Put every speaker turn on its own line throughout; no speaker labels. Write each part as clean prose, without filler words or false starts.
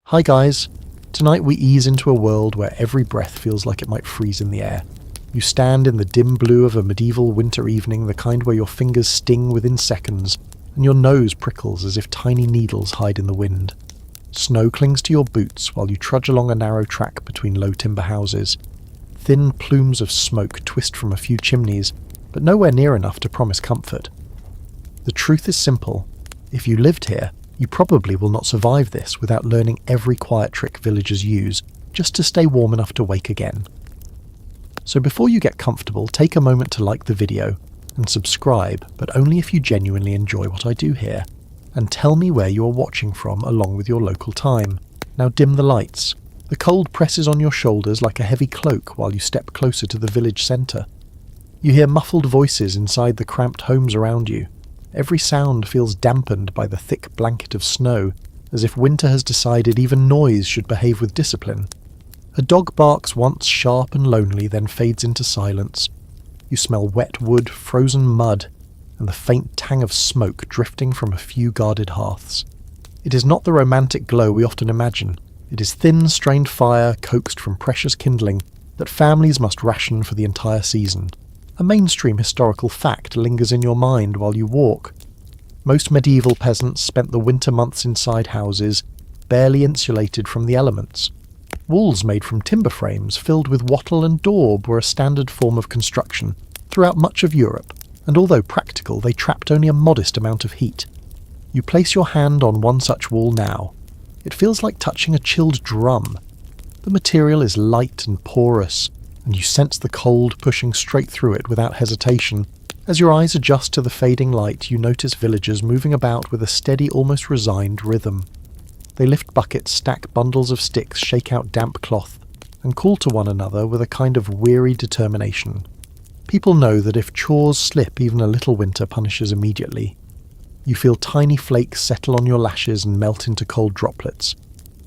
Hi guys, tonight we ease into a world where every breath feels like it might freeze in the air. You stand in the dim blue of a medieval winter evening, the kind where your fingers sting within seconds, and your nose prickles as if tiny needles hide in the wind. Snow clings to your boots while you trudge along a narrow track between low timber houses. Thin plumes of smoke twist from a few chimneys, but nowhere near enough to promise comfort. The truth is simple. If you lived here, you probably will not survive this without learning every quiet trick villagers use, just to stay warm enough to wake again. So before you get comfortable, take a moment to like the video, and subscribe, but only if you genuinely enjoy what I do here, and tell me where you are watching from along with your local time. Now dim the lights. The cold presses on your shoulders like a heavy cloak while you step closer to the village centre. You hear muffled voices inside the cramped homes around you. Every sound feels dampened by the thick blanket of snow, as if winter has decided even noise should behave with discipline. A dog barks once sharp and lonely, then fades into silence. You smell wet wood, frozen mud, and the faint tang of smoke drifting from a few guarded hearths. It is not the romantic glow we often imagine. It is thin, strained fire coaxed from precious kindling that families must ration for the entire season. A mainstream historical fact lingers in your mind while you walk. Most medieval peasants spent the winter months inside houses, barely insulated from the elements. Walls made from timber frames filled with wattle and daub were a standard form of construction throughout much of Europe, and although practical, they trapped only a modest amount of heat. You place your hand on one such wall now. It feels like touching a chilled drum. The material is light and porous, and you sense the cold pushing straight through it without hesitation. As your eyes adjust to the fading light, you notice villagers moving about with a steady, almost resigned rhythm. They lift buckets, stack bundles of sticks, shake out damp cloth, and call to one another with a kind of weary determination. People know that if chores slip, even a little winter punishes immediately. You feel tiny flakes settle on your lashes and melt into cold droplets.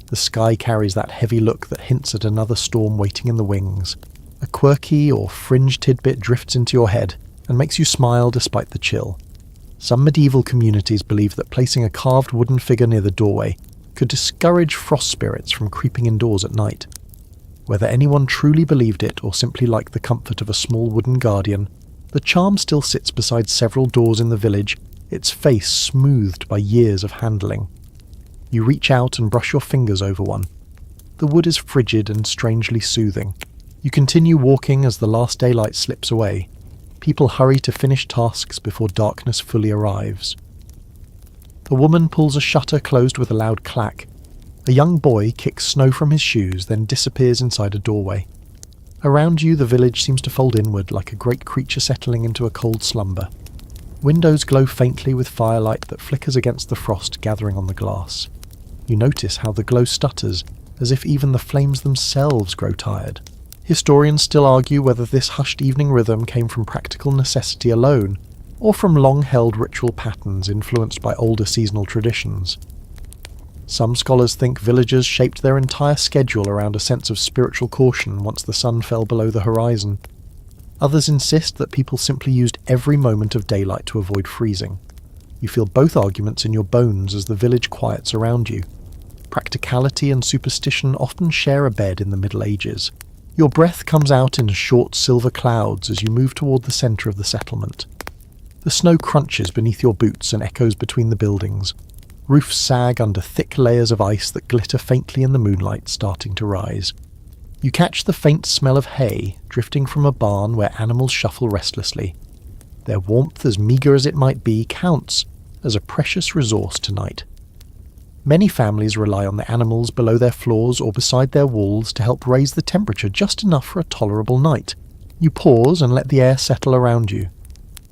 The sky carries that heavy look that hints at another storm waiting in the wings. A quirky or fringe tidbit drifts into your head and makes you smile despite the chill. Some medieval communities believe that placing a carved wooden figure near the doorway could discourage frost spirits from creeping indoors at night. Whether anyone truly believed it or simply liked the comfort of a small wooden guardian, the charm still sits beside several doors in the village, its face smoothed by years of handling. You reach out and brush your fingers over one. The wood is frigid and strangely soothing. You continue walking as the last daylight slips away. People hurry to finish tasks before darkness fully arrives. A woman pulls a shutter closed with a loud clack. A young boy kicks snow from his shoes, then disappears inside a doorway. Around you, the village seems to fold inward like a great creature settling into a cold slumber. Windows glow faintly with firelight that flickers against the frost gathering on the glass. You notice how the glow stutters, as if even the flames themselves grow tired. Historians still argue whether this hushed evening rhythm came from practical necessity alone, or from long-held ritual patterns influenced by older seasonal traditions. Some scholars think villagers shaped their entire schedule around a sense of spiritual caution once the sun fell below the horizon. Others insist that people simply used every moment of daylight to avoid freezing. You feel both arguments in your bones as the village quiets around you. Practicality and superstition often share a bed in the Middle Ages. Your breath comes out in short silver clouds as you move toward the centre of the settlement. The snow crunches beneath your boots and echoes between the buildings. Roofs sag under thick layers of ice that glitter faintly in the moonlight starting to rise. You catch the faint smell of hay drifting from a barn where animals shuffle restlessly. Their warmth, as meagre as it might be, counts as a precious resource tonight. Many families rely on the animals below their floors or beside their walls to help raise the temperature just enough for a tolerable night. You pause and let the air settle around you.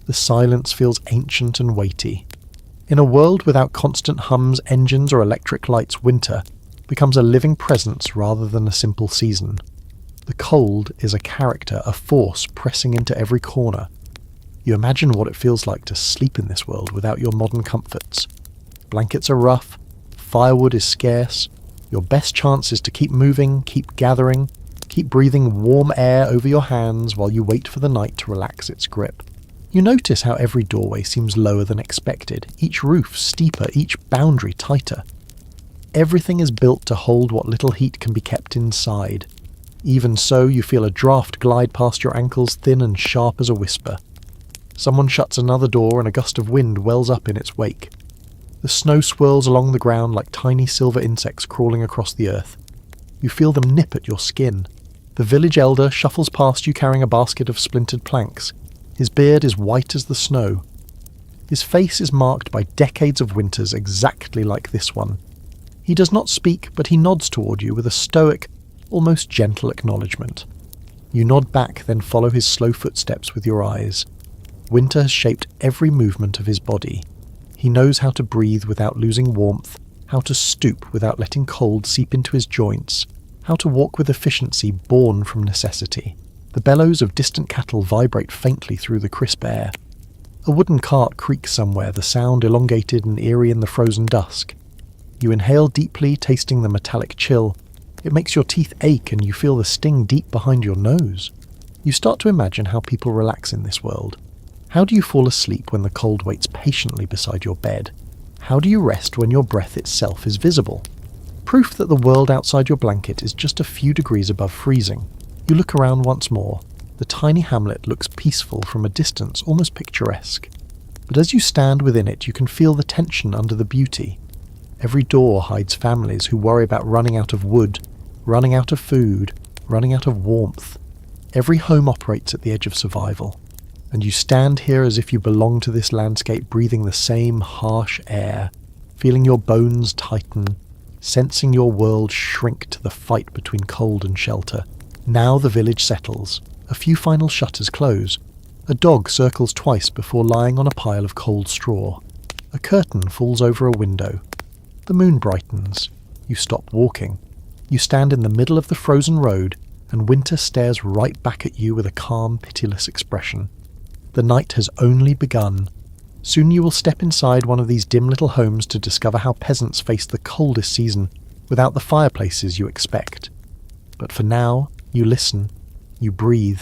The silence feels ancient and weighty. In a world without constant hums, engines, or electric lights, winter becomes a living presence rather than a simple season. The cold is a character, a force pressing into every corner. You imagine what it feels like to sleep in this world without your modern comforts. Blankets are rough, firewood is scarce. Your best chance is to keep moving, keep gathering, keep breathing warm air over your hands while you wait for the night to relax its grip. You notice how every doorway seems lower than expected, each roof steeper, each boundary tighter. Everything is built to hold what little heat can be kept inside. Even so, you feel a draft glide past your ankles, thin and sharp as a whisper. Someone shuts another door and a gust of wind wells up in its wake. The snow swirls along the ground like tiny silver insects crawling across the earth. You feel them nip at your skin. The village elder shuffles past you carrying a basket of splintered planks. His beard is white as the snow. His face is marked by decades of winters exactly like this one. He does not speak, but he nods toward you with a stoic, almost gentle acknowledgement. You nod back, then follow his slow footsteps with your eyes. Winter has shaped every movement of his body. He knows how to breathe without losing warmth, how to stoop without letting cold seep into his joints, how to walk with efficiency born from necessity. The bellows of distant cattle vibrate faintly through the crisp air. A wooden cart creaks somewhere, the sound elongated and eerie in the frozen dusk. You inhale deeply, tasting the metallic chill. It makes your teeth ache and you feel the sting deep behind your nose. You start to imagine how people relax in this world. How do you fall asleep when the cold waits patiently beside your bed? How do you rest when your breath itself is visible? Proof that the world outside your blanket is just a few degrees above freezing. You look around once more. The tiny hamlet looks peaceful from a distance, almost picturesque. But as you stand within it, you can feel the tension under the beauty. Every door hides families who worry about running out of wood, running out of food, running out of warmth. Every home operates at the edge of survival. And you stand here as if you belong to this landscape, breathing the same harsh air, feeling your bones tighten, sensing your world shrink to the fight between cold and shelter. Now the village settles. A few final shutters close. A dog circles twice before lying on a pile of cold straw. A curtain falls over a window. The moon brightens. You stop walking. You stand in the middle of the frozen road, and winter stares right back at you with a calm, pitiless expression. The night has only begun. Soon you will step inside one of these dim little homes to discover how peasants face the coldest season without the fireplaces you expect. But for now, you listen, you breathe,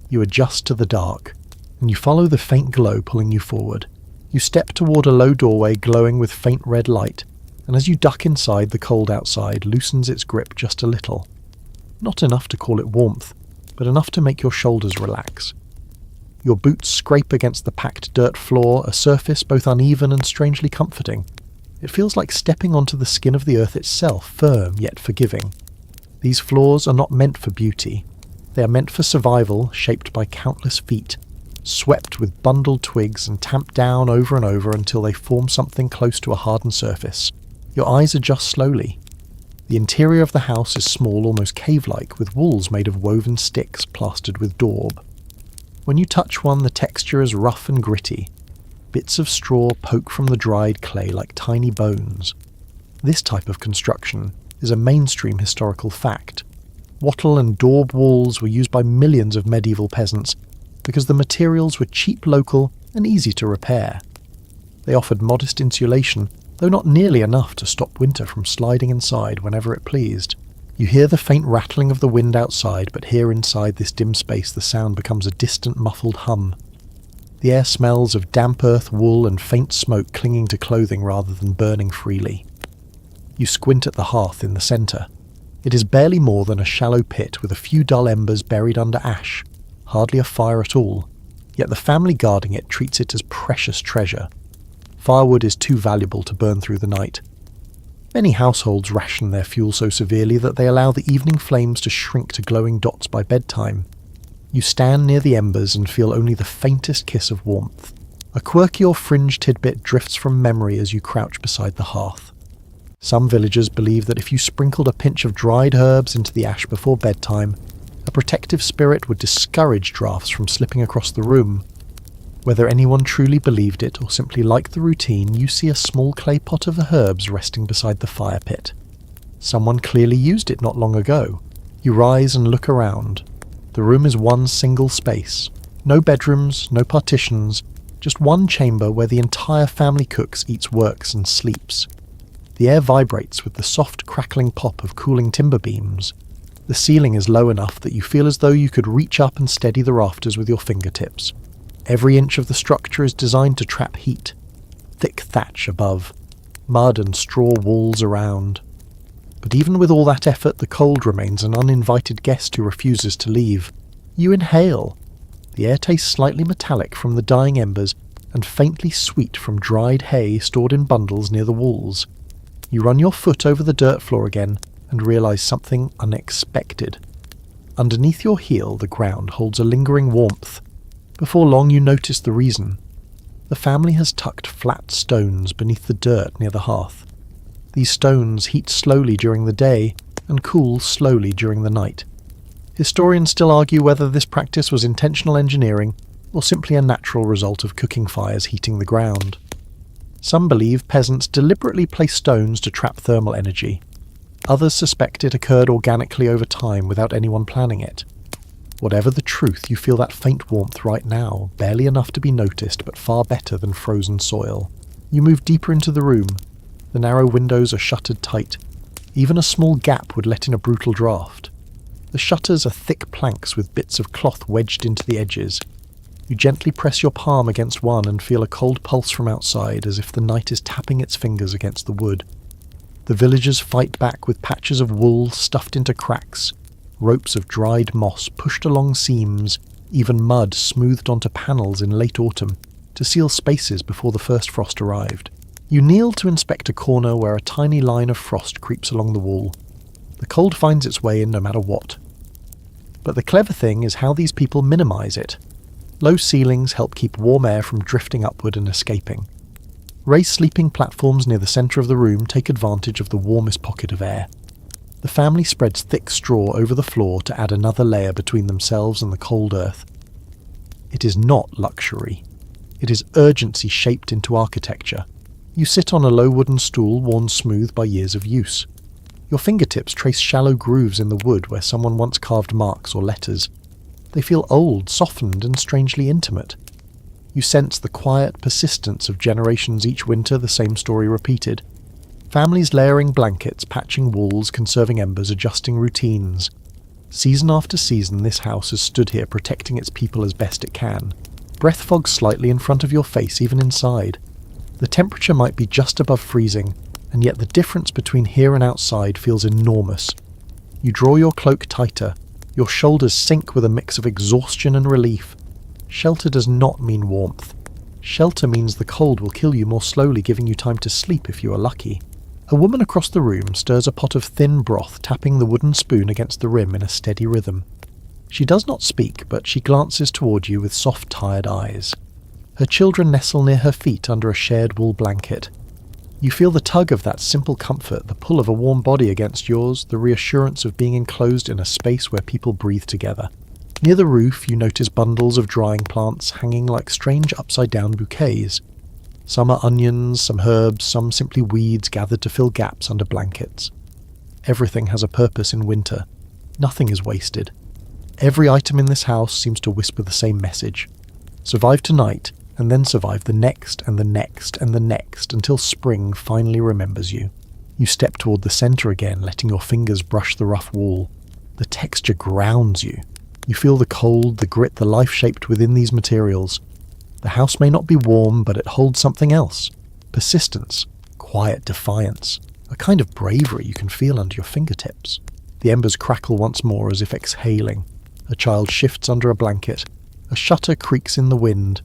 you adjust to the dark, and you follow the faint glow pulling you forward. You step toward a low doorway glowing with faint red light, and as you duck inside, the cold outside loosens its grip just a little. Not enough to call it warmth, but enough to make your shoulders relax. Your boots scrape against the packed dirt floor, a surface both uneven and strangely comforting. It feels like stepping onto the skin of the earth itself, firm yet forgiving. These floors are not meant for beauty. They are meant for survival, shaped by countless feet, swept with bundled twigs and tamped down over and over until they form something close to a hardened surface. Your eyes adjust slowly. The interior of the house is small, almost cave-like, with walls made of woven sticks plastered with daub. When you touch one, the texture is rough and gritty. Bits of straw poke from the dried clay like tiny bones. This type of construction is a mainstream historical fact. Wattle-and-daub walls were used by millions of medieval peasants because the materials were cheap, local, and easy to repair. They offered modest insulation, though not nearly enough to stop winter from sliding inside whenever it pleased. You hear the faint rattling of the wind outside, but here inside this dim space the sound becomes a distant muffled hum. The air smells of damp earth, wool, and faint smoke clinging to clothing rather than burning freely. You squint at the hearth in the centre. It is barely more than a shallow pit with a few dull embers buried under ash, hardly a fire at all, yet the family guarding it treats it as precious treasure. Firewood is too valuable to burn through the night. Many households ration their fuel so severely that they allow the evening flames to shrink to glowing dots by bedtime. You stand near the embers and feel only the faintest kiss of warmth. A quirky or fringe tidbit drifts from memory as you crouch beside the hearth. Some villagers believe that if you sprinkled a pinch of dried herbs into the ash before bedtime, a protective spirit would discourage drafts from slipping across the room. Whether anyone truly believed it or simply liked the routine, you see a small clay pot of herbs resting beside the fire pit. Someone clearly used it not long ago. You rise and look around. The room is one single space. No bedrooms, no partitions, just one chamber where the entire family cooks, eats, works, and sleeps. The air vibrates with the soft crackling pop of cooling timber beams. The ceiling is low enough that you feel as though you could reach up and steady the rafters with your fingertips. Every inch of the structure is designed to trap heat. Thick thatch above, mud and straw walls around, But even with all that effort, the cold remains an uninvited guest who refuses to leave. You inhale. The air tastes slightly metallic from the dying embers and faintly sweet from dried hay stored in bundles near the walls. You run your foot over the dirt floor again and realise something unexpected. Underneath your heel, the ground holds a lingering warmth. Before long, you notice the reason. The family has tucked flat stones beneath the dirt near the hearth. These stones heat slowly during the day and cool slowly during the night. Historians still argue whether this practice was intentional engineering or simply a natural result of cooking fires heating the ground. Some believe peasants deliberately placed stones to trap thermal energy. Others suspect it occurred organically over time without anyone planning it. Whatever the truth, you feel that faint warmth right now, barely enough to be noticed but far better than frozen soil. You move deeper into the room. The narrow windows are shuttered tight. Even a small gap would let in a brutal draught. The shutters are thick planks with bits of cloth wedged into the edges. You gently press your palm against one and feel a cold pulse from outside, as if the night is tapping its fingers against the wood. The villagers fight back with patches of wool stuffed into cracks, ropes of dried moss pushed along seams, even mud smoothed onto panels in late autumn to seal spaces before the first frost arrived. You kneel to inspect a corner where a tiny line of frost creeps along the wall. The cold finds its way in no matter what. But the clever thing is how these people minimise it. Low ceilings help keep warm air from drifting upward and escaping. Raised sleeping platforms near the centre of the room take advantage of the warmest pocket of air. The family spreads thick straw over the floor to add another layer between themselves and the cold earth. It is not luxury. It is urgency shaped into architecture. You sit on a low wooden stool worn smooth by years of use. Your fingertips trace shallow grooves in the wood where someone once carved marks or letters. They feel old, softened, and strangely intimate. You sense the quiet persistence of generations each winter, the same story repeated. Families layering blankets, patching walls, conserving embers, adjusting routines. Season after season, this house has stood here protecting its people as best it can. Breath fogs slightly in front of your face, even inside. The temperature might be just above freezing, and yet the difference between here and outside feels enormous. You draw your cloak tighter. Your shoulders sink with a mix of exhaustion and relief. Shelter does not mean warmth. Shelter means the cold will kill you more slowly, giving you time to sleep if you are lucky. A woman across the room stirs a pot of thin broth, tapping the wooden spoon against the rim in a steady rhythm. She does not speak, but she glances toward you with soft, tired eyes. Her children nestle near her feet under a shared wool blanket. You feel the tug of that simple comfort, the pull of a warm body against yours, the reassurance of being enclosed in a space where people breathe together. Near the roof, you notice bundles of drying plants hanging like strange upside-down bouquets. Some are onions, some herbs, some simply weeds gathered to fill gaps under blankets. Everything has a purpose in winter. Nothing is wasted. Every item in this house seems to whisper the same message. Survive tonight, and then survive the next and the next and the next until spring finally remembers you. You step toward the center again, letting your fingers brush the rough wall. The texture grounds you. You feel the cold, the grit, the life shaped within these materials. The house may not be warm, but it holds something else. Persistence, quiet defiance, a kind of bravery you can feel under your fingertips. The embers crackle once more as if exhaling. A child shifts under a blanket. A shutter creaks in the wind.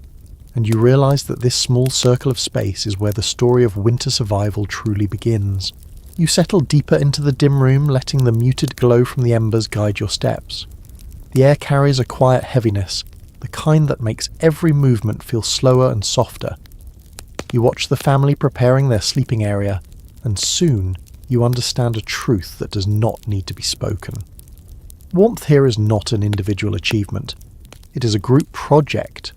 And you realize that this small circle of space is where the story of winter survival truly begins. You settle deeper into the dim room, letting the muted glow from the embers guide your steps. The air carries a quiet heaviness, the kind that makes every movement feel slower and softer. You watch the family preparing their sleeping area, and soon you understand a truth that does not need to be spoken. Warmth here is not an individual achievement. It is a group project.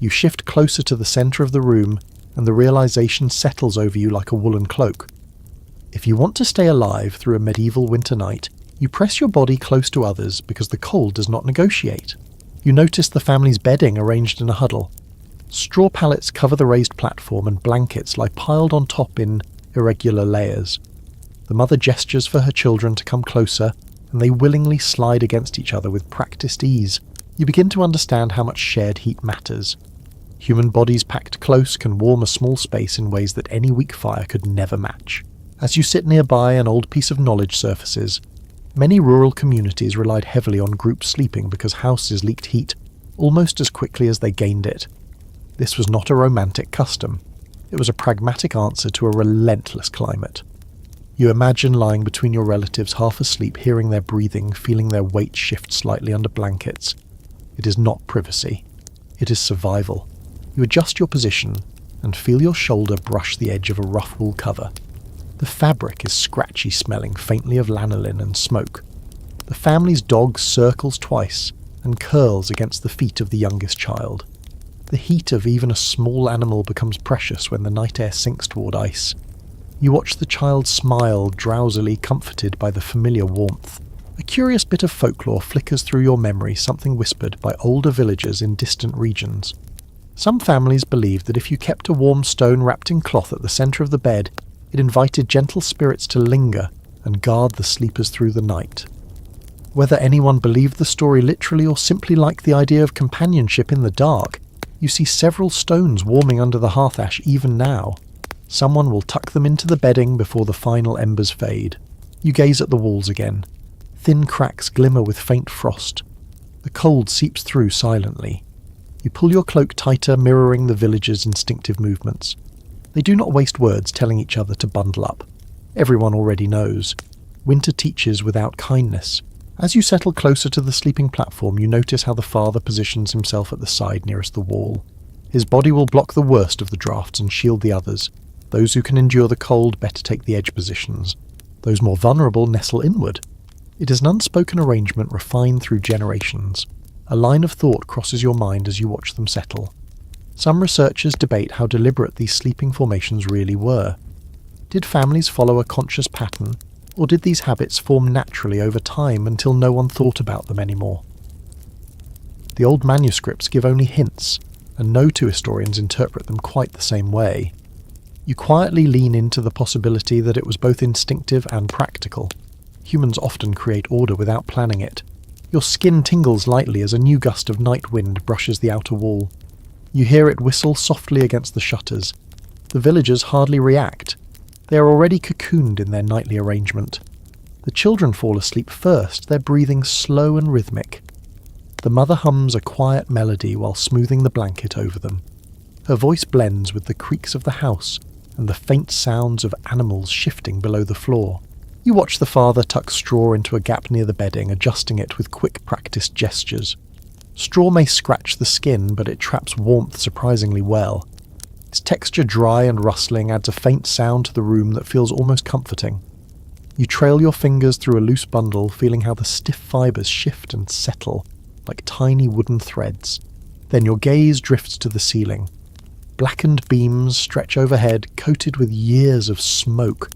You shift closer to the center of the room, and the realization settles over you like a woolen cloak. If you want to stay alive through a medieval winter night, you press your body close to others because the cold does not negotiate. You notice the family's bedding arranged in a huddle. Straw pallets cover the raised platform and blankets lie piled on top in irregular layers. The mother gestures for her children to come closer, and they willingly slide against each other with practiced ease. You begin to understand how much shared heat matters. Human bodies packed close can warm a small space in ways that any weak fire could never match. As you sit nearby, an old piece of knowledge surfaces. Many rural communities relied heavily on group sleeping because houses leaked heat almost as quickly as they gained it. This was not a romantic custom. It was a pragmatic answer to a relentless climate. You imagine lying between your relatives half asleep, hearing their breathing, feeling their weight shift slightly under blankets. It is not privacy. It is survival. You adjust your position and feel your shoulder brush the edge of a rough wool cover. The fabric is scratchy, smelling faintly of lanolin and smoke. The family's dog circles twice and curls against the feet of the youngest child. The heat of even a small animal becomes precious when the night air sinks toward ice. You watch the child smile, drowsily comforted by the familiar warmth. A curious bit of folklore flickers through your memory, something whispered by older villagers in distant regions. Some families believed that if you kept a warm stone wrapped in cloth at the centre of the bed, it invited gentle spirits to linger and guard the sleepers through the night. Whether anyone believed the story literally or simply liked the idea of companionship in the dark, you see several stones warming under the hearth ash even now. Someone will tuck them into the bedding before the final embers fade. You gaze at the walls again. Thin cracks glimmer with faint frost. The cold seeps through silently. You pull your cloak tighter, mirroring the villagers' instinctive movements. They do not waste words telling each other to bundle up. Everyone already knows. Winter teaches without kindness. As you settle closer to the sleeping platform, you notice how the father positions himself at the side nearest the wall. His body will block the worst of the drafts and shield the others. Those who can endure the cold better take the edge positions. Those more vulnerable nestle inward. It is an unspoken arrangement refined through generations. A line of thought crosses your mind as you watch them settle. Some researchers debate how deliberate these sleeping formations really were. Did families follow a conscious pattern, or did these habits form naturally over time until no one thought about them anymore? The old manuscripts give only hints, and no two historians interpret them quite the same way. You quietly lean into the possibility that it was both instinctive and practical. Humans often create order without planning it. Your skin tingles lightly as a new gust of night wind brushes the outer wall. You hear it whistle softly against the shutters. The villagers hardly react. They are already cocooned in their nightly arrangement. The children fall asleep first, their breathing slow and rhythmic. The mother hums a quiet melody while smoothing the blanket over them. Her voice blends with the creaks of the house and the faint sounds of animals shifting below the floor. You watch the father tuck straw into a gap near the bedding, adjusting it with quick practiced gestures. Straw may scratch the skin, but it traps warmth surprisingly well. Its texture, dry and rustling, adds a faint sound to the room that feels almost comforting. You trail your fingers through a loose bundle, feeling how the stiff fibres shift and settle like tiny wooden threads. Then your gaze drifts to the ceiling. Blackened beams stretch overhead, coated with years of smoke.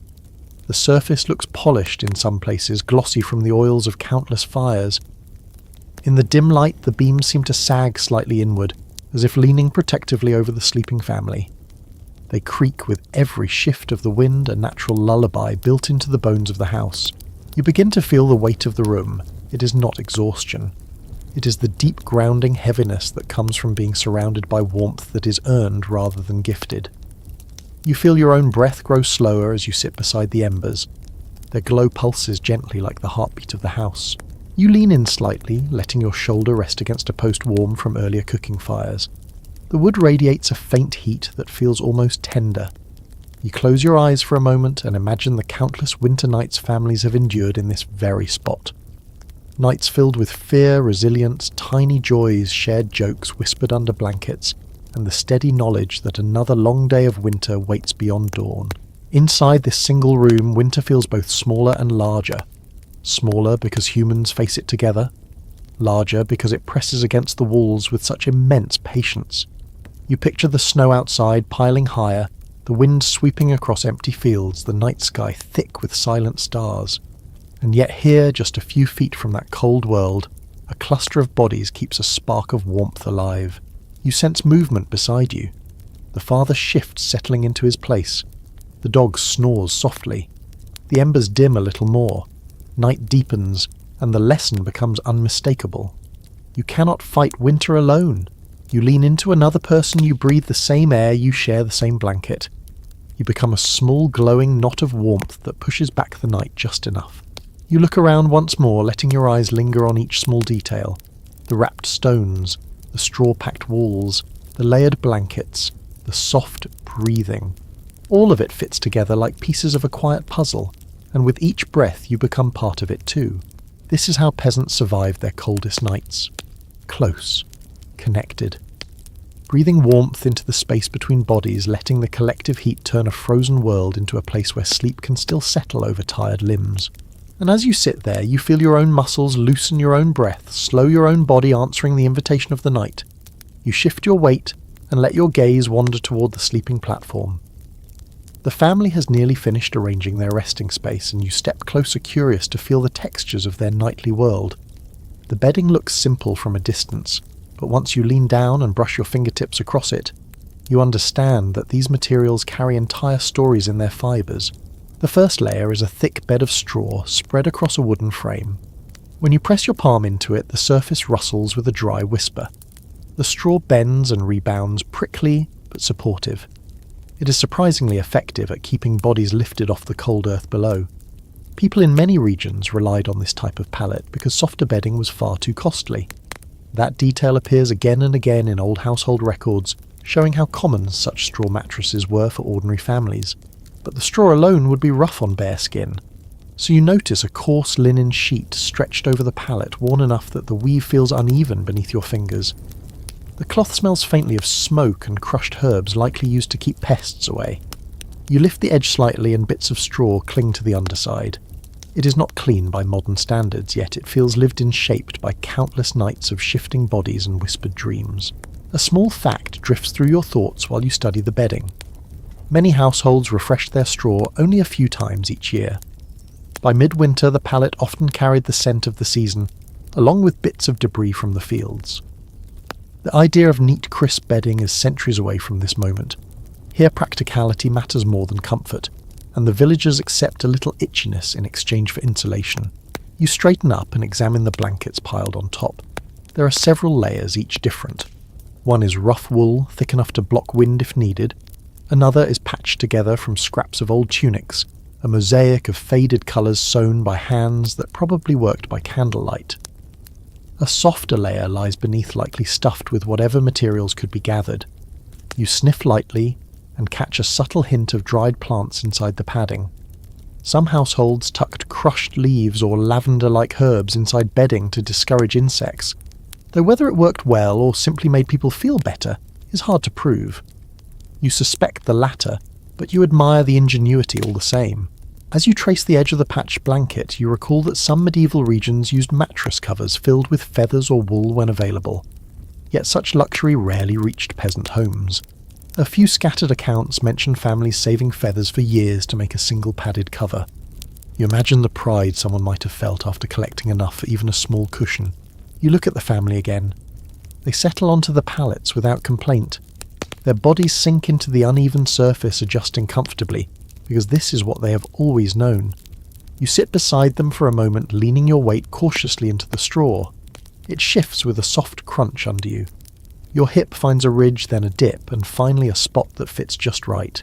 The surface looks polished in some places, glossy from the oils of countless fires. In the dim light, the beams seem to sag slightly inward, as if leaning protectively over the sleeping family. They creak with every shift of the wind, a natural lullaby built into the bones of the house. You begin to feel the weight of the room. It is not exhaustion. It is the deep grounding heaviness that comes from being surrounded by warmth that is earned rather than gifted. You feel your own breath grow slower as you sit beside the embers. Their glow pulses gently like the heartbeat of the house. You lean in slightly, letting your shoulder rest against a post warm from earlier cooking fires. The wood radiates a faint heat that feels almost tender. You close your eyes for a moment and imagine the countless winter nights families have endured in this very spot. Nights filled with fear, resilience, tiny joys, shared jokes whispered under blankets, and the steady knowledge that another long day of winter waits beyond dawn. Inside this single room, winter feels both smaller and larger. Smaller because humans face it together. Larger because it presses against the walls with such immense patience. You picture the snow outside piling higher, the wind sweeping across empty fields, the night sky thick with silent stars. And yet here, just a few feet from that cold world, a cluster of bodies keeps a spark of warmth alive. You sense movement beside you. The father shifts, settling into his place. The dog snores softly. The embers dim a little more. Night deepens, and the lesson becomes unmistakable. You cannot fight winter alone. You lean into another person, you breathe the same air, you share the same blanket. You become a small glowing knot of warmth that pushes back the night just enough. You look around once more, letting your eyes linger on each small detail. The wrapped stones, the straw-packed walls, the layered blankets, the soft breathing. All of it fits together like pieces of a quiet puzzle, and with each breath you become part of it too. This is how peasants survive their coldest nights. Close. Connected. Breathing warmth into the space between bodies, letting the collective heat turn a frozen world into a place where sleep can still settle over tired limbs. And as you sit there, you feel your own muscles loosen your own breath, slow your own body answering the invitation of the night. You shift your weight and let your gaze wander toward the sleeping platform. The family has nearly finished arranging their resting space, and you step closer curious to feel the textures of their nightly world. The bedding looks simple from a distance, but once you lean down and brush your fingertips across it, you understand that these materials carry entire stories in their fibres. The first layer is a thick bed of straw spread across a wooden frame. When you press your palm into it, the surface rustles with a dry whisper. The straw bends and rebounds, prickly but supportive. It is surprisingly effective at keeping bodies lifted off the cold earth below. People in many regions relied on this type of pallet because softer bedding was far too costly. That detail appears again and again in old household records, showing how common such straw mattresses were for ordinary families. But the straw alone would be rough on bare skin. So you notice a coarse linen sheet stretched over the pallet, worn enough that the weave feels uneven beneath your fingers. The cloth smells faintly of smoke and crushed herbs, likely used to keep pests away. You lift the edge slightly and bits of straw cling to the underside. It is not clean by modern standards, yet it feels lived in, shaped by countless nights of shifting bodies and whispered dreams. A small fact drifts through your thoughts while you study the bedding. Many households refresh their straw only a few times each year. By midwinter, the pallet often carried the scent of the season, along with bits of debris from the fields. The idea of neat, crisp bedding is centuries away from this moment. Here practicality matters more than comfort, and the villagers accept a little itchiness in exchange for insulation. You straighten up and examine the blankets piled on top. There are several layers, each different. One is rough wool, thick enough to block wind if needed. Another is patched together from scraps of old tunics, a mosaic of faded colours sewn by hands that probably worked by candlelight. A softer layer lies beneath, likely stuffed with whatever materials could be gathered. You sniff lightly and catch a subtle hint of dried plants inside the padding. Some households tucked crushed leaves or lavender-like herbs inside bedding to discourage insects, though whether it worked well or simply made people feel better is hard to prove. You suspect the latter, but you admire the ingenuity all the same. As you trace the edge of the patched blanket, you recall that some medieval regions used mattress covers filled with feathers or wool when available. Yet such luxury rarely reached peasant homes. A few scattered accounts mention families saving feathers for years to make a single padded cover. You imagine the pride someone might have felt after collecting enough for even a small cushion. You look at the family again. They settle onto the pallets without complaint. Their bodies sink into the uneven surface, adjusting comfortably, because this is what they have always known. You sit beside them for a moment, leaning your weight cautiously into the straw. It shifts with a soft crunch under you. Your hip finds a ridge, then a dip, and finally a spot that fits just right.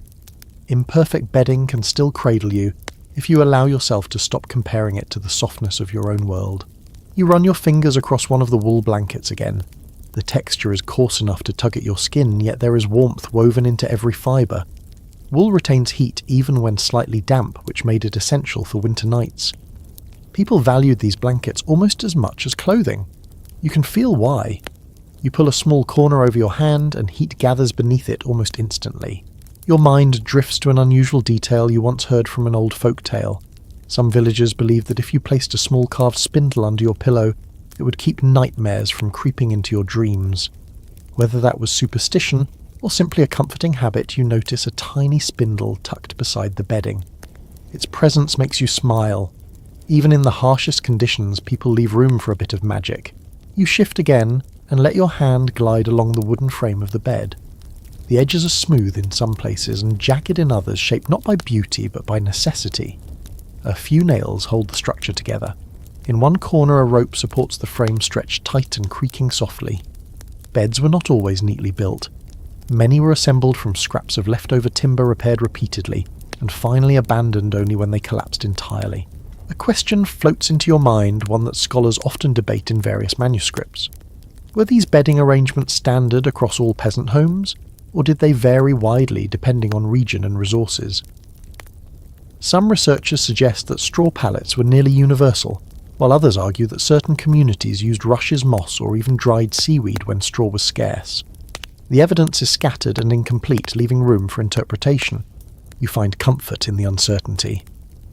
Imperfect bedding can still cradle you if you allow yourself to stop comparing it to the softness of your own world. You run your fingers across one of the wool blankets again. The texture is coarse enough to tug at your skin, yet there is warmth woven into every fibre. Wool retains heat even when slightly damp, which made it essential for winter nights. People valued these blankets almost as much as clothing. You can feel why. You pull a small corner over your hand, and heat gathers beneath it almost instantly. Your mind drifts to an unusual detail you once heard from an old folk tale. Some villagers believed that if you placed a small carved spindle under your pillow, it would keep nightmares from creeping into your dreams. Whether that was superstition, or simply a comforting habit, you notice a tiny spindle tucked beside the bedding. Its presence makes you smile. Even in the harshest conditions, people leave room for a bit of magic. You shift again, and let your hand glide along the wooden frame of the bed. The edges are smooth in some places and jagged in others, shaped not by beauty but by necessity. A few nails hold the structure together. In one corner a rope supports the frame, stretched tight and creaking softly. Beds were not always neatly built. Many were assembled from scraps of leftover timber repaired repeatedly, and finally abandoned only when they collapsed entirely. A question floats into your mind, one that scholars often debate in various manuscripts. Were these bedding arrangements standard across all peasant homes, or did they vary widely depending on region and resources? Some researchers suggest that straw pallets were nearly universal, while others argue that certain communities used rushes, moss, or even dried seaweed when straw was scarce. The evidence is scattered and incomplete, leaving room for interpretation. You find comfort in the uncertainty.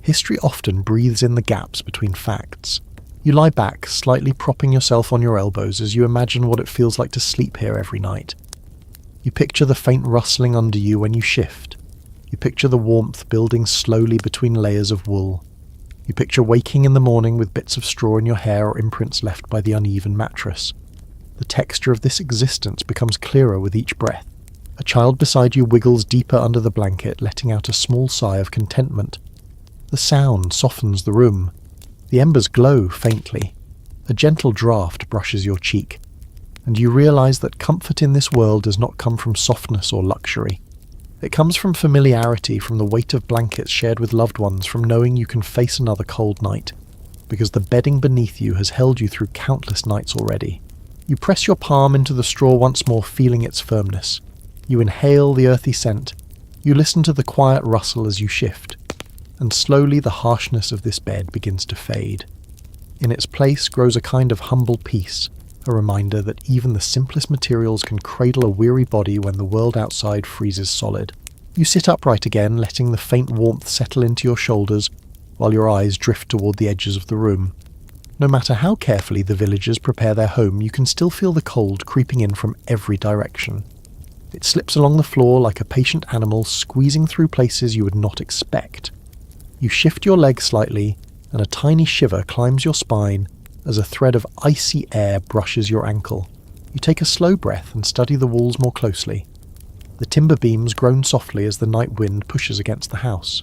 History often breathes in the gaps between facts. You lie back, slightly propping yourself on your elbows as you imagine what it feels like to sleep here every night. You picture the faint rustling under you when you shift. You picture the warmth building slowly between layers of wool. You picture waking in the morning with bits of straw in your hair or imprints left by the uneven mattress. The texture of this existence becomes clearer with each breath. A child beside you wiggles deeper under the blanket, letting out a small sigh of contentment. The sound softens the room. The embers glow faintly. A gentle draft brushes your cheek, and you realize that comfort in this world does not come from softness or luxury. It comes from familiarity, from the weight of blankets shared with loved ones, from knowing you can face another cold night, because the bedding beneath you has held you through countless nights already. You press your palm into the straw once more, feeling its firmness. You inhale the earthy scent. You listen to the quiet rustle as you shift, and slowly the harshness of this bed begins to fade. In its place grows a kind of humble peace, a reminder that even the simplest materials can cradle a weary body when the world outside freezes solid. You sit upright again, letting the faint warmth settle into your shoulders, while your eyes drift toward the edges of the room. No matter how carefully the villagers prepare their home, you can still feel the cold creeping in from every direction. It slips along the floor like a patient animal, squeezing through places you would not expect. You shift your leg slightly, and a tiny shiver climbs your spine as a thread of icy air brushes your ankle. You take a slow breath and study the walls more closely. The timber beams groan softly as the night wind pushes against the house.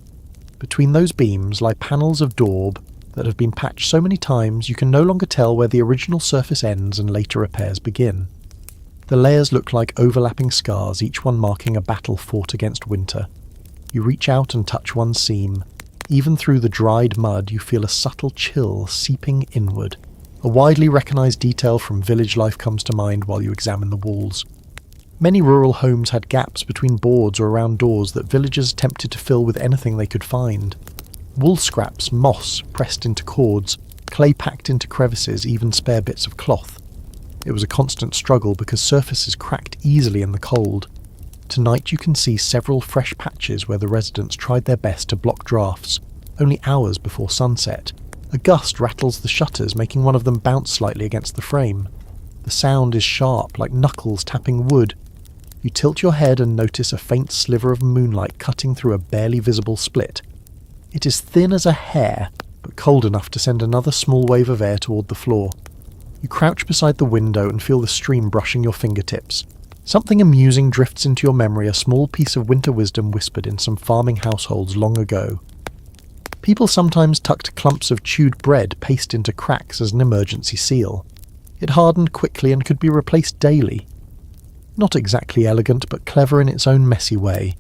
Between those beams lie panels of daub that have been patched so many times you can no longer tell where the original surface ends and later repairs begin. The layers look like overlapping scars, each one marking a battle fought against winter. You reach out and touch one seam. Even through the dried mud, you feel a subtle chill seeping inward. A widely recognised detail from village life comes to mind while you examine the walls. Many rural homes had gaps between boards or around doors that villagers attempted to fill with anything they could find. Wool scraps, moss pressed into cords, clay packed into crevices, even spare bits of cloth. It was a constant struggle because surfaces cracked easily in the cold. Tonight you can see several fresh patches where the residents tried their best to block drafts, only hours before sunset. A gust rattles the shutters, making one of them bounce slightly against the frame. The sound is sharp, like knuckles tapping wood. You tilt your head and notice a faint sliver of moonlight cutting through a barely visible split. It is thin as a hair, but cold enough to send another small wave of air toward the floor. You crouch beside the window and feel the stream brushing your fingertips. Something amusing drifts into your memory, a small piece of winter wisdom whispered in some farming households long ago. People sometimes tucked clumps of chewed bread paste into cracks as an emergency seal. It hardened quickly and could be replaced daily. Not exactly elegant, but clever in its own messy way.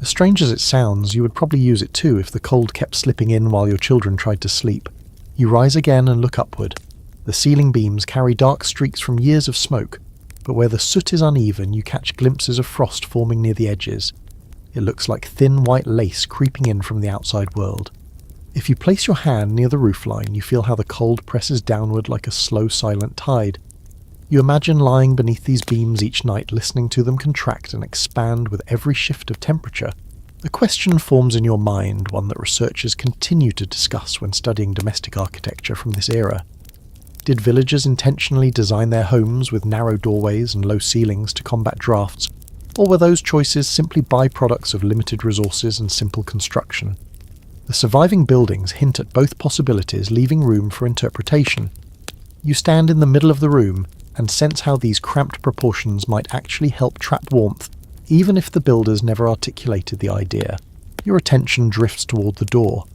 As strange as it sounds, you would probably use it too if the cold kept slipping in while your children tried to sleep. You rise again and look upward. The ceiling beams carry dark streaks from years of smoke, but where the soot is uneven, you catch glimpses of frost forming near the edges. It looks like thin white lace creeping in from the outside world. If you place your hand near the roofline, you feel how the cold presses downward like a slow, silent tide. You imagine lying beneath these beams each night, listening to them contract and expand with every shift of temperature. A question forms in your mind, one that researchers continue to discuss when studying domestic architecture from this era. Did villagers intentionally design their homes with narrow doorways and low ceilings to combat drafts, or were those choices simply byproducts of limited resources and simple construction? The surviving buildings hint at both possibilities, leaving room for interpretation. You stand in the middle of the room and sense how these cramped proportions might actually help trap warmth, even if the builders never articulated the idea. Your attention drifts toward the door.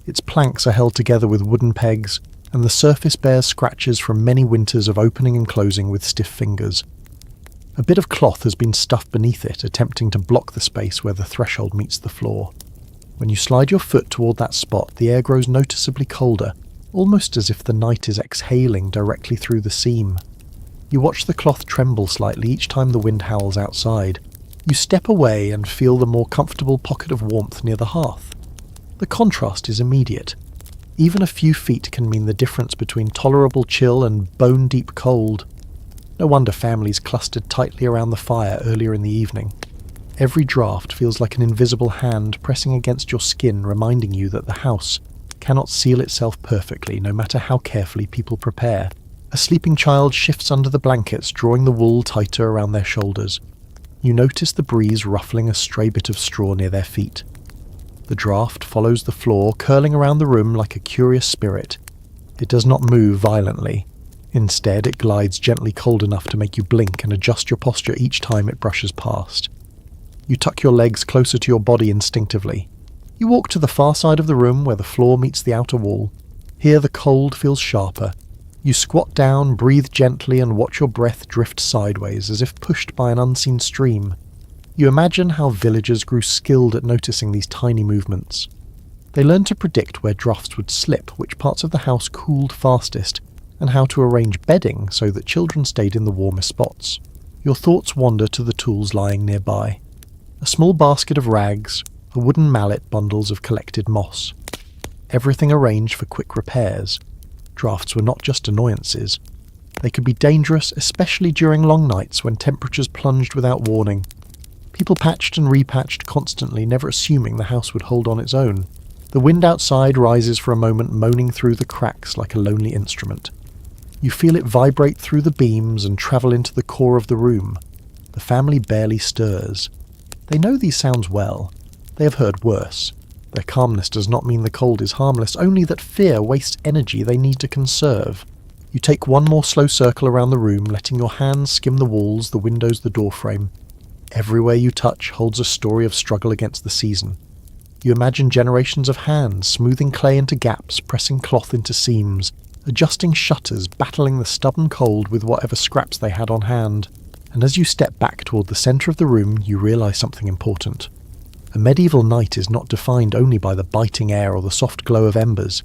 Its planks are held together with wooden pegs, and the surface bears scratches from many winters of opening and closing with stiff fingers. A bit of cloth has been stuffed beneath it, attempting to block the space where the threshold meets the floor. When you slide your foot toward that spot, the air grows noticeably colder, almost as if the night is exhaling directly through the seam. You watch the cloth tremble slightly each time the wind howls outside. You step away and feel the more comfortable pocket of warmth near the hearth. The contrast is immediate. Even a few feet can mean the difference between tolerable chill and bone-deep cold. No wonder families clustered tightly around the fire earlier in the evening. Every draft feels like an invisible hand pressing against your skin, reminding you that the house cannot seal itself perfectly, no matter how carefully people prepare. A sleeping child shifts under the blankets, drawing the wool tighter around their shoulders. You notice the breeze ruffling a stray bit of straw near their feet. The draft follows the floor, curling around the room like a curious spirit. It does not move violently. Instead, it glides gently cold enough to make you blink and adjust your posture each time it brushes past. You tuck your legs closer to your body instinctively. You walk to the far side of the room where the floor meets the outer wall. Here the cold feels sharper. You squat down, breathe gently, and watch your breath drift sideways as if pushed by an unseen stream. You imagine how villagers grew skilled at noticing these tiny movements. They learned to predict where drafts would slip, which parts of the house cooled fastest, and how to arrange bedding so that children stayed in the warmest spots. Your thoughts wander to the tools lying nearby. A small basket of rags, a wooden mallet, bundles of collected moss. Everything arranged for quick repairs. Drafts were not just annoyances. They could be dangerous, especially during long nights when temperatures plunged without warning. People patched and repatched constantly, never assuming the house would hold on its own. The wind outside rises for a moment, moaning through the cracks like a lonely instrument. You feel it vibrate through the beams and travel into the core of the room. The family barely stirs. They know these sounds well. They have heard worse. Their calmness does not mean the cold is harmless, only that fear wastes energy they need to conserve. You take one more slow circle around the room, letting your hands skim the walls, the windows, the doorframe. Everywhere you touch holds a story of struggle against the season. You imagine generations of hands, smoothing clay into gaps, pressing cloth into seams, adjusting shutters, battling the stubborn cold with whatever scraps they had on hand. And as you step back toward the centre of the room, you realise something important. A medieval night is not defined only by the biting air or the soft glow of embers.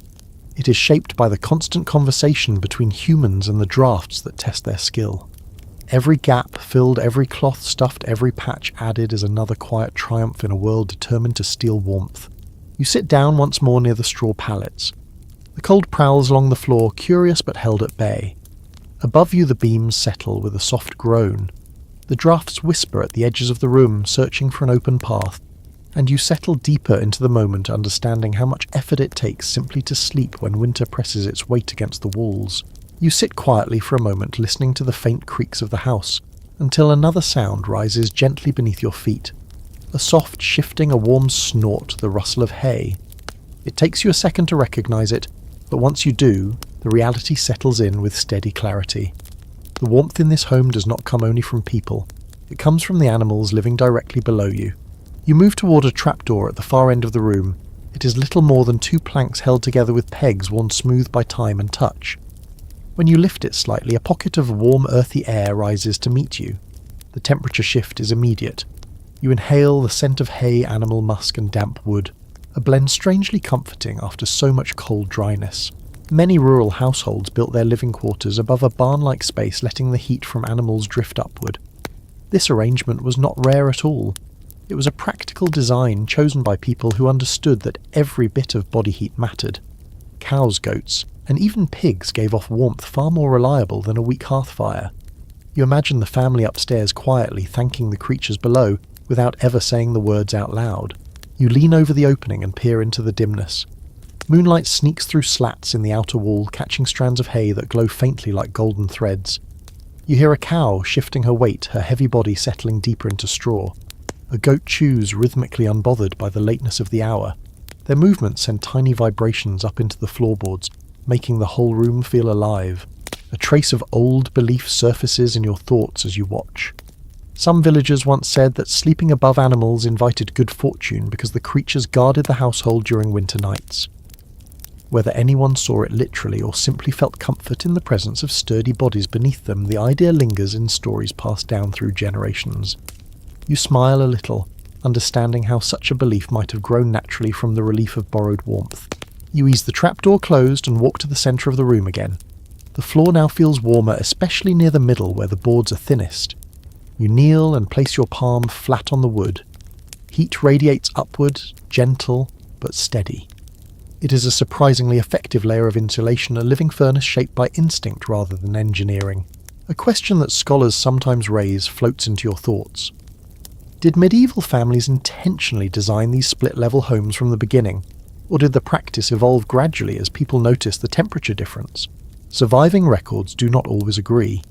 It is shaped by the constant conversation between humans and the drafts that test their skill. Every gap filled, every cloth stuffed, every patch added is another quiet triumph in a world determined to steal warmth. You sit down once more near the straw pallets. The cold prowls along the floor, curious but held at bay. Above you the beams settle with a soft groan. The drafts whisper at the edges of the room, searching for an open path, and you settle deeper into the moment, understanding how much effort it takes simply to sleep when winter presses its weight against the walls. You sit quietly for a moment, listening to the faint creaks of the house, until another sound rises gently beneath your feet. A soft shifting, a warm snort, the rustle of hay. It takes you a second to recognize it, but once you do, the reality settles in with steady clarity. The warmth in this home does not come only from people. It comes from the animals living directly below you. You move toward a trapdoor at the far end of the room. It is little more than two planks held together with pegs worn smooth by time and touch. When you lift it slightly, a pocket of warm, earthy air rises to meet you. The temperature shift is immediate. You inhale the scent of hay, animal musk, and damp wood, a blend strangely comforting after so much cold dryness. Many rural households built their living quarters above a barn-like space, letting the heat from animals drift upward. This arrangement was not rare at all. It was a practical design chosen by people who understood that every bit of body heat mattered. Cows, goats, and even pigs gave off warmth far more reliable than a weak hearth fire. You imagine the family upstairs quietly thanking the creatures below without ever saying the words out loud. You lean over the opening and peer into the dimness. Moonlight sneaks through slats in the outer wall, catching strands of hay that glow faintly like golden threads. You hear a cow shifting her weight, her heavy body settling deeper into straw. A goat chews, rhythmically unbothered by the lateness of the hour. Their movements send tiny vibrations up into the floorboards, making the whole room feel alive. A trace of old belief surfaces in your thoughts as you watch. Some villagers once said that sleeping above animals invited good fortune because the creatures guarded the household during winter nights. Whether anyone saw it literally or simply felt comfort in the presence of sturdy bodies beneath them, the idea lingers in stories passed down through generations. You smile a little, understanding how such a belief might have grown naturally from the relief of borrowed warmth. You ease the trapdoor closed and walk to the centre of the room again. The floor now feels warmer, especially near the middle where the boards are thinnest. You kneel and place your palm flat on the wood. Heat radiates upward, gentle but steady. It is a surprisingly effective layer of insulation, a living furnace shaped by instinct rather than engineering. A question that scholars sometimes raise floats into your thoughts. Did medieval families intentionally design these split-level homes from the beginning, or did the practice evolve gradually as people noticed the temperature difference? Surviving records do not always agree.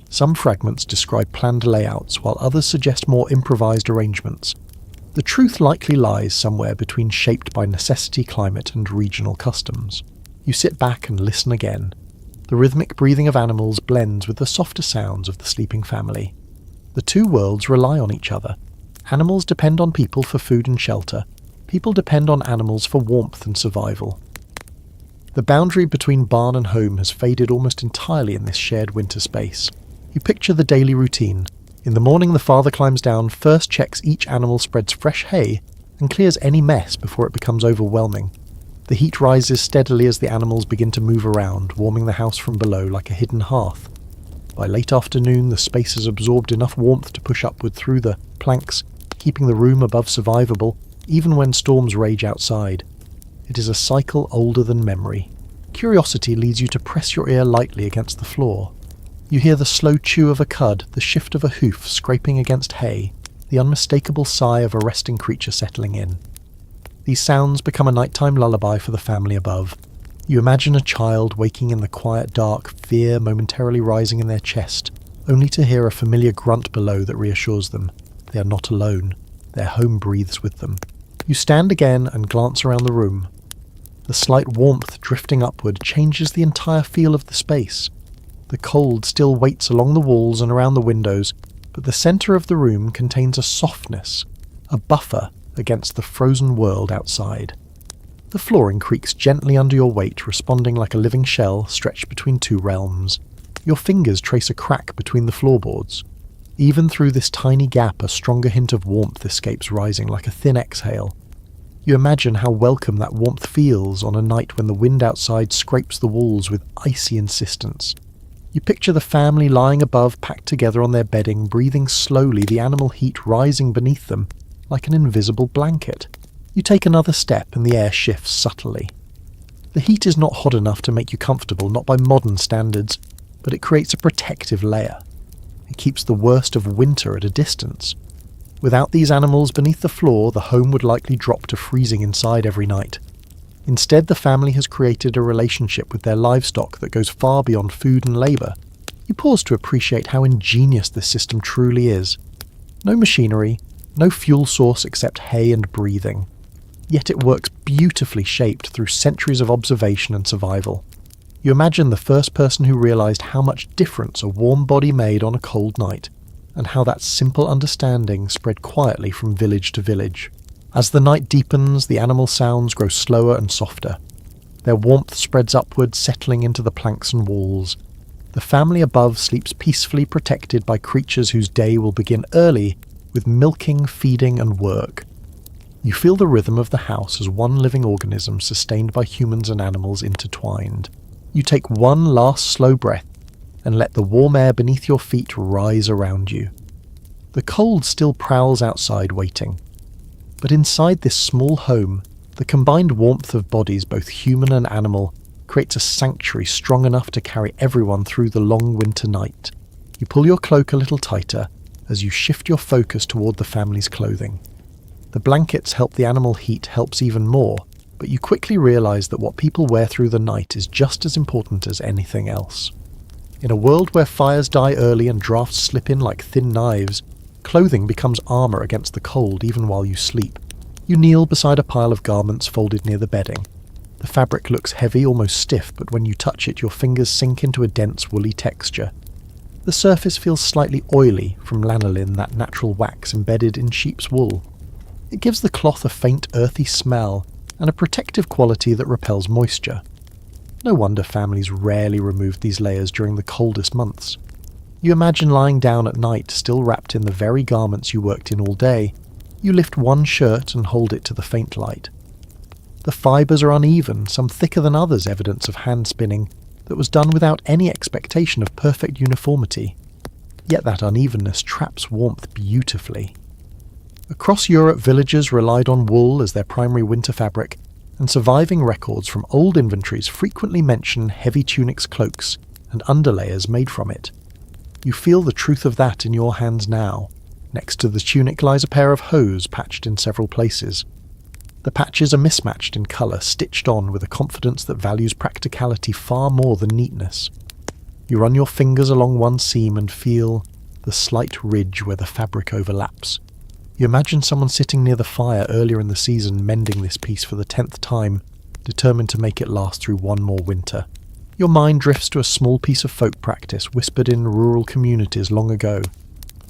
Some fragments describe planned layouts, while others suggest more improvised arrangements. The truth likely lies somewhere between shaped by necessity, climate, and regional customs. You sit back and listen again. The rhythmic breathing of animals blends with the softer sounds of the sleeping family. The two worlds rely on each other. Animals depend on people for food and shelter. People depend on animals for warmth and survival. The boundary between barn and home has faded almost entirely in this shared winter space. You picture the daily routine. In the morning the father climbs down, first checks each animal spreads fresh hay, and clears any mess before it becomes overwhelming. The heat rises steadily as the animals begin to move around, warming the house from below like a hidden hearth. By late afternoon the space has absorbed enough warmth to push upward through the planks, keeping the room above survivable, even when storms rage outside. It is a cycle older than memory. Curiosity leads you to press your ear lightly against the floor. You hear the slow chew of a cud, the shift of a hoof scraping against hay, the unmistakable sigh of a resting creature settling in. These sounds become a nighttime lullaby for the family above. You imagine a child waking in the quiet dark, fear momentarily rising in their chest, only to hear a familiar grunt below that reassures them. They are not alone. Their home breathes with them. You stand again and glance around the room. The slight warmth drifting upward changes the entire feel of the space. The cold still waits along the walls and around the windows, but the centre of the room contains a softness, a buffer against the frozen world outside. The flooring creaks gently under your weight, responding like a living shell stretched between two realms. Your fingers trace a crack between the floorboards. Even through this tiny gap, a stronger hint of warmth escapes, rising like a thin exhale. You imagine how welcome that warmth feels on a night when the wind outside scrapes the walls with icy insistence. You picture the family lying above, packed together on their bedding, breathing slowly, the animal heat rising beneath them like an invisible blanket. You take another step and the air shifts subtly. The heat is not hot enough to make you comfortable, not by modern standards, but it creates a protective layer. It keeps the worst of winter at a distance. Without these animals beneath the floor, the home would likely drop to freezing inside every night. Instead, the family has created a relationship with their livestock that goes far beyond food and labour. You pause to appreciate how ingenious this system truly is. No machinery, no fuel source except hay and breathing. Yet it works beautifully, shaped through centuries of observation and survival. You imagine the first person who realised how much difference a warm body made on a cold night, and how that simple understanding spread quietly from village to village. As the night deepens, the animal sounds grow slower and softer. Their warmth spreads upward, settling into the planks and walls. The family above sleeps peacefully, protected by creatures whose day will begin early with milking, feeding and work. You feel the rhythm of the house as one living organism sustained by humans and animals intertwined. You take one last slow breath and let the warm air beneath your feet rise around you. The cold still prowls outside waiting. But inside this small home, the combined warmth of bodies, both human and animal, creates a sanctuary strong enough to carry everyone through the long winter night. You pull your cloak a little tighter as you shift your focus toward the family's clothing. The blankets help the animal heat helps even more, but you quickly realize that what people wear through the night is just as important as anything else. In a world where fires die early and drafts slip in like thin knives, clothing becomes armor against the cold even while you sleep. You kneel beside a pile of garments folded near the bedding. The fabric looks heavy, almost stiff, but when you touch it, your fingers sink into a dense, woolly texture. The surface feels slightly oily from lanolin, that natural wax embedded in sheep's wool. It gives the cloth a faint, earthy smell and a protective quality that repels moisture. No wonder families rarely removed these layers during the coldest months. You imagine lying down at night, still wrapped in the very garments you worked in all day. You lift one shirt and hold it to the faint light. The fibres are uneven, some thicker than others, evidence of hand spinning that was done without any expectation of perfect uniformity. Yet that unevenness traps warmth beautifully. Across Europe, villagers relied on wool as their primary winter fabric, and surviving records from old inventories frequently mention heavy tunics, cloaks, and underlayers made from it. You feel the truth of that in your hands now. Next to the tunic lies a pair of hose patched in several places. The patches are mismatched in colour, stitched on with a confidence that values practicality far more than neatness. You run your fingers along one seam and feel the slight ridge where the fabric overlaps. You imagine someone sitting near the fire earlier in the season mending this piece for the 10th time, determined to make it last through one more winter. Your mind drifts to a small piece of folk practice whispered in rural communities long ago.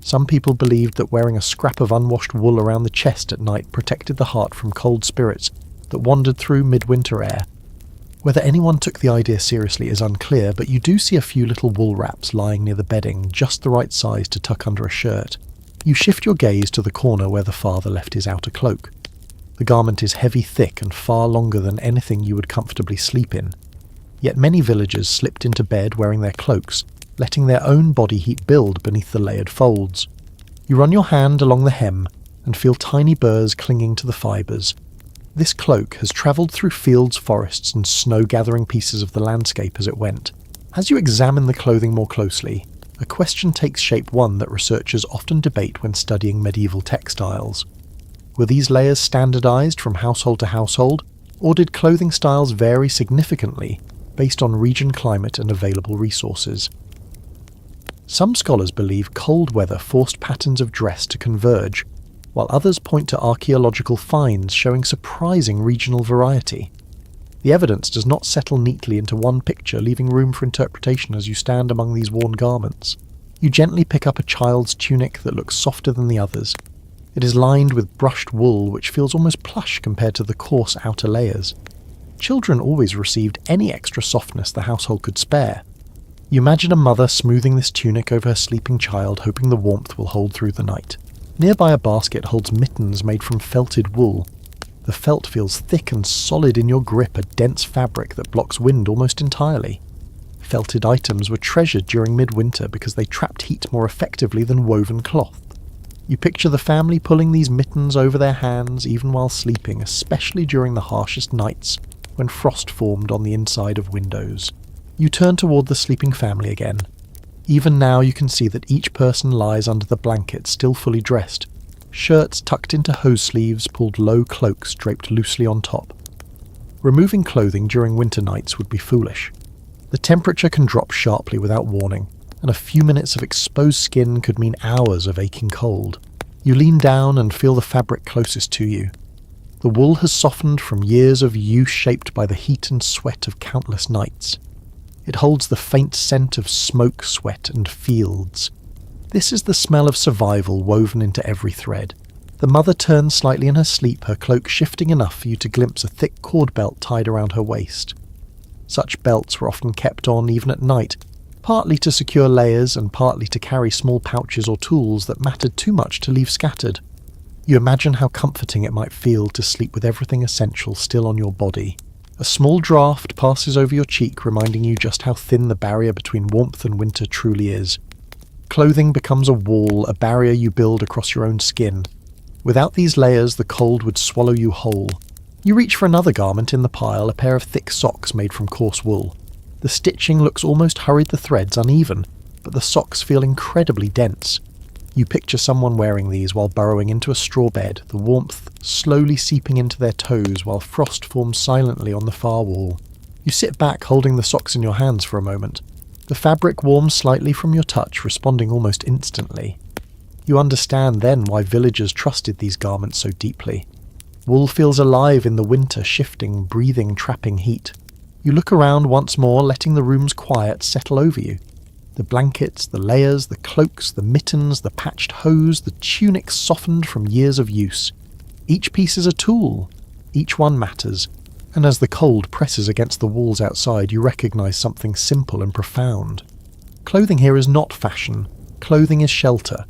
Some people believed that wearing a scrap of unwashed wool around the chest at night protected the heart from cold spirits that wandered through midwinter air. Whether anyone took the idea seriously is unclear, but you do see a few little wool wraps lying near the bedding, just the right size to tuck under a shirt. You shift your gaze to the corner where the father left his outer cloak. The garment is heavy, thick, and far longer than anything you would comfortably sleep in. Yet many villagers slipped into bed wearing their cloaks, letting their own body heat build beneath the layered folds. You run your hand along the hem and feel tiny burrs clinging to the fibres. This cloak has travelled through fields, forests, and snow-gathering pieces of the landscape as it went. As you examine the clothing more closely, a question takes shape, one that researchers often debate when studying medieval textiles. Were these layers standardised from household to household, or did clothing styles vary significantly based on region, climate, and available resources? Some scholars believe cold weather forced patterns of dress to converge, while others point to archaeological finds showing surprising regional variety. The evidence does not settle neatly into one picture, leaving room for interpretation as you stand among these worn garments. You gently pick up a child's tunic that looks softer than the others. It is lined with brushed wool which feels almost plush compared to the coarse outer layers. Children always received any extra softness the household could spare. You imagine a mother smoothing this tunic over her sleeping child, hoping the warmth will hold through the night. Nearby a basket holds mittens made from felted wool. The felt feels thick and solid in your grip, a dense fabric that blocks wind almost entirely. Felted items were treasured during midwinter because they trapped heat more effectively than woven cloth. You picture the family pulling these mittens over their hands even while sleeping, especially during the harshest nights when frost formed on the inside of windows. You turn toward the sleeping family again. Even now you can see that each person lies under the blanket, still fully dressed. Shirts tucked into hose sleeves, pulled low cloaks draped loosely on top. Removing clothing during winter nights would be foolish. The temperature can drop sharply without warning, and a few minutes of exposed skin could mean hours of aching cold. You lean down and feel the fabric closest to you. The wool has softened from years of use shaped by the heat and sweat of countless nights. It holds the faint scent of smoke, sweat, and fields. This is the smell of survival woven into every thread. The mother turns slightly in her sleep, her cloak shifting enough for you to glimpse a thick cord belt tied around her waist. Such belts were often kept on even at night, partly to secure layers and partly to carry small pouches or tools that mattered too much to leave scattered. You imagine how comforting it might feel to sleep with everything essential still on your body. A small draught passes over your cheek, reminding you just how thin the barrier between warmth and winter truly is. Clothing becomes a wall, a barrier you build across your own skin. Without these layers, the cold would swallow you whole. You reach for another garment in the pile, a pair of thick socks made from coarse wool. The stitching looks almost hurried, the threads uneven, but the socks feel incredibly dense. You picture someone wearing these while burrowing into a straw bed, the warmth slowly seeping into their toes while frost forms silently on the far wall. You sit back holding the socks in your hands for a moment. The fabric warms slightly from your touch, responding almost instantly. You understand then why villagers trusted these garments so deeply. Wool feels alive in the winter, shifting, breathing, trapping heat. You look around once more, letting the room's quiet settle over you. The blankets, the layers, the cloaks, the mittens, the patched hose, the tunics softened from years of use. Each piece is a tool. Each one matters. And as the cold presses against the walls outside, you recognise something simple and profound. Clothing here is not fashion. Clothing is shelter.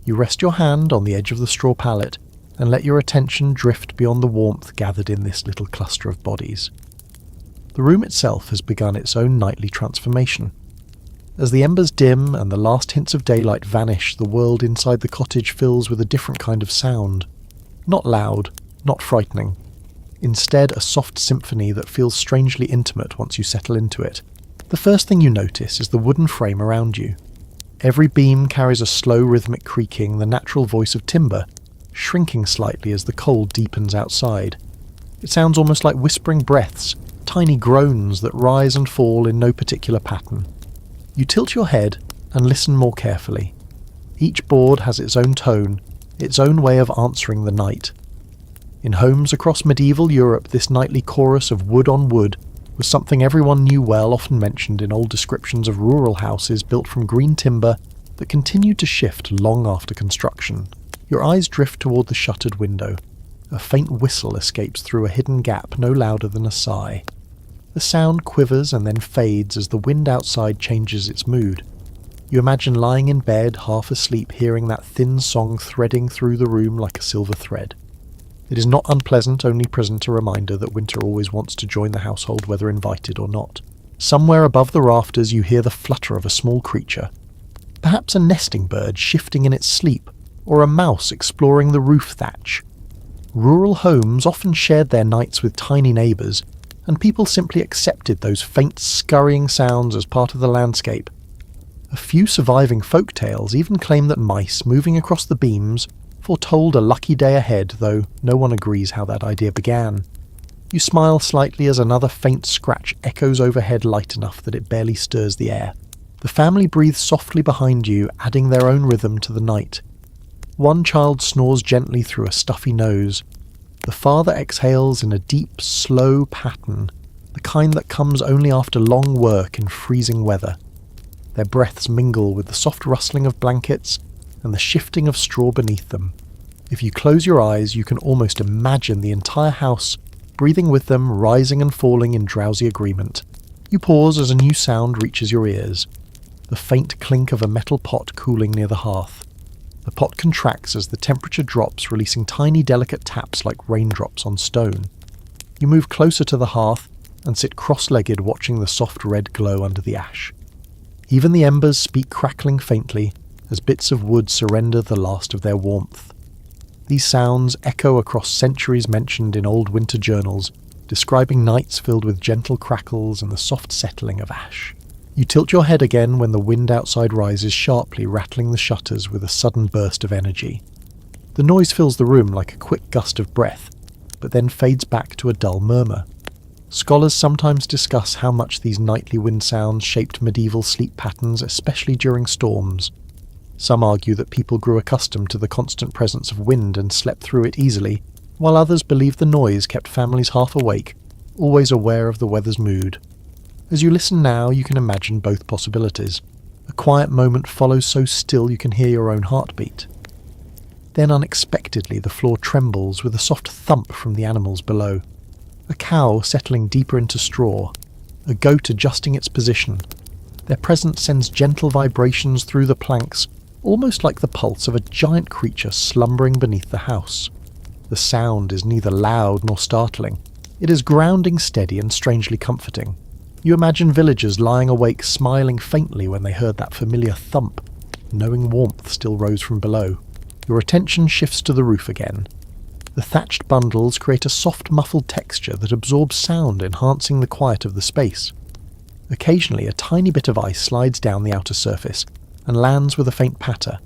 You rest your hand on the edge of the straw pallet and let your attention drift beyond the warmth gathered in this little cluster of bodies. The room itself has begun its own nightly transformation. As the embers dim and the last hints of daylight vanish, the world inside the cottage fills with a different kind of sound. Not loud, not frightening. Instead, a soft symphony that feels strangely intimate once you settle into it. The first thing you notice is the wooden frame around you. Every beam carries a slow rhythmic creaking, the natural voice of timber, shrinking slightly as the cold deepens outside. It sounds almost like whispering breaths, tiny groans that rise and fall in no particular pattern. You tilt your head and listen more carefully. Each board has its own tone, its own way of answering the night. In homes across medieval Europe, this nightly chorus of wood on wood was something everyone knew well, often mentioned in old descriptions of rural houses built from green timber that continued to shift long after construction. Your eyes drift toward the shuttered window. A faint whistle escapes through a hidden gap, no louder than a sigh. The sound quivers and then fades as the wind outside changes its mood. You imagine lying in bed, half asleep, hearing that thin song threading through the room like a silver thread. It is not unpleasant, only present a reminder that winter always wants to join the household, whether invited or not. Somewhere above the rafters you hear the flutter of a small creature. Perhaps a nesting bird shifting in its sleep, or a mouse exploring the roof thatch. Rural homes often shared their nights with tiny neighbours, and people simply accepted those faint scurrying sounds as part of the landscape. A few surviving folk tales even claim that mice moving across the beams foretold a lucky day ahead, though no one agrees how that idea began. You smile slightly as another faint scratch echoes overhead light enough that it barely stirs the air. The family breathes softly behind you, adding their own rhythm to the night. One child snores gently through a stuffy nose. The father exhales in a deep, slow pattern, the kind that comes only after long work in freezing weather. Their breaths mingle with the soft rustling of blankets and the shifting of straw beneath them. If you close your eyes, you can almost imagine the entire house breathing with them, rising and falling in drowsy agreement. You pause as a new sound reaches your ears. The faint clink of a metal pot cooling near the hearth. The pot contracts as the temperature drops, releasing tiny delicate taps like raindrops on stone. You move closer to the hearth and sit cross-legged watching the soft red glow under the ash. Even the embers speak crackling faintly as bits of wood surrender the last of their warmth. These sounds echo across centuries mentioned in old winter journals, describing nights filled with gentle crackles and the soft settling of ash. You tilt your head again when the wind outside rises sharply, rattling the shutters with a sudden burst of energy. The noise fills the room like a quick gust of breath, but then fades back to a dull murmur. Scholars sometimes discuss how much these nightly wind sounds shaped medieval sleep patterns, especially during storms. Some argue that people grew accustomed to the constant presence of wind and slept through it easily, while others believe the noise kept families half awake, always aware of the weather's mood. As you listen now, you can imagine both possibilities. A quiet moment follows so still you can hear your own heartbeat. Then unexpectedly the floor trembles with a soft thump from the animals below. A cow settling deeper into straw, a goat adjusting its position. Their presence sends gentle vibrations through the planks, almost like the pulse of a giant creature slumbering beneath the house. The sound is neither loud nor startling. It is grounding, steady, and strangely comforting. You imagine villagers lying awake smiling faintly when they heard that familiar thump, knowing warmth still rose from below. Your attention shifts to the roof again. The thatched bundles create a soft muffled texture that absorbs sound, enhancing the quiet of the space. Occasionally a tiny bit of ice slides down the outer surface and lands with a faint patter.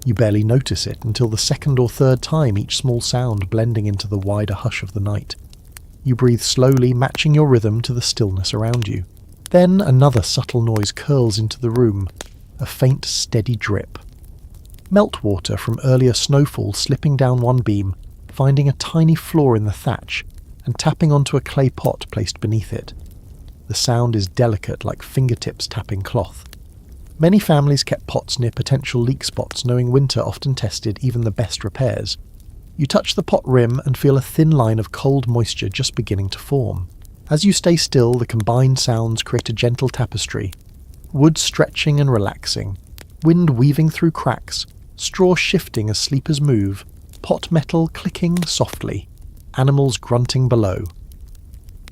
You barely notice it until the second or third time, each small sound blending into the wider hush of the night. You breathe slowly, matching your rhythm to the stillness around you. Then another subtle noise curls into the room, a faint, steady drip. Meltwater from earlier snowfall slipping down one beam, finding a tiny flaw in the thatch, and tapping onto a clay pot placed beneath it. The sound is delicate, like fingertips tapping cloth. Many families kept pots near potential leak spots, knowing winter often tested even the best repairs. You touch the pot rim and feel a thin line of cold moisture just beginning to form. As you stay still, the combined sounds create a gentle tapestry. Wood stretching and relaxing, wind weaving through cracks, straw shifting as sleepers move, pot metal clicking softly, animals grunting below.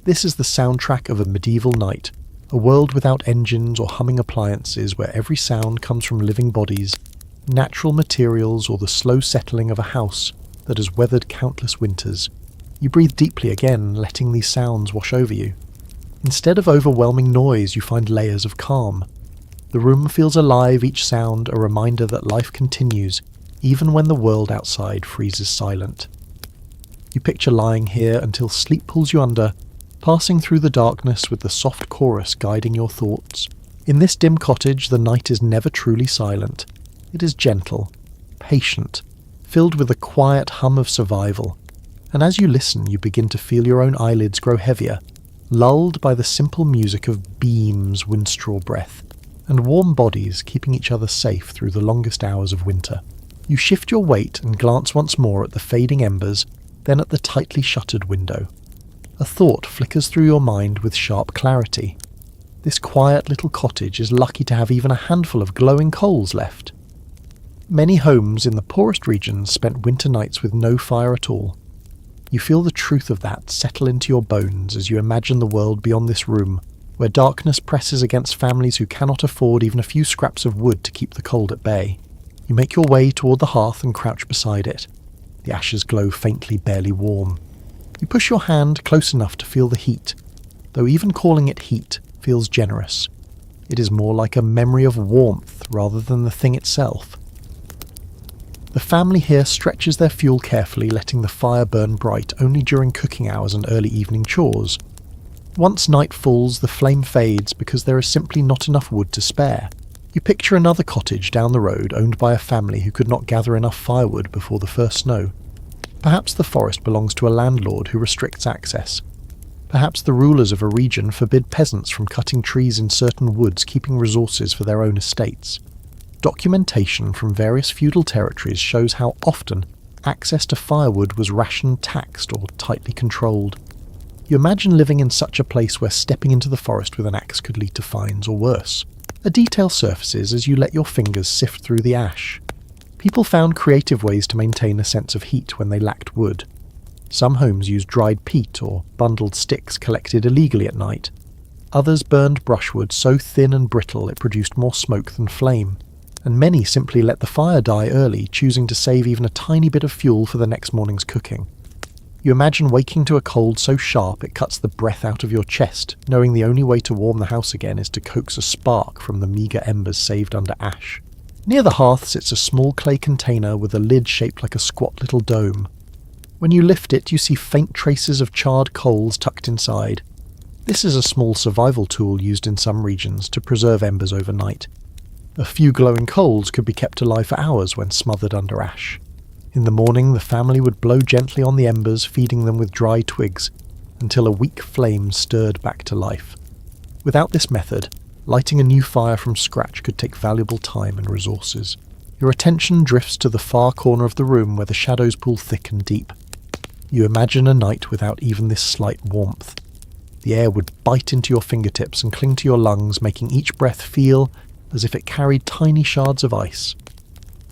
This is the soundtrack of a medieval night, a world without engines or humming appliances where every sound comes from living bodies, natural materials, or the slow settling of a house that has weathered countless winters. You breathe deeply again, letting these sounds wash over you. Instead of overwhelming noise, you find layers of calm. The room feels alive, each sound a reminder that life continues, even when the world outside freezes silent. You picture lying here until sleep pulls you under, passing through the darkness with the soft chorus guiding your thoughts. In this dim cottage, the night is never truly silent. It is gentle, patient, filled with a quiet hum of survival. And as you listen, you begin to feel your own eyelids grow heavier, lulled by the simple music of beams, windstraw breath, and warm bodies keeping each other safe through the longest hours of winter. You shift your weight and glance once more at the fading embers, then at the tightly shuttered window. A thought flickers through your mind with sharp clarity. This quiet little cottage is lucky to have even a handful of glowing coals left. Many homes in the poorest regions spent winter nights with no fire at all. You feel the truth of that settle into your bones as you imagine the world beyond this room, where darkness presses against families who cannot afford even a few scraps of wood to keep the cold at bay. You make your way toward the hearth and crouch beside it. The ashes glow faintly, barely warm. You push your hand close enough to feel the heat, though even calling it heat feels generous. It is more like a memory of warmth rather than the thing itself. The family here stretches their fuel carefully, letting the fire burn bright only during cooking hours and early evening chores. Once night falls, the flame fades because there is simply not enough wood to spare. You picture another cottage down the road owned by a family who could not gather enough firewood before the first snow. Perhaps the forest belongs to a landlord who restricts access. Perhaps the rulers of a region forbid peasants from cutting trees in certain woods, keeping resources for their own estates. Documentation from various feudal territories shows how often access to firewood was rationed, taxed, or tightly controlled. You imagine living in such a place where stepping into the forest with an axe could lead to fines or worse. A detail surfaces as you let your fingers sift through the ash. People found creative ways to maintain a sense of heat when they lacked wood. Some homes used dried peat or bundled sticks collected illegally at night. Others burned brushwood so thin and brittle it produced more smoke than flame. And many simply let the fire die early, choosing to save even a tiny bit of fuel for the next morning's cooking. You imagine waking to a cold so sharp it cuts the breath out of your chest, knowing the only way to warm the house again is to coax a spark from the meagre embers saved under ash. Near the hearth sits a small clay container with a lid shaped like a squat little dome. When you lift it, you see faint traces of charred coals tucked inside. This is a small survival tool used in some regions to preserve embers overnight. A few glowing coals could be kept alive for hours when smothered under ash. In the morning, the family would blow gently on the embers, feeding them with dry twigs, until a weak flame stirred back to life. Without this method, lighting a new fire from scratch could take valuable time and resources. Your attention drifts to the far corner of the room where the shadows pool thick and deep. You imagine a night without even this slight warmth. The air would bite into your fingertips and cling to your lungs, making each breath feel as if it carried tiny shards of ice.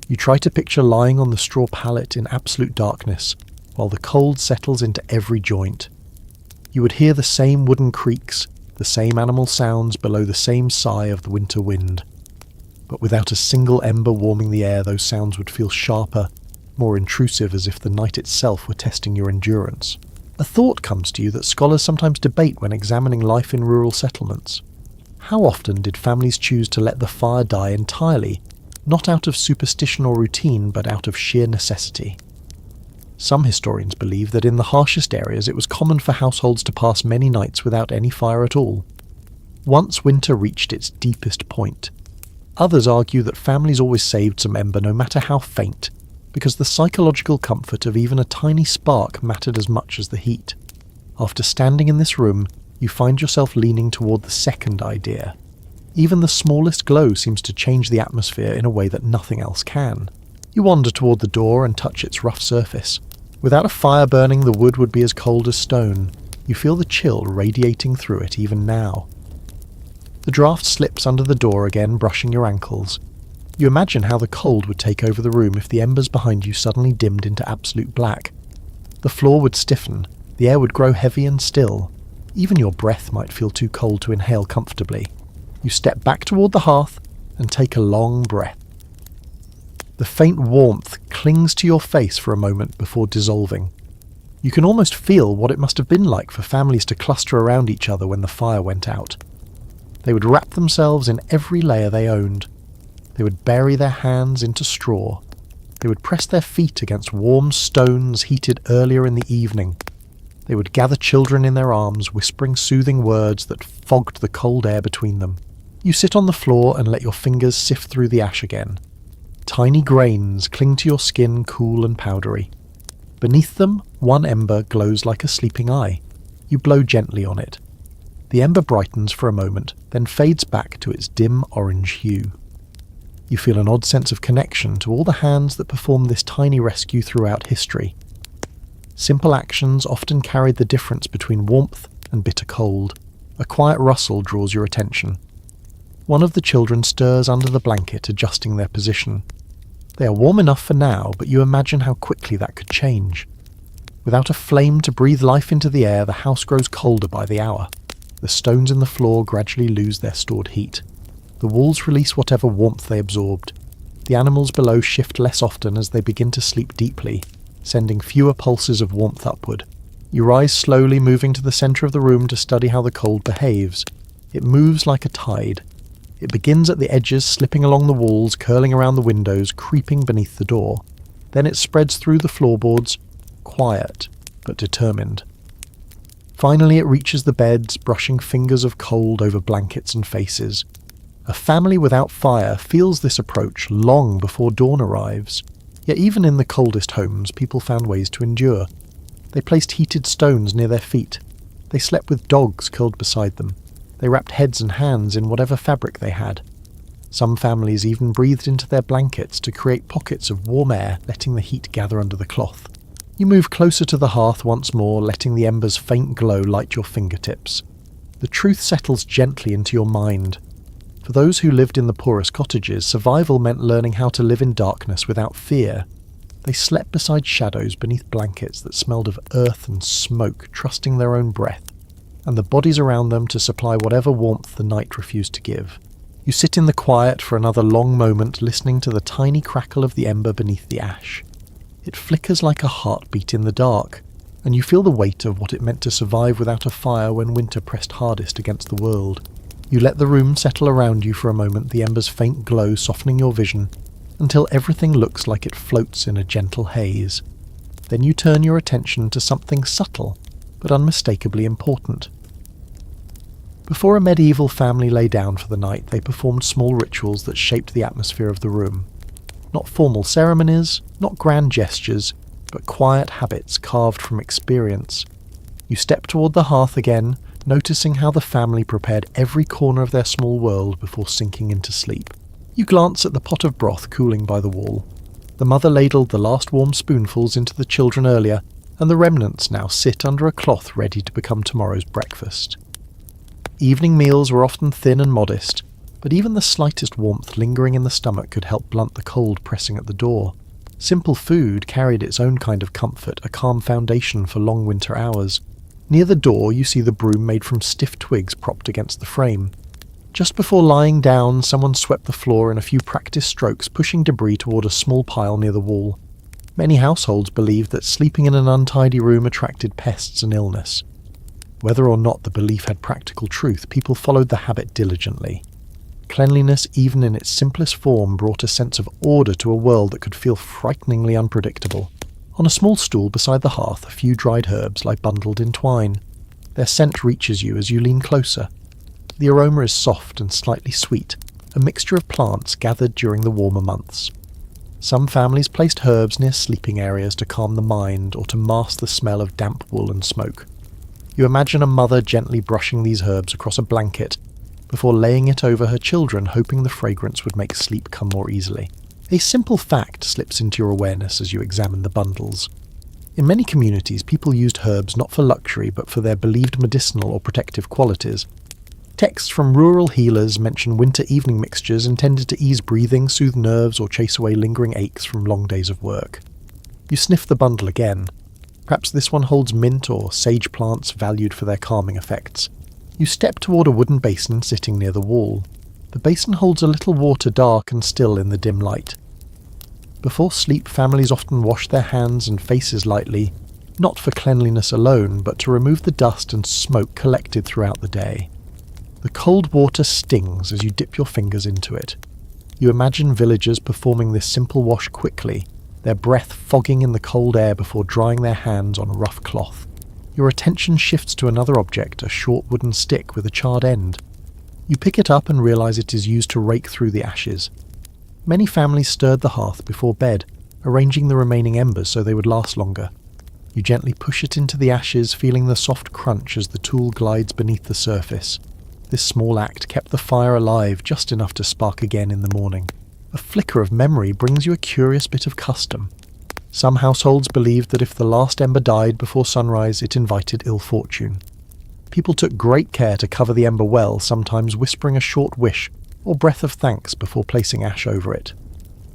You try to picture lying on the straw pallet in absolute darkness, while the cold settles into every joint. You would hear the same wooden creaks, the same animal sounds below the same sigh of the winter wind. But without a single ember warming the air, those sounds would feel sharper, more intrusive, as if the night itself were testing your endurance. A thought comes to you that scholars sometimes debate when examining life in rural settlements. How often did families choose to let the fire die entirely, not out of superstition or routine, but out of sheer necessity? Some historians believe that in the harshest areas it was common for households to pass many nights without any fire at all, once winter reached its deepest point. Others argue that families always saved some ember, no matter how faint, because the psychological comfort of even a tiny spark mattered as much as the heat. After standing in this room, you find yourself leaning toward the second idea. Even the smallest glow seems to change the atmosphere in a way that nothing else can. You wander toward the door and touch its rough surface. Without a fire burning, the wood would be as cold as stone. You feel the chill radiating through it even now. The draft slips under the door again, brushing your ankles. You imagine how the cold would take over the room if the embers behind you suddenly dimmed into absolute black. The floor would stiffen, the air would grow heavy and still. Even your breath might feel too cold to inhale comfortably. You step back toward the hearth and take a long breath. The faint warmth clings to your face for a moment before dissolving. You can almost feel what it must have been like for families to cluster around each other when the fire went out. They would wrap themselves in every layer they owned. They would bury their hands into straw. They would press their feet against warm stones heated earlier in the evening. They would gather children in their arms, whispering soothing words that fogged the cold air between them. You sit on the floor and let your fingers sift through the ash again. Tiny grains cling to your skin, cool and powdery. Beneath them, one ember glows like a sleeping eye. You blow gently on it. The ember brightens for a moment, then fades back to its dim orange hue. You feel an odd sense of connection to all the hands that performed this tiny rescue throughout history. Simple actions often carried the difference between warmth and bitter cold. A quiet rustle draws your attention. One of the children stirs under the blanket, adjusting their position. They are warm enough for now, but you imagine how quickly that could change. Without a flame to breathe life into the air, the house grows colder by the hour. The stones in the floor gradually lose their stored heat. The walls release whatever warmth they absorbed. The animals below shift less often as they begin to sleep deeply, sending fewer pulses of warmth upward. You rise slowly, moving to the centre of the room to study how the cold behaves. It moves like a tide. It begins at the edges, slipping along the walls, curling around the windows, creeping beneath the door. Then it spreads through the floorboards, quiet but determined. Finally it reaches the beds, brushing fingers of cold over blankets and faces. A family without fire feels this approach long before dawn arrives. Yet even in the coldest homes, people found ways to endure. They placed heated stones near their feet. They slept with dogs curled beside them. They wrapped heads and hands in whatever fabric they had. Some families even breathed into their blankets to create pockets of warm air, letting the heat gather under the cloth. You move closer to the hearth once more, letting the ember's faint glow light your fingertips. The truth settles gently into your mind. For those who lived in the poorest cottages, survival meant learning how to live in darkness without fear. They slept beside shadows beneath blankets that smelled of earth and smoke, trusting their own breath, and the bodies around them to supply whatever warmth the night refused to give. You sit in the quiet for another long moment, listening to the tiny crackle of the ember beneath the ash. It flickers like a heartbeat in the dark, and you feel the weight of what it meant to survive without a fire when winter pressed hardest against the world. You let the room settle around you for a moment, the ember's faint glow softening your vision, until everything looks like it floats in a gentle haze. Then you turn your attention to something subtle, but unmistakably important. Before a medieval family lay down for the night, they performed small rituals that shaped the atmosphere of the room. Not formal ceremonies, not grand gestures, but quiet habits carved from experience. You step toward the hearth again, noticing how the family prepared every corner of their small world before sinking into sleep. You glance at the pot of broth cooling by the wall. The mother ladled the last warm spoonfuls into the children earlier, and the remnants now sit under a cloth ready to become tomorrow's breakfast. Evening meals were often thin and modest, but even the slightest warmth lingering in the stomach could help blunt the cold pressing at the door. Simple food carried its own kind of comfort, a calm foundation for long winter hours. Near the door you see the broom made from stiff twigs propped against the frame. Just before lying down, someone swept the floor in a few practiced strokes, pushing debris toward a small pile near the wall. Many households believed that sleeping in an untidy room attracted pests and illness. Whether or not the belief had practical truth, people followed the habit diligently. Cleanliness, even in its simplest form, brought a sense of order to a world that could feel frighteningly unpredictable. On a small stool beside the hearth, a few dried herbs lie bundled in twine. Their scent reaches you as you lean closer. The aroma is soft and slightly sweet, a mixture of plants gathered during the warmer months. Some families placed herbs near sleeping areas to calm the mind or to mask the smell of damp wool and smoke. You imagine a mother gently brushing these herbs across a blanket before laying it over her children, hoping the fragrance would make sleep come more easily. A simple fact slips into your awareness as you examine the bundles. In many communities, people used herbs not for luxury but for their believed medicinal or protective qualities. Texts from rural healers mention winter evening mixtures intended to ease breathing, soothe nerves, or chase away lingering aches from long days of work. You sniff the bundle again. Perhaps this one holds mint or sage plants valued for their calming effects. You step toward a wooden basin sitting near the wall. The basin holds a little water dark and still in the dim light. Before sleep, families often wash their hands and faces lightly, not for cleanliness alone, but to remove the dust and smoke collected throughout the day. The cold water stings as you dip your fingers into it. You imagine villagers performing this simple wash quickly, their breath fogging in the cold air before drying their hands on a rough cloth. Your attention shifts to another object, a short wooden stick with a charred end. You pick it up and realize it is used to rake through the ashes. Many families stirred the hearth before bed, arranging the remaining embers so they would last longer. You gently push it into the ashes, feeling the soft crunch as the tool glides beneath the surface. This small act kept the fire alive just enough to spark again in the morning. A flicker of memory brings you a curious bit of custom. Some households believed that if the last ember died before sunrise, it invited ill fortune. People took great care to cover the ember well, sometimes whispering a short wish or breath of thanks before placing ash over it.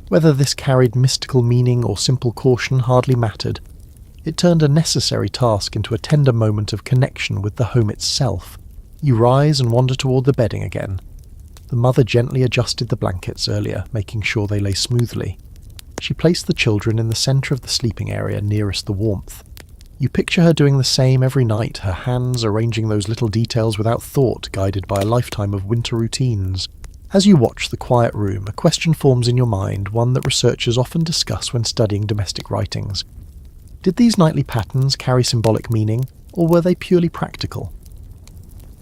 Whether this carried mystical meaning or simple caution hardly mattered. It turned a necessary task into a tender moment of connection with the home itself. You rise and wander toward the bedding again. The mother gently adjusted the blankets earlier, making sure they lay smoothly. She placed the children in the centre of the sleeping area nearest the warmth. You picture her doing the same every night, her hands arranging those little details without thought, guided by a lifetime of winter routines. As you watch the quiet room, a question forms in your mind, one that researchers often discuss when studying domestic writings. Did these nightly patterns carry symbolic meaning, or were they purely practical?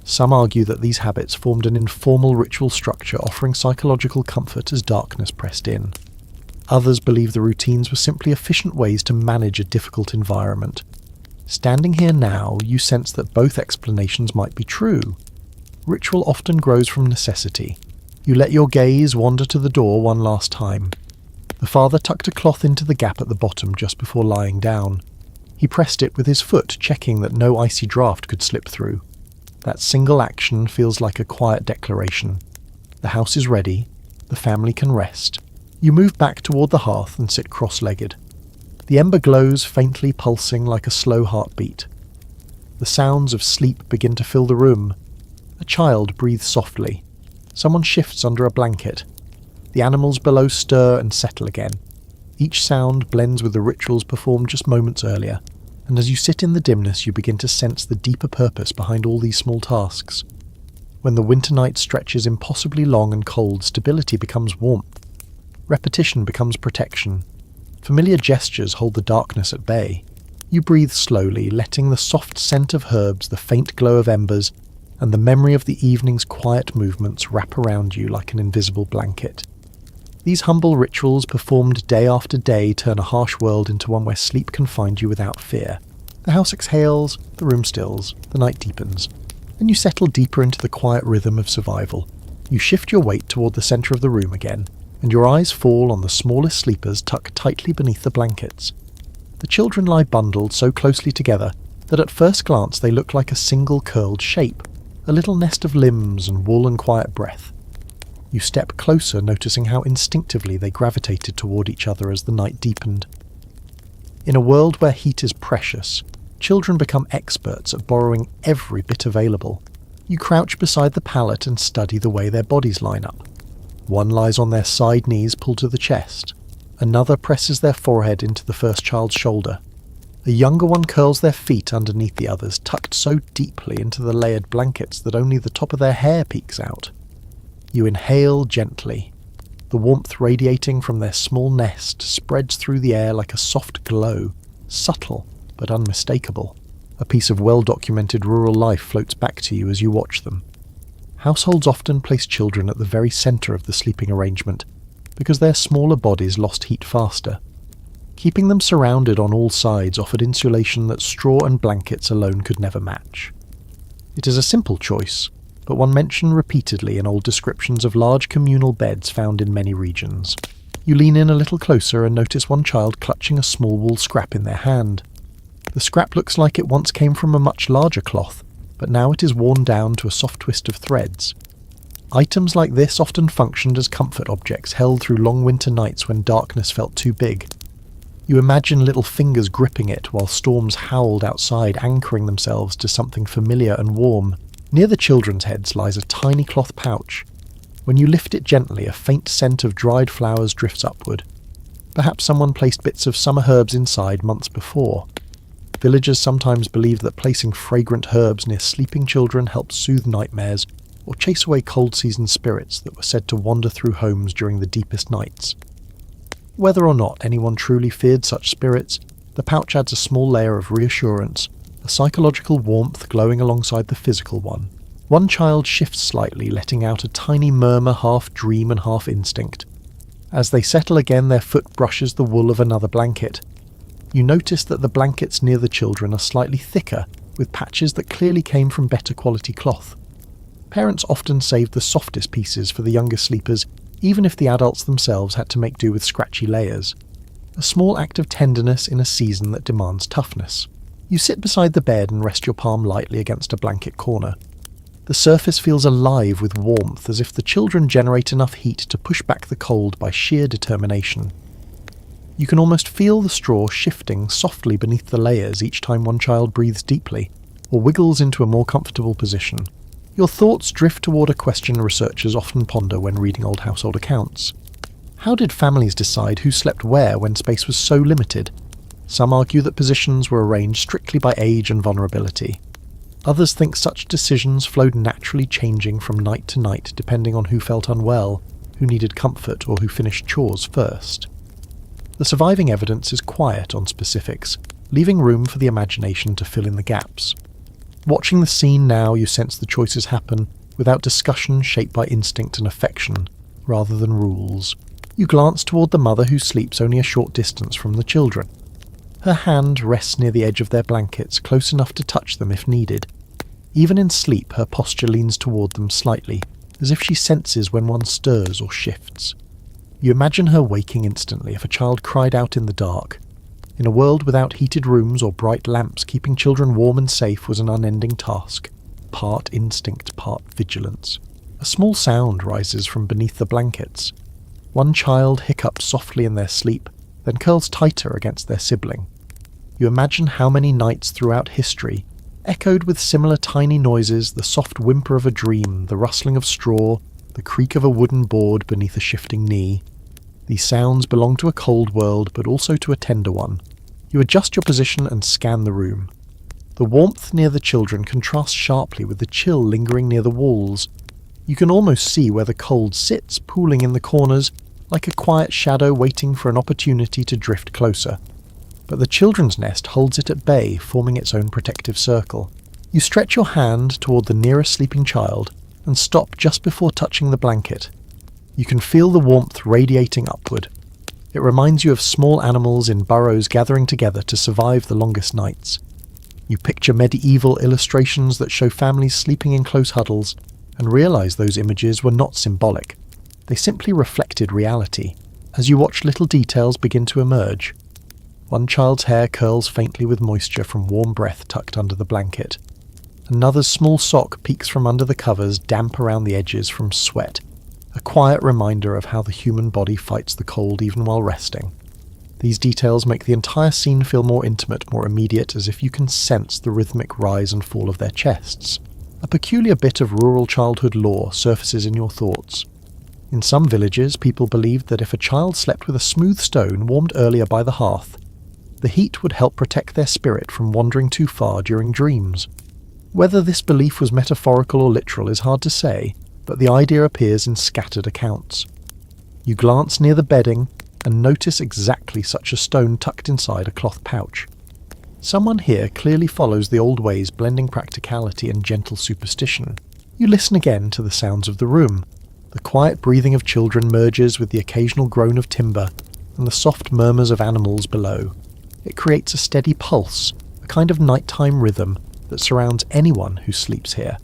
Some argue that these habits formed an informal ritual structure offering psychological comfort as darkness pressed in. Others believe the routines were simply efficient ways to manage a difficult environment. Standing here now, you sense that both explanations might be true. Ritual often grows from necessity. You let your gaze wander to the door one last time. The father tucked a cloth into the gap at the bottom just before lying down. He pressed it with his foot, checking that no icy draft could slip through. That single action feels like a quiet declaration. The house is ready. The family can rest. You move back toward the hearth and sit cross-legged. The ember glows, faintly pulsing like a slow heartbeat. The sounds of sleep begin to fill the room. A child breathes softly. Someone shifts under a blanket. The animals below stir and settle again. Each sound blends with the rituals performed just moments earlier, and as you sit in the dimness you begin to sense the deeper purpose behind all these small tasks. When the winter night stretches impossibly long and cold, stability becomes warmth. Repetition becomes protection. Familiar gestures hold the darkness at bay. You breathe slowly, letting the soft scent of herbs, the faint glow of embers, and the memory of the evening's quiet movements wrap around you like an invisible blanket. These humble rituals performed day after day turn a harsh world into one where sleep can find you without fear. The house exhales, the room stills, the night deepens, and you settle deeper into the quiet rhythm of survival. You shift your weight toward the centre of the room again, and your eyes fall on the smallest sleepers tucked tightly beneath the blankets. The children lie bundled so closely together that at first glance they look like a single curled shape, a little nest of limbs and wool and quiet breath. You step closer, noticing how instinctively they gravitated toward each other as the night deepened. In a world where heat is precious, children become experts at borrowing every bit available. You crouch beside the pallet and study the way their bodies line up. One lies on their side knees pulled to the chest. Another presses their forehead into the first child's shoulder. A younger one curls their feet underneath the others, tucked so deeply into the layered blankets that only the top of their hair peeks out. You inhale gently. The warmth radiating from their small nest spreads through the air like a soft glow, subtle but unmistakable. A piece of well-documented rural life floats back to you as you watch them. Households often place children at the very centre of the sleeping arrangement because their smaller bodies lost heat faster. Keeping them surrounded on all sides offered insulation that straw and blankets alone could never match. It is a simple choice, but one mentioned repeatedly in old descriptions of large communal beds found in many regions. You lean in a little closer and notice one child clutching a small wool scrap in their hand. The scrap looks like it once came from a much larger cloth, but now it is worn down to a soft twist of threads. Items like this often functioned as comfort objects held through long winter nights when darkness felt too big. You imagine little fingers gripping it while storms howled outside, anchoring themselves to something familiar and warm. Near the children's heads lies a tiny cloth pouch. When you lift it gently, a faint scent of dried flowers drifts upward. Perhaps someone placed bits of summer herbs inside months before. Villagers sometimes believed that placing fragrant herbs near sleeping children helped soothe nightmares or chase away cold season spirits that were said to wander through homes during the deepest nights. Whether or not anyone truly feared such spirits, the pouch adds a small layer of reassurance, a psychological warmth glowing alongside the physical one. One child shifts slightly, letting out a tiny murmur, half dream and half instinct. As they settle again, their foot brushes the wool of another blanket. You notice that the blankets near the children are slightly thicker, with patches that clearly came from better quality cloth. Parents often saved the softest pieces for the younger sleepers, even if the adults themselves had to make do with scratchy layers. A small act of tenderness in a season that demands toughness. You sit beside the bed and rest your palm lightly against a blanket corner. The surface feels alive with warmth, as if the children generate enough heat to push back the cold by sheer determination. You can almost feel the straw shifting softly beneath the layers each time one child breathes deeply, or wiggles into a more comfortable position. Your thoughts drift toward a question researchers often ponder when reading old household accounts. How did families decide who slept where when space was so limited? Some argue that positions were arranged strictly by age and vulnerability. Others think such decisions flowed naturally, changing from night to night depending on who felt unwell, who needed comfort, or who finished chores first. The surviving evidence is quiet on specifics, leaving room for the imagination to fill in the gaps. Watching the scene now, you sense the choices happen without discussion, shaped by instinct and affection, rather than rules. You glance toward the mother who sleeps only a short distance from the children. Her hand rests near the edge of their blankets, close enough to touch them if needed. Even in sleep, her posture leans toward them slightly, as if she senses when one stirs or shifts. You imagine her waking instantly if a child cried out in the dark. In a world without heated rooms or bright lamps, keeping children warm and safe was an unending task, part instinct, part vigilance. A small sound rises from beneath the blankets. One child hiccups softly in their sleep, then curls tighter against their sibling. You imagine how many nights throughout history, echoed with similar tiny noises, the soft whimper of a dream, the rustling of straw, the creak of a wooden board beneath a shifting knee. These sounds belong to a cold world, but also to a tender one. You adjust your position and scan the room. The warmth near the children contrasts sharply with the chill lingering near the walls. You can almost see where the cold sits, pooling in the corners, like a quiet shadow waiting for an opportunity to drift closer. But the children's nest holds it at bay, forming its own protective circle. You stretch your hand toward the nearest sleeping child and stop just before touching the blanket. You can feel the warmth radiating upward. It reminds you of small animals in burrows gathering together to survive the longest nights. You picture medieval illustrations that show families sleeping in close huddles, and realize those images were not symbolic. They simply reflected reality, as you watch little details begin to emerge. One child's hair curls faintly with moisture from warm breath tucked under the blanket. Another's small sock peeks from under the covers, damp around the edges from sweat, a quiet reminder of how the human body fights the cold even while resting. These details make the entire scene feel more intimate, more immediate, as if you can sense the rhythmic rise and fall of their chests. A peculiar bit of rural childhood lore surfaces in your thoughts. In some villages, people believed that if a child slept with a smooth stone warmed earlier by the hearth, the heat would help protect their spirit from wandering too far during dreams. Whether this belief was metaphorical or literal is hard to say, but the idea appears in scattered accounts. You glance near the bedding and notice exactly such a stone tucked inside a cloth pouch. Someone here clearly follows the old ways, blending practicality and gentle superstition. You listen again to the sounds of the room. The quiet breathing of children merges with the occasional groan of timber and the soft murmurs of animals below. It creates a steady pulse, a kind of nighttime rhythm that surrounds anyone who sleeps here.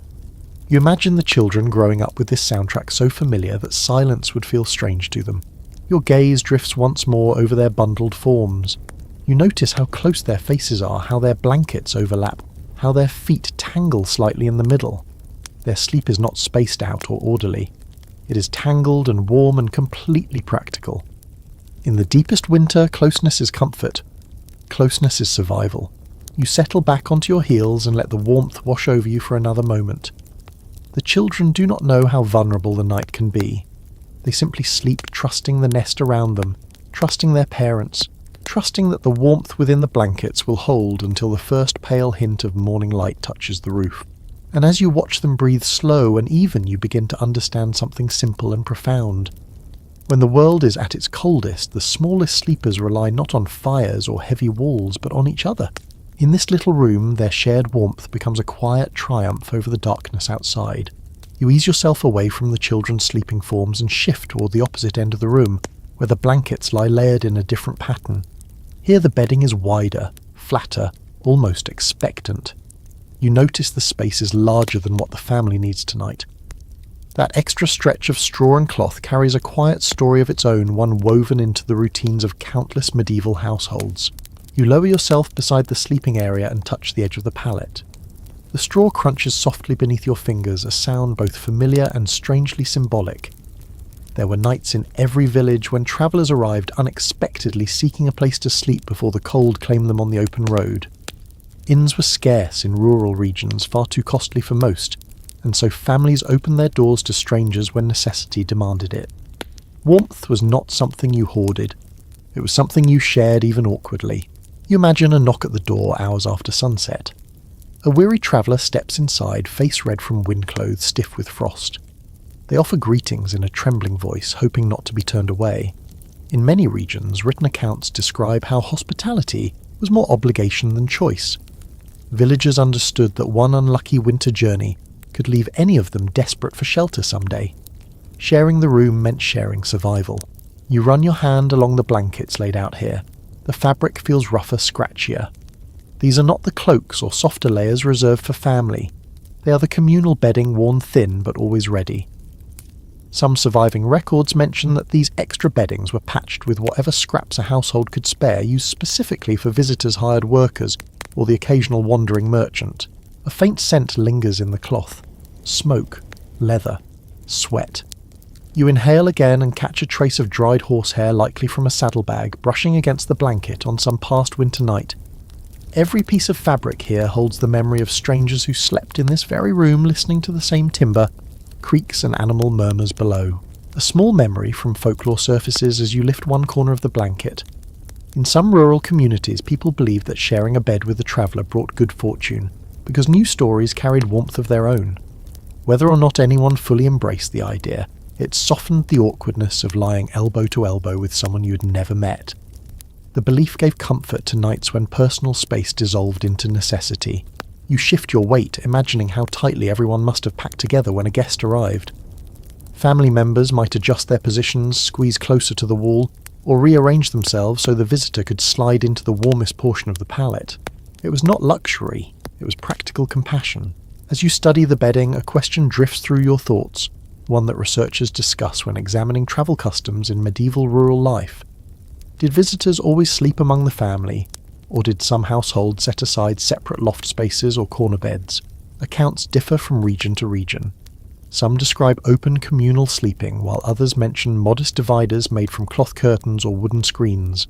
You imagine the children growing up with this soundtrack so familiar that silence would feel strange to them. Your gaze drifts once more over their bundled forms. You notice how close their faces are, how their blankets overlap, how their feet tangle slightly in the middle. Their sleep is not spaced out or orderly. It is tangled and warm and completely practical. In the deepest winter, closeness is comfort. Closeness is survival. You settle back onto your heels and let the warmth wash over you for another moment. The children do not know how vulnerable the night can be. They simply sleep trusting the nest around them, trusting their parents, trusting that the warmth within the blankets will hold until the first pale hint of morning light touches the roof. And as you watch them breathe slow and even, you begin to understand something simple and profound. When the world is at its coldest, the smallest sleepers rely not on fires or heavy walls, but on each other. In this little room, their shared warmth becomes a quiet triumph over the darkness outside. You ease yourself away from the children's sleeping forms and shift toward the opposite end of the room, where the blankets lie layered in a different pattern. Here the bedding is wider, flatter, almost expectant. You notice the space is larger than what the family needs tonight. That extra stretch of straw and cloth carries a quiet story of its own, one woven into the routines of countless medieval households. You lower yourself beside the sleeping area and touch the edge of the pallet. The straw crunches softly beneath your fingers, a sound both familiar and strangely symbolic. There were nights in every village when travellers arrived unexpectedly seeking a place to sleep before the cold claimed them on the open road. Inns were scarce in rural regions, far too costly for most, and so families opened their doors to strangers when necessity demanded it. Warmth was not something you hoarded. It was something you shared even awkwardly. You imagine a knock at the door hours after sunset. A weary traveller steps inside, face red from wind clothes, stiff with frost. They offer greetings in a trembling voice, hoping not to be turned away. In many regions, written accounts describe how hospitality was more obligation than choice. Villagers understood that one unlucky winter journey could leave any of them desperate for shelter someday. Sharing the room meant sharing survival. You run your hand along the blankets laid out here. The fabric feels rougher, scratchier. These are not the cloaks or softer layers reserved for family. They are the communal bedding worn thin but always ready. Some surviving records mention that these extra beddings were patched with whatever scraps a household could spare, used specifically for visitors, hired workers, or the occasional wandering merchant. A faint scent lingers in the cloth. Smoke, leather, sweat. You inhale again and catch a trace of dried horsehair, likely from a saddlebag, brushing against the blanket on some past winter night. Every piece of fabric here holds the memory of strangers who slept in this very room listening to the same timber, creaks and animal murmurs below. A small memory from folklore surfaces as you lift one corner of the blanket. In some rural communities, people believed that sharing a bed with a traveller brought good fortune, because new stories carried warmth of their own. Whether or not anyone fully embraced the idea, it softened the awkwardness of lying elbow to elbow with someone you had never met. The belief gave comfort to nights when personal space dissolved into necessity. You shift your weight, imagining how tightly everyone must have packed together when a guest arrived. Family members might adjust their positions, squeeze closer to the wall, or rearrange themselves so the visitor could slide into the warmest portion of the pallet. It was not luxury, it was practical compassion. As you study the bedding, a question drifts through your thoughts, one that researchers discuss when examining travel customs in medieval rural life. Did visitors always sleep among the family, or did some households set aside separate loft spaces or corner beds? Accounts differ from region to region. Some describe open communal sleeping, while others mention modest dividers made from cloth curtains or wooden screens.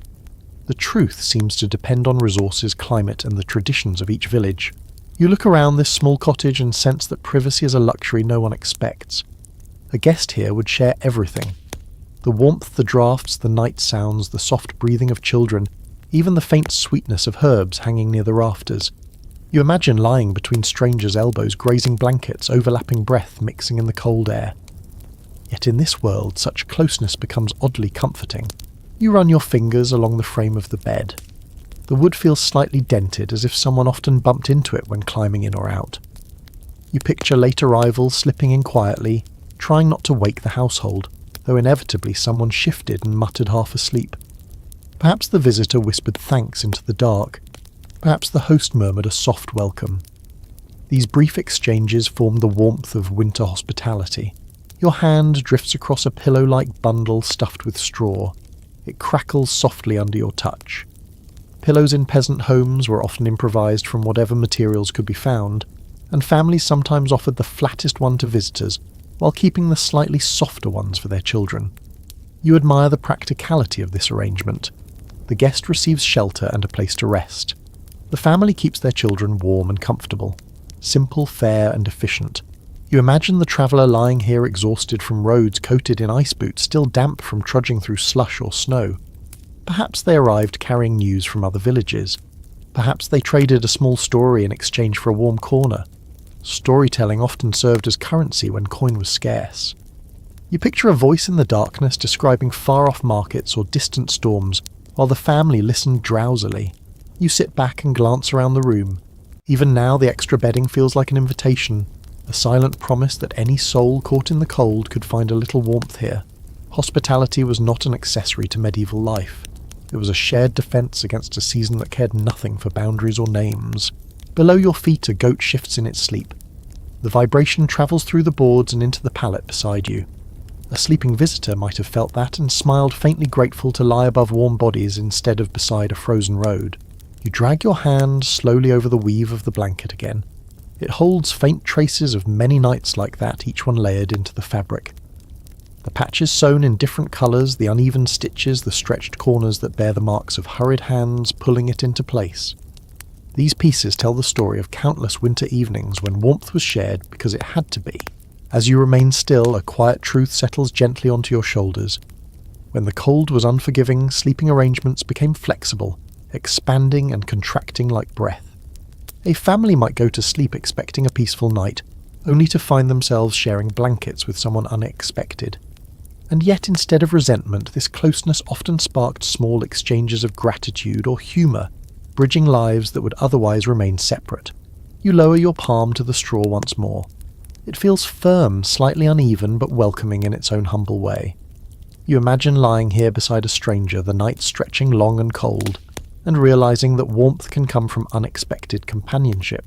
The truth seems to depend on resources, climate, and the traditions of each village. You look around this small cottage and sense that privacy is a luxury no one expects. A guest here would share everything. The warmth, the draughts, the night sounds, the soft breathing of children, even the faint sweetness of herbs hanging near the rafters. You imagine lying between strangers' elbows, grazing blankets, overlapping breath, mixing in the cold air. Yet in this world, such closeness becomes oddly comforting. You run your fingers along the frame of the bed. The wood feels slightly dented, as if someone often bumped into it when climbing in or out. You picture late arrivals slipping in quietly, trying not to wake the household, though inevitably someone shifted and muttered half asleep. Perhaps the visitor whispered thanks into the dark. Perhaps the host murmured a soft welcome. These brief exchanges form the warmth of winter hospitality. Your hand drifts across a pillow-like bundle stuffed with straw. It crackles softly under your touch. Pillows in peasant homes were often improvised from whatever materials could be found, and families sometimes offered the flattest one to visitors while keeping the slightly softer ones for their children. You admire the practicality of this arrangement. The guest receives shelter and a place to rest. The family keeps their children warm and comfortable. Simple, fair, and efficient. You imagine the traveller lying here exhausted from roads coated in ice boots, still damp from trudging through slush or snow. Perhaps they arrived carrying news from other villages. Perhaps they traded a small story in exchange for a warm corner. Storytelling often served as currency when coin was scarce. You picture a voice in the darkness describing far-off markets or distant storms, while the family listened drowsily. You sit back and glance around the room. Even now the extra bedding feels like an invitation, a silent promise that any soul caught in the cold could find a little warmth here. Hospitality was not an accessory to medieval life. It was a shared defence against a season that cared nothing for boundaries or names. Below your feet a goat shifts in its sleep. The vibration travels through the boards and into the pallet beside you. A sleeping visitor might have felt that and smiled faintly grateful to lie above warm bodies instead of beside a frozen road. You drag your hand slowly over the weave of the blanket again. It holds faint traces of many nights like that, each one layered into the fabric. The patches sewn in different colours, the uneven stitches, the stretched corners that bear the marks of hurried hands pulling it into place. These pieces tell the story of countless winter evenings when warmth was shared because it had to be. As you remain still, a quiet truth settles gently onto your shoulders. When the cold was unforgiving, sleeping arrangements became flexible, expanding and contracting like breath. A family might go to sleep expecting a peaceful night, only to find themselves sharing blankets with someone unexpected. And yet, instead of resentment, this closeness often sparked small exchanges of gratitude or humour, bridging lives that would otherwise remain separate. You lower your palm to the straw once more. It feels firm, slightly uneven, but welcoming in its own humble way. You imagine lying here beside a stranger, the night stretching long and cold, and realizing that warmth can come from unexpected companionship.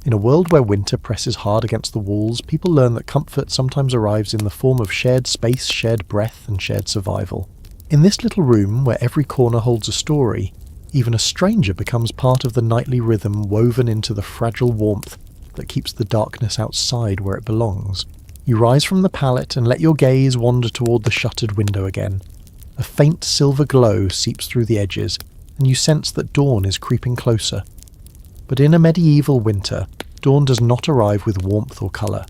In a world where winter presses hard against the walls, people learn that comfort sometimes arrives in the form of shared space, shared breath, and shared survival. In this little room, where every corner holds a story, even a stranger becomes part of the nightly rhythm woven into the fragile warmth that keeps the darkness outside where it belongs. You rise from the pallet and let your gaze wander toward the shuttered window again. A faint silver glow seeps through the edges, and you sense that dawn is creeping closer. But in a medieval winter, dawn does not arrive with warmth or colour.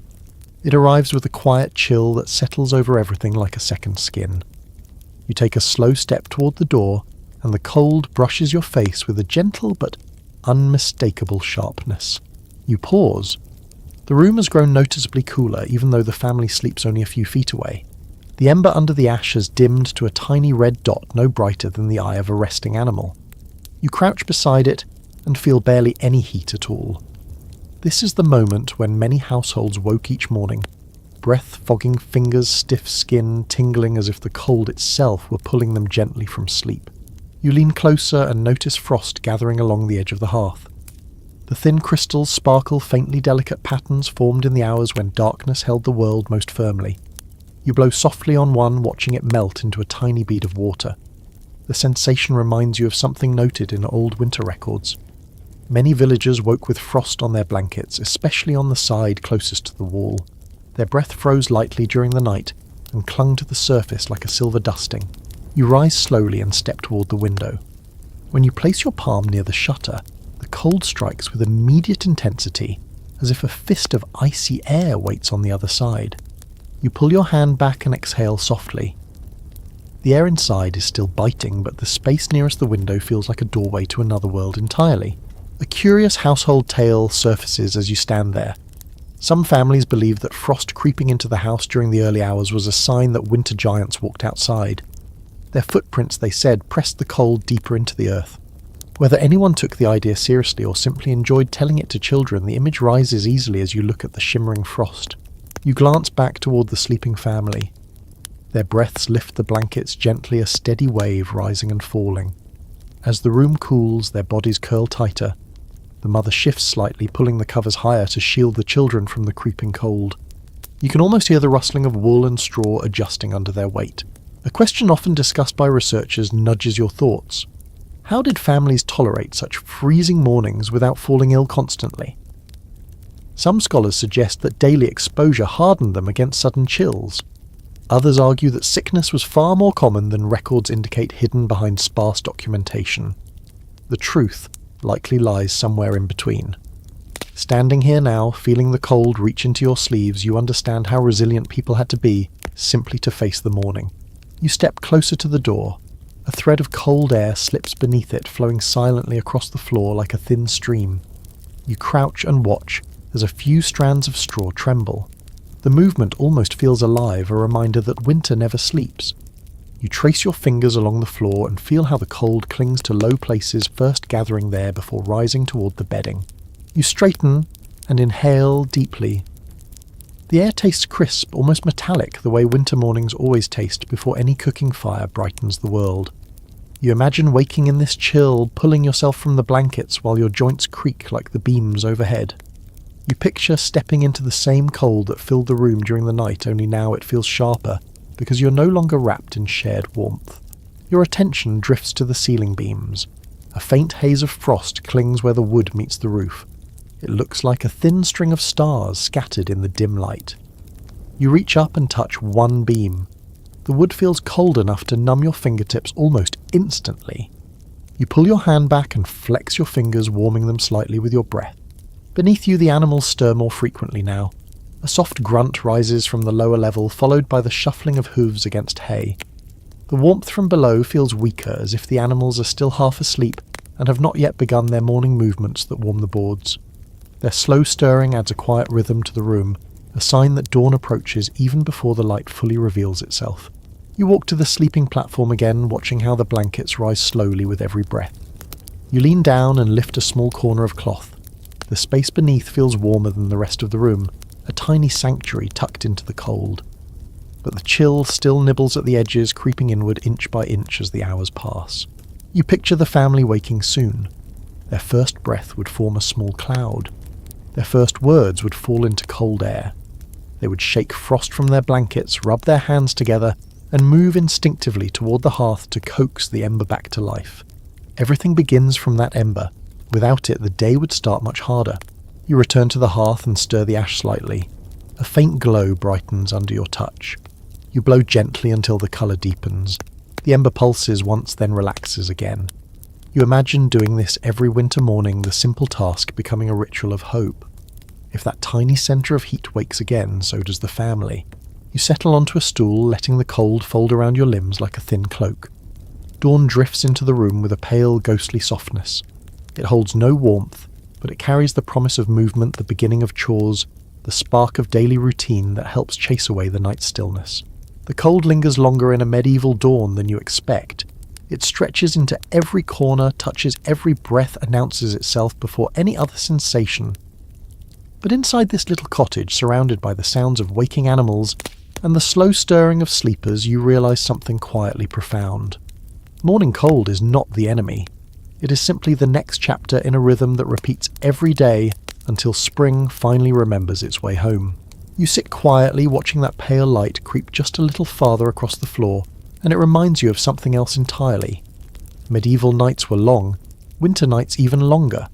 It arrives with a quiet chill that settles over everything like a second skin. You take a slow step toward the door, and the cold brushes your face with a gentle but unmistakable sharpness. You pause. The room has grown noticeably cooler, even though the family sleeps only a few feet away. The ember under the ash has dimmed to a tiny red dot no brighter than the eye of a resting animal. You crouch beside it and feel barely any heat at all. This is the moment when many households woke each morning, breath-fogging fingers, stiff skin, tingling as if the cold itself were pulling them gently from sleep. You lean closer and notice frost gathering along the edge of the hearth. The thin crystals sparkle faintly delicate patterns formed in the hours when darkness held the world most firmly. You blow softly on one, watching it melt into a tiny bead of water. The sensation reminds you of something noted in old winter records. Many villagers woke with frost on their blankets, especially on the side closest to the wall. Their breath froze lightly during the night and clung to the surface like a silver dusting. You rise slowly and step toward the window. When you place your palm near the shutter, the cold strikes with immediate intensity, as if a fist of icy air waits on the other side. You pull your hand back and exhale softly. The air inside is still biting, but the space nearest the window feels like a doorway to another world entirely. A curious household tale surfaces as you stand there. Some families believed that frost creeping into the house during the early hours was a sign that winter giants walked outside. Their footprints, they said, pressed the cold deeper into the earth. Whether anyone took the idea seriously or simply enjoyed telling it to children, the image rises easily as you look at the shimmering frost. You glance back toward the sleeping family. Their breaths lift the blankets gently, a steady wave rising and falling. As the room cools, their bodies curl tighter. The mother shifts slightly, pulling the covers higher to shield the children from the creeping cold. You can almost hear the rustling of wool and straw adjusting under their weight. A question often discussed by researchers nudges your thoughts. How did families tolerate such freezing mornings without falling ill constantly? Some scholars suggest that daily exposure hardened them against sudden chills. Others argue that sickness was far more common than records indicate, hidden behind sparse documentation. The truth likely lies somewhere in between. Standing here now, feeling the cold reach into your sleeves, you understand how resilient people had to be simply to face the morning. You step closer to the door. A thread of cold air slips beneath it, flowing silently across the floor like a thin stream. You crouch and watch as a few strands of straw tremble. The movement almost feels alive, a reminder that winter never sleeps. You trace your fingers along the floor and feel how the cold clings to low places, first gathering there before rising toward the bedding. You straighten and inhale deeply. The air tastes crisp, almost metallic, the way winter mornings always taste before any cooking fire brightens the world. You imagine waking in this chill, pulling yourself from the blankets while your joints creak like the beams overhead. You picture stepping into the same cold that filled the room during the night, only now it feels sharper, because you're no longer wrapped in shared warmth. Your attention drifts to the ceiling beams. A faint haze of frost clings where the wood meets the roof. It looks like a thin string of stars scattered in the dim light. You reach up and touch one beam. The wood feels cold enough to numb your fingertips almost instantly. You pull your hand back and flex your fingers, warming them slightly with your breath. Beneath you, the animals stir more frequently now. A soft grunt rises from the lower level, followed by the shuffling of hooves against hay. The warmth from below feels weaker, as if the animals are still half asleep and have not yet begun their morning movements that warm the boards. Their slow stirring adds a quiet rhythm to the room, a sign that dawn approaches even before the light fully reveals itself. You walk to the sleeping platform again, watching how the blankets rise slowly with every breath. You lean down and lift a small corner of cloth. The space beneath feels warmer than the rest of the room, a tiny sanctuary tucked into the cold. But the chill still nibbles at the edges, creeping inward inch by inch as the hours pass. You picture the family waking soon. Their first breath would form a small cloud. Their first words would fall into cold air. They would shake frost from their blankets, rub their hands together, and move instinctively toward the hearth to coax the ember back to life. Everything begins from that ember. Without it, the day would start much harder. You return to the hearth and stir the ash slightly. A faint glow brightens under your touch. You blow gently until the colour deepens. The ember pulses once, then relaxes again. You imagine doing this every winter morning, the simple task becoming a ritual of hope. If that tiny centre of heat wakes again, so does the family. You settle onto a stool, letting the cold fold around your limbs like a thin cloak. Dawn drifts into the room with a pale, ghostly softness. It holds no warmth, but it carries the promise of movement, the beginning of chores, the spark of daily routine that helps chase away the night's stillness. The cold lingers longer in a medieval dawn than you expect. It stretches into every corner, touches every breath, announces itself before any other sensation. But inside this little cottage, surrounded by the sounds of waking animals and the slow stirring of sleepers, you realize something quietly profound. Morning cold is not the enemy. It is simply the next chapter in a rhythm that repeats every day until spring finally remembers its way home. You sit quietly, watching that pale light creep just a little farther across the floor, and it reminds you of something else entirely. Medieval nights were long, winter nights even longer.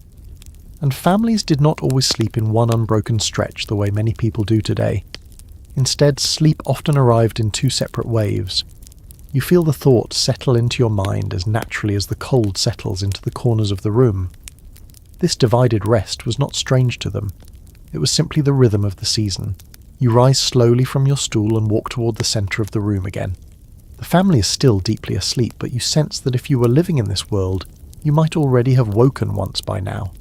And families did not always sleep in one unbroken stretch the way many people do today. Instead, sleep often arrived in two separate waves. You feel the thoughts settle into your mind as naturally as the cold settles into the corners of the room. This divided rest was not strange to them. It was simply the rhythm of the season. You rise slowly from your stool and walk toward the centre of the room again. The family is still deeply asleep, but you sense that if you were living in this world, you might already have woken once by now.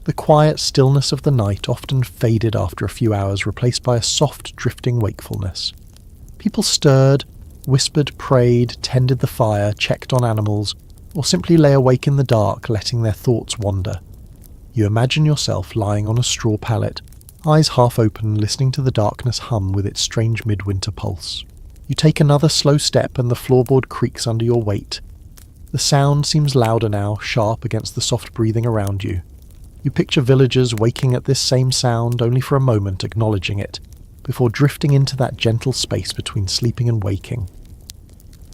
The quiet stillness of the night often faded after a few hours, replaced by a soft, drifting wakefulness. People stirred, whispered, prayed, tended the fire, checked on animals, or simply lay awake in the dark, letting their thoughts wander. You imagine yourself lying on a straw pallet, eyes half open, listening to the darkness hum with its strange midwinter pulse. You take another slow step and the floorboard creaks under your weight. The sound seems louder now, sharp against the soft breathing around you. You picture villagers waking at this same sound, only for a moment acknowledging it, before drifting into that gentle space between sleeping and waking.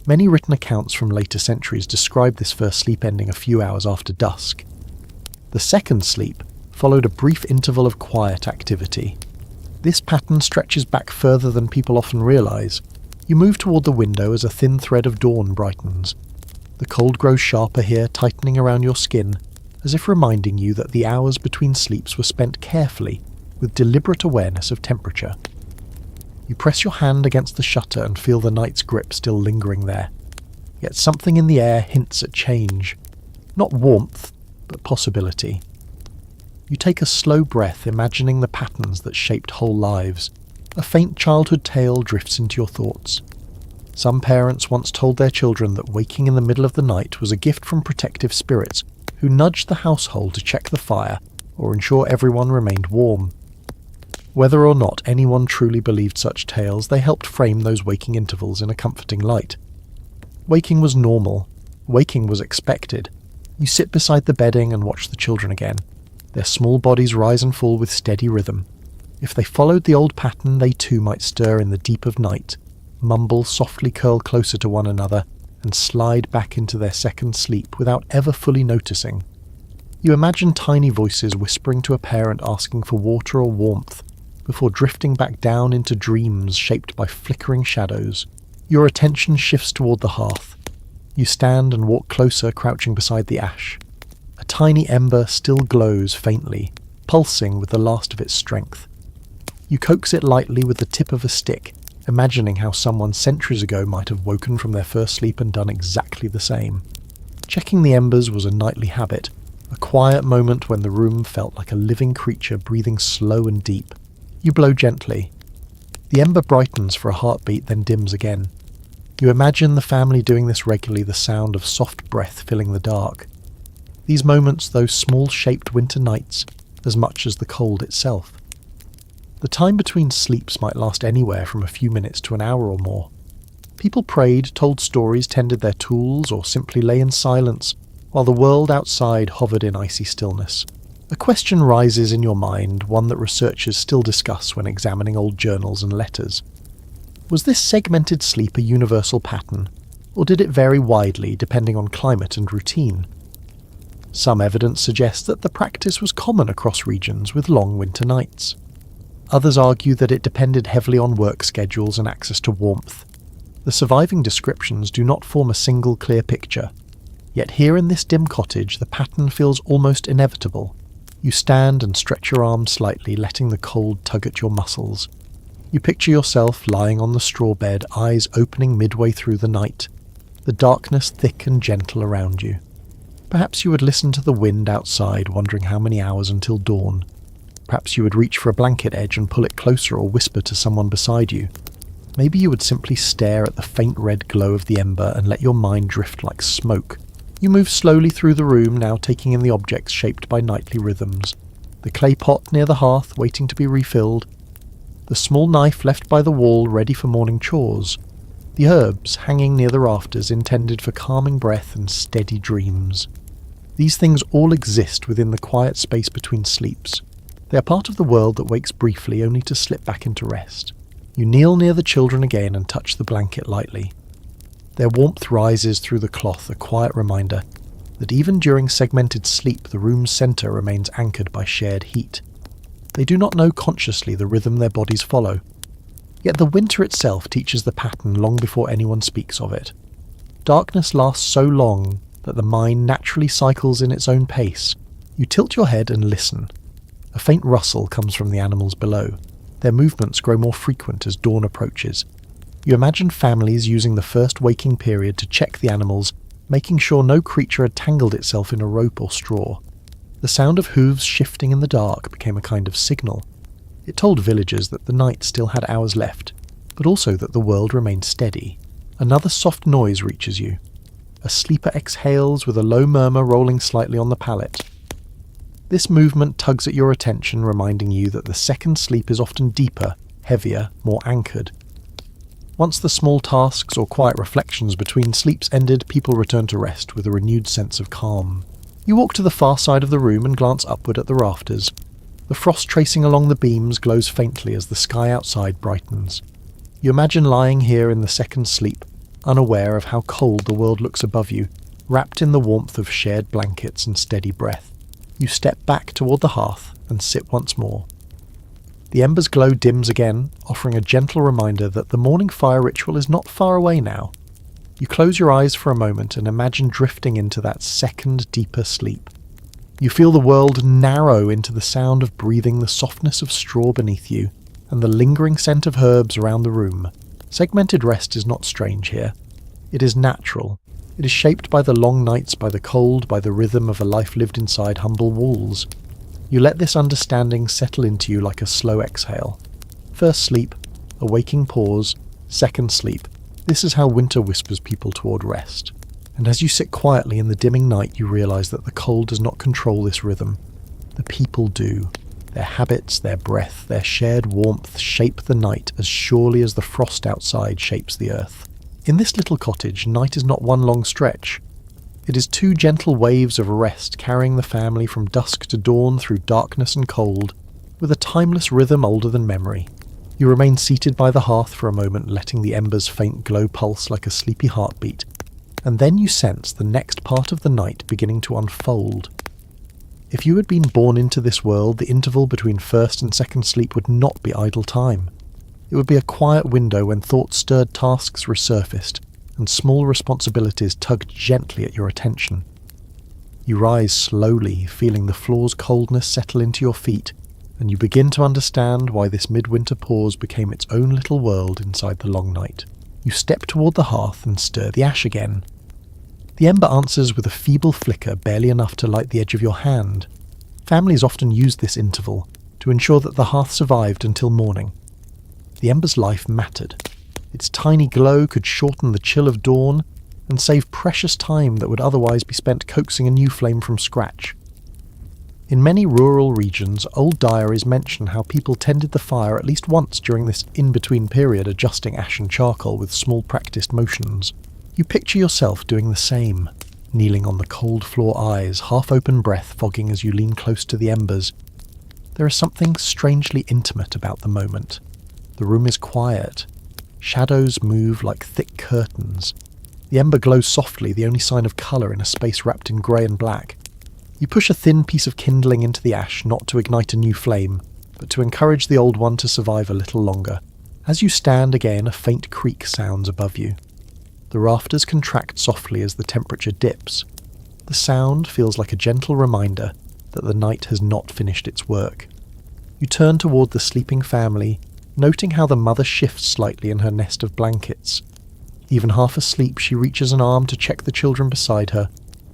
Many written accounts from later centuries describe this first sleep ending a few hours after dusk. The second sleep followed a brief interval of quiet activity. This pattern stretches back further than people often realise. You move toward the window as a thin thread of dawn brightens. The cold grows sharper here, tightening around your skin, as if reminding you that the hours between sleeps were spent carefully, with deliberate awareness of temperature. You press your hand against the shutter and feel the night's grip still lingering there. Yet something in the air hints at change. Not warmth, but possibility. You take a slow breath, imagining the patterns that shaped whole lives. A faint childhood tale drifts into your thoughts. Some parents once told their children that waking in the middle of the night was a gift from protective spirits who nudged the household to check the fire or ensure everyone remained warm. Whether or not anyone truly believed such tales, they helped frame those waking intervals in a comforting light. Waking was normal. Waking was expected. You sit beside the bedding and watch the children again. Their small bodies rise and fall with steady rhythm. If they followed the old pattern, they too might stir in the deep of night, mumble, softly curl closer to one another, and slide back into their second sleep without ever fully noticing. You imagine tiny voices whispering to a parent asking for water or warmth, before drifting back down into dreams shaped by flickering shadows. Your attention shifts toward the hearth. You stand and walk closer, crouching beside the ash. A tiny ember still glows faintly, pulsing with the last of its strength. You coax it lightly with the tip of a stick, imagining how someone centuries ago might have woken from their first sleep and done exactly the same. Checking the embers was a nightly habit, a quiet moment when the room felt like a living creature breathing slow and deep. You blow gently. The ember brightens for a heartbeat, then dims again. You imagine the family doing this regularly, the sound of soft breath filling the dark. These moments, those small-shaped winter nights, as much as the cold itself. The time between sleeps might last anywhere from a few minutes to an hour or more. People prayed, told stories, tended their tools, or simply lay in silence, while the world outside hovered in icy stillness. A question rises in your mind, one that researchers still discuss when examining old journals and letters. Was this segmented sleep a universal pattern, or did it vary widely depending on climate and routine? Some evidence suggests that the practice was common across regions with long winter nights. Others argue that it depended heavily on work schedules and access to warmth. The surviving descriptions do not form a single clear picture. Yet here in this dim cottage, the pattern feels almost inevitable. You stand and stretch your arms slightly, letting the cold tug at your muscles. You picture yourself lying on the straw bed, eyes opening midway through the night, the darkness thick and gentle around you. Perhaps you would listen to the wind outside, wondering how many hours until dawn. Perhaps you would reach for a blanket edge and pull it closer or whisper to someone beside you. Maybe you would simply stare at the faint red glow of the ember and let your mind drift like smoke. You move slowly through the room, now taking in the objects shaped by nightly rhythms. The clay pot near the hearth, waiting to be refilled. The small knife left by the wall, ready for morning chores. The herbs hanging near the rafters, intended for calming breath and steady dreams. These things all exist within the quiet space between sleeps. They are part of the world that wakes briefly, only to slip back into rest. You kneel near the children again and touch the blanket lightly. Their warmth rises through the cloth, a quiet reminder that even during segmented sleep the room's centre remains anchored by shared heat. They do not know consciously the rhythm their bodies follow. Yet the winter itself teaches the pattern long before anyone speaks of it. Darkness lasts so long that the mind naturally cycles in its own pace. You tilt your head and listen. A faint rustle comes from the animals below. Their movements grow more frequent as dawn approaches. You imagine families using the first waking period to check the animals, making sure no creature had tangled itself in a rope or straw. The sound of hooves shifting in the dark became a kind of signal. It told villagers that the night still had hours left, but also that the world remained steady. Another soft noise reaches you. A sleeper exhales with a low murmur rolling slightly on the palate. This movement tugs at your attention, reminding you that the second sleep is often deeper, heavier, more anchored. Once the small tasks or quiet reflections between sleeps ended, people returned to rest with a renewed sense of calm. You walk to the far side of the room and glance upward at the rafters. The frost tracing along the beams glows faintly as the sky outside brightens. You imagine lying here in the second sleep, unaware of how cold the world looks above you, wrapped in the warmth of shared blankets and steady breath. You step back toward the hearth and sit once more. The ember's glow dims again, offering a gentle reminder that the morning fire ritual is not far away now. You close your eyes for a moment and imagine drifting into that second, deeper sleep. You feel the world narrow into the sound of breathing, the softness of straw beneath you, and the lingering scent of herbs around the room. Segmented rest is not strange here. It is natural. It is shaped by the long nights, by the cold, by the rhythm of a life lived inside humble walls. You let this understanding settle into you like a slow exhale. First sleep, a waking pause, second sleep. This is how winter whispers people toward rest. And as you sit quietly in the dimming night, you realize that the cold does not control this rhythm. The people do. Their habits, their breath, their shared warmth shape the night as surely as the frost outside shapes the earth. In this little cottage, night is not one long stretch. It is two gentle waves of rest carrying the family from dusk to dawn through darkness and cold, with a timeless rhythm older than memory. You remain seated by the hearth for a moment, letting the embers' faint glow pulse like a sleepy heartbeat, and then you sense the next part of the night beginning to unfold. If you had been born into this world, the interval between first and second sleep would not be idle time. It would be a quiet window when thought-stirred tasks resurfaced, and small responsibilities tugged gently at your attention. You rise slowly, feeling the floor's coldness settle into your feet, and you begin to understand why this midwinter pause became its own little world inside the long night. You step toward the hearth and stir the ash again. The ember answers with a feeble flicker, barely enough to light the edge of your hand. Families often used this interval to ensure that the hearth survived until morning. The ember's life mattered. Its tiny glow could shorten the chill of dawn and save precious time that would otherwise be spent coaxing a new flame from scratch. In many rural regions, old diaries mention how people tended the fire at least once during this in-between period, adjusting ash and charcoal with small practiced motions. You picture yourself doing the same, kneeling on the cold floor, eyes, half-open breath fogging as you lean close to the embers. There is something strangely intimate about the moment. The room is quiet. Shadows move like thick curtains. The ember glows softly, the only sign of colour in a space wrapped in grey and black. You push a thin piece of kindling into the ash, not to ignite a new flame, but to encourage the old one to survive a little longer. As you stand again, a faint creak sounds above you. The rafters contract softly as the temperature dips. The sound feels like a gentle reminder that the night has not finished its work. You turn toward the sleeping family, noting how the mother shifts slightly in her nest of blankets. Even half asleep, she reaches an arm to check the children beside her,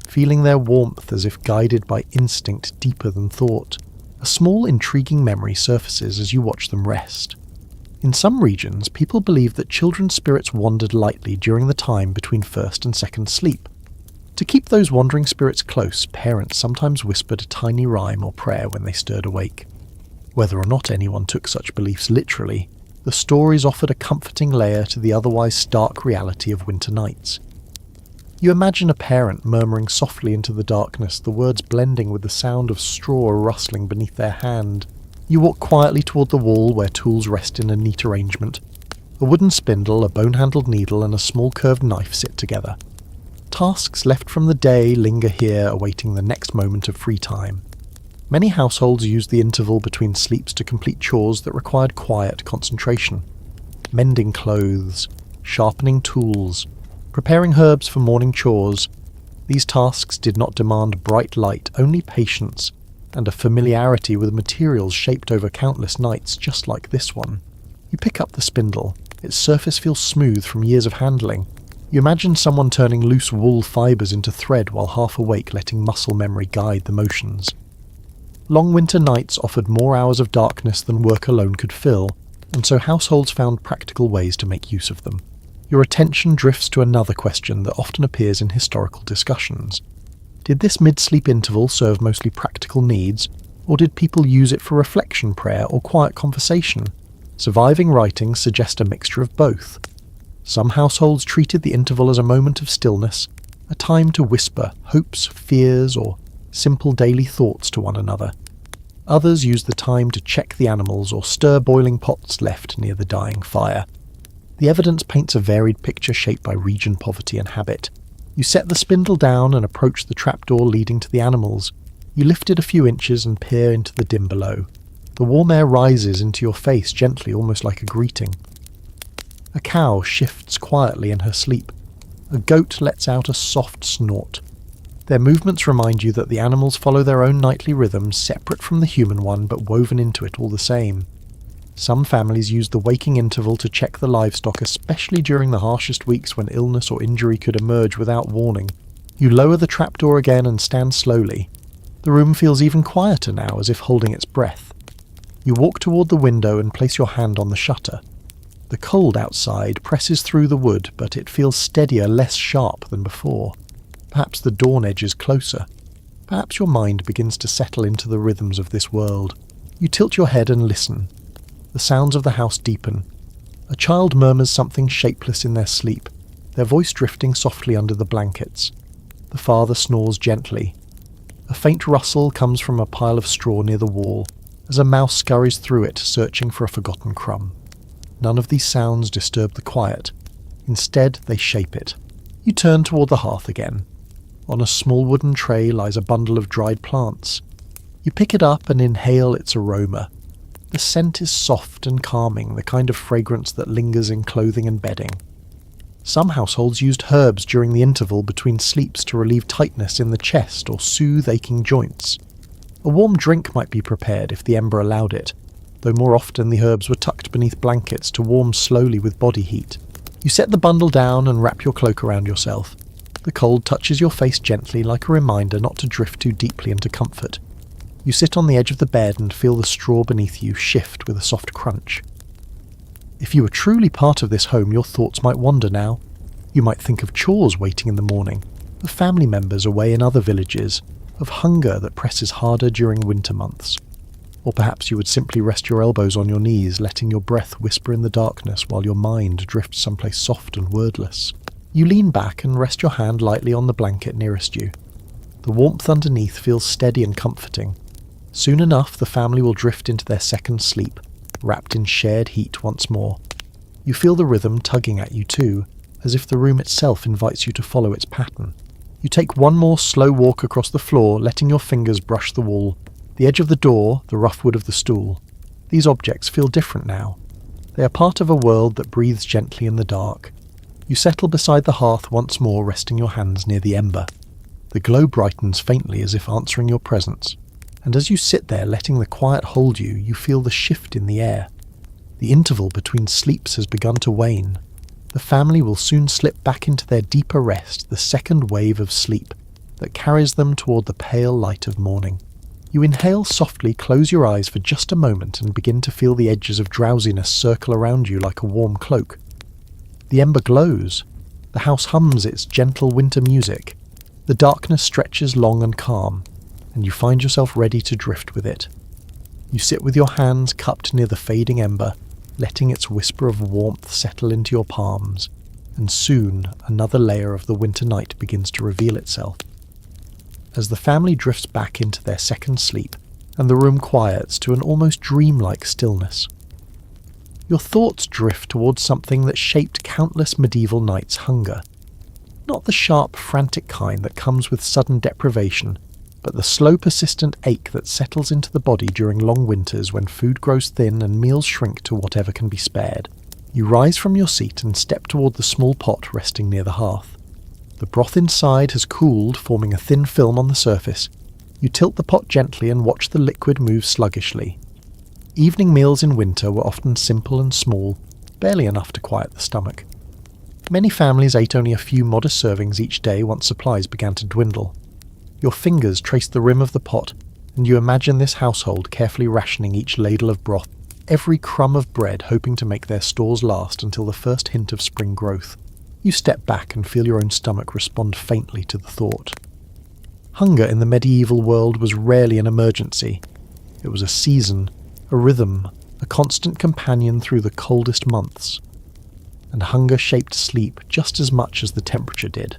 feeling their warmth as if guided by instinct deeper than thought. A small, intriguing memory surfaces as you watch them rest. In some regions, people believe that children's spirits wandered lightly during the time between first and second sleep. To keep those wandering spirits close, parents sometimes whispered a tiny rhyme or prayer when they stirred awake. Whether or not anyone took such beliefs literally, the stories offered a comforting layer to the otherwise stark reality of winter nights. You imagine a parent murmuring softly into the darkness, the words blending with the sound of straw rustling beneath their hand. You walk quietly toward the wall where tools rest in a neat arrangement. A wooden spindle, a bone-handled needle, and a small curved knife sit together. Tasks left from the day linger here, awaiting the next moment of free time. Many households used the interval between sleeps to complete chores that required quiet concentration. Mending clothes, sharpening tools, preparing herbs for morning chores. These tasks did not demand bright light, only patience, and a familiarity with materials shaped over countless nights just like this one. You pick up the spindle. Its surface feels smooth from years of handling. You imagine someone turning loose wool fibres into thread while half awake, letting muscle memory guide the motions. Long winter nights offered more hours of darkness than work alone could fill, and so households found practical ways to make use of them. Your attention drifts to another question that often appears in historical discussions. Did this mid-sleep interval serve mostly practical needs, or did people use it for reflection, prayer, or quiet conversation? Surviving writings suggest a mixture of both. Some households treated the interval as a moment of stillness, a time to whisper hopes, fears, or simple daily thoughts to one another. Others used the time to check the animals or stir boiling pots left near the dying fire. The evidence paints a varied picture shaped by region, poverty, and habit. You set the spindle down and approach the trapdoor leading to the animals. You lift it a few inches and peer into the dim below. The warm air rises into your face gently, almost like a greeting. A cow shifts quietly in her sleep. A goat lets out a soft snort. Their movements remind you that the animals follow their own nightly rhythms, separate from the human one but woven into it all the same. Some families use the waking interval to check the livestock, especially during the harshest weeks when illness or injury could emerge without warning. You lower the trapdoor again and stand slowly. The room feels even quieter now, as if holding its breath. You walk toward the window and place your hand on the shutter. The cold outside presses through the wood, but it feels steadier, less sharp than before. Perhaps the dawn edges closer. Perhaps your mind begins to settle into the rhythms of this world. You tilt your head and listen. The sounds of the house deepen. A child murmurs something shapeless in their sleep, their voice drifting softly under the blankets. The father snores gently. A faint rustle comes from a pile of straw near the wall, as a mouse scurries through it, searching for a forgotten crumb. None of these sounds disturb the quiet. Instead, they shape it. You turn toward the hearth again. On a small wooden tray lies a bundle of dried plants. You pick it up and inhale its aroma. The scent is soft and calming, the kind of fragrance that lingers in clothing and bedding. Some households used herbs during the interval between sleeps to relieve tightness in the chest or soothe aching joints. A warm drink might be prepared if the ember allowed it, though more often the herbs were tucked beneath blankets to warm slowly with body heat. You set the bundle down and wrap your cloak around yourself. The cold touches your face gently, like a reminder not to drift too deeply into comfort. You sit on the edge of the bed and feel the straw beneath you shift with a soft crunch. If you were truly part of this home, your thoughts might wander now. You might think of chores waiting in the morning, of family members away in other villages, of hunger that presses harder during winter months. Or perhaps you would simply rest your elbows on your knees, letting your breath whisper in the darkness while your mind drifts someplace soft and wordless. You lean back and rest your hand lightly on the blanket nearest you. The warmth underneath feels steady and comforting. Soon enough, the family will drift into their second sleep, wrapped in shared heat once more. You feel the rhythm tugging at you too, as if the room itself invites you to follow its pattern. You take one more slow walk across the floor, letting your fingers brush the wall, the edge of the door, the rough wood of the stool. These objects feel different now. They are part of a world that breathes gently in the dark. You settle beside the hearth once more, resting your hands near the ember. The glow brightens faintly as if answering your presence, and as you sit there letting the quiet hold you, you feel the shift in the air. The interval between sleeps has begun to wane. The family will soon slip back into their deeper rest, the second wave of sleep that carries them toward the pale light of morning. You inhale softly, close your eyes for just a moment, and begin to feel the edges of drowsiness circle around you like a warm cloak. The ember glows. The house hums its gentle winter music. The darkness stretches long and calm, and you find yourself ready to drift with it. You sit with your hands cupped near the fading ember, letting its whisper of warmth settle into your palms, and soon another layer of the winter night begins to reveal itself. As the family drifts back into their second sleep, and the room quiets to an almost dreamlike stillness, your thoughts drift towards something that shaped countless medieval nights' hunger. Not the sharp, frantic kind that comes with sudden deprivation, but the slow, persistent ache that settles into the body during long winters when food grows thin and meals shrink to whatever can be spared. You rise from your seat and step toward the small pot resting near the hearth. The broth inside has cooled, forming a thin film on the surface. You tilt the pot gently and watch the liquid move sluggishly. Evening meals in winter were often simple and small, barely enough to quiet the stomach. Many families ate only a few modest servings each day once supplies began to dwindle. Your fingers trace the rim of the pot, and you imagine this household carefully rationing each ladle of broth, every crumb of bread hoping to make their stores last until the first hint of spring growth. You step back and feel your own stomach respond faintly to the thought. Hunger in the medieval world was rarely an emergency. It was a season, a rhythm, a constant companion through the coldest months. And hunger shaped sleep just as much as the temperature did.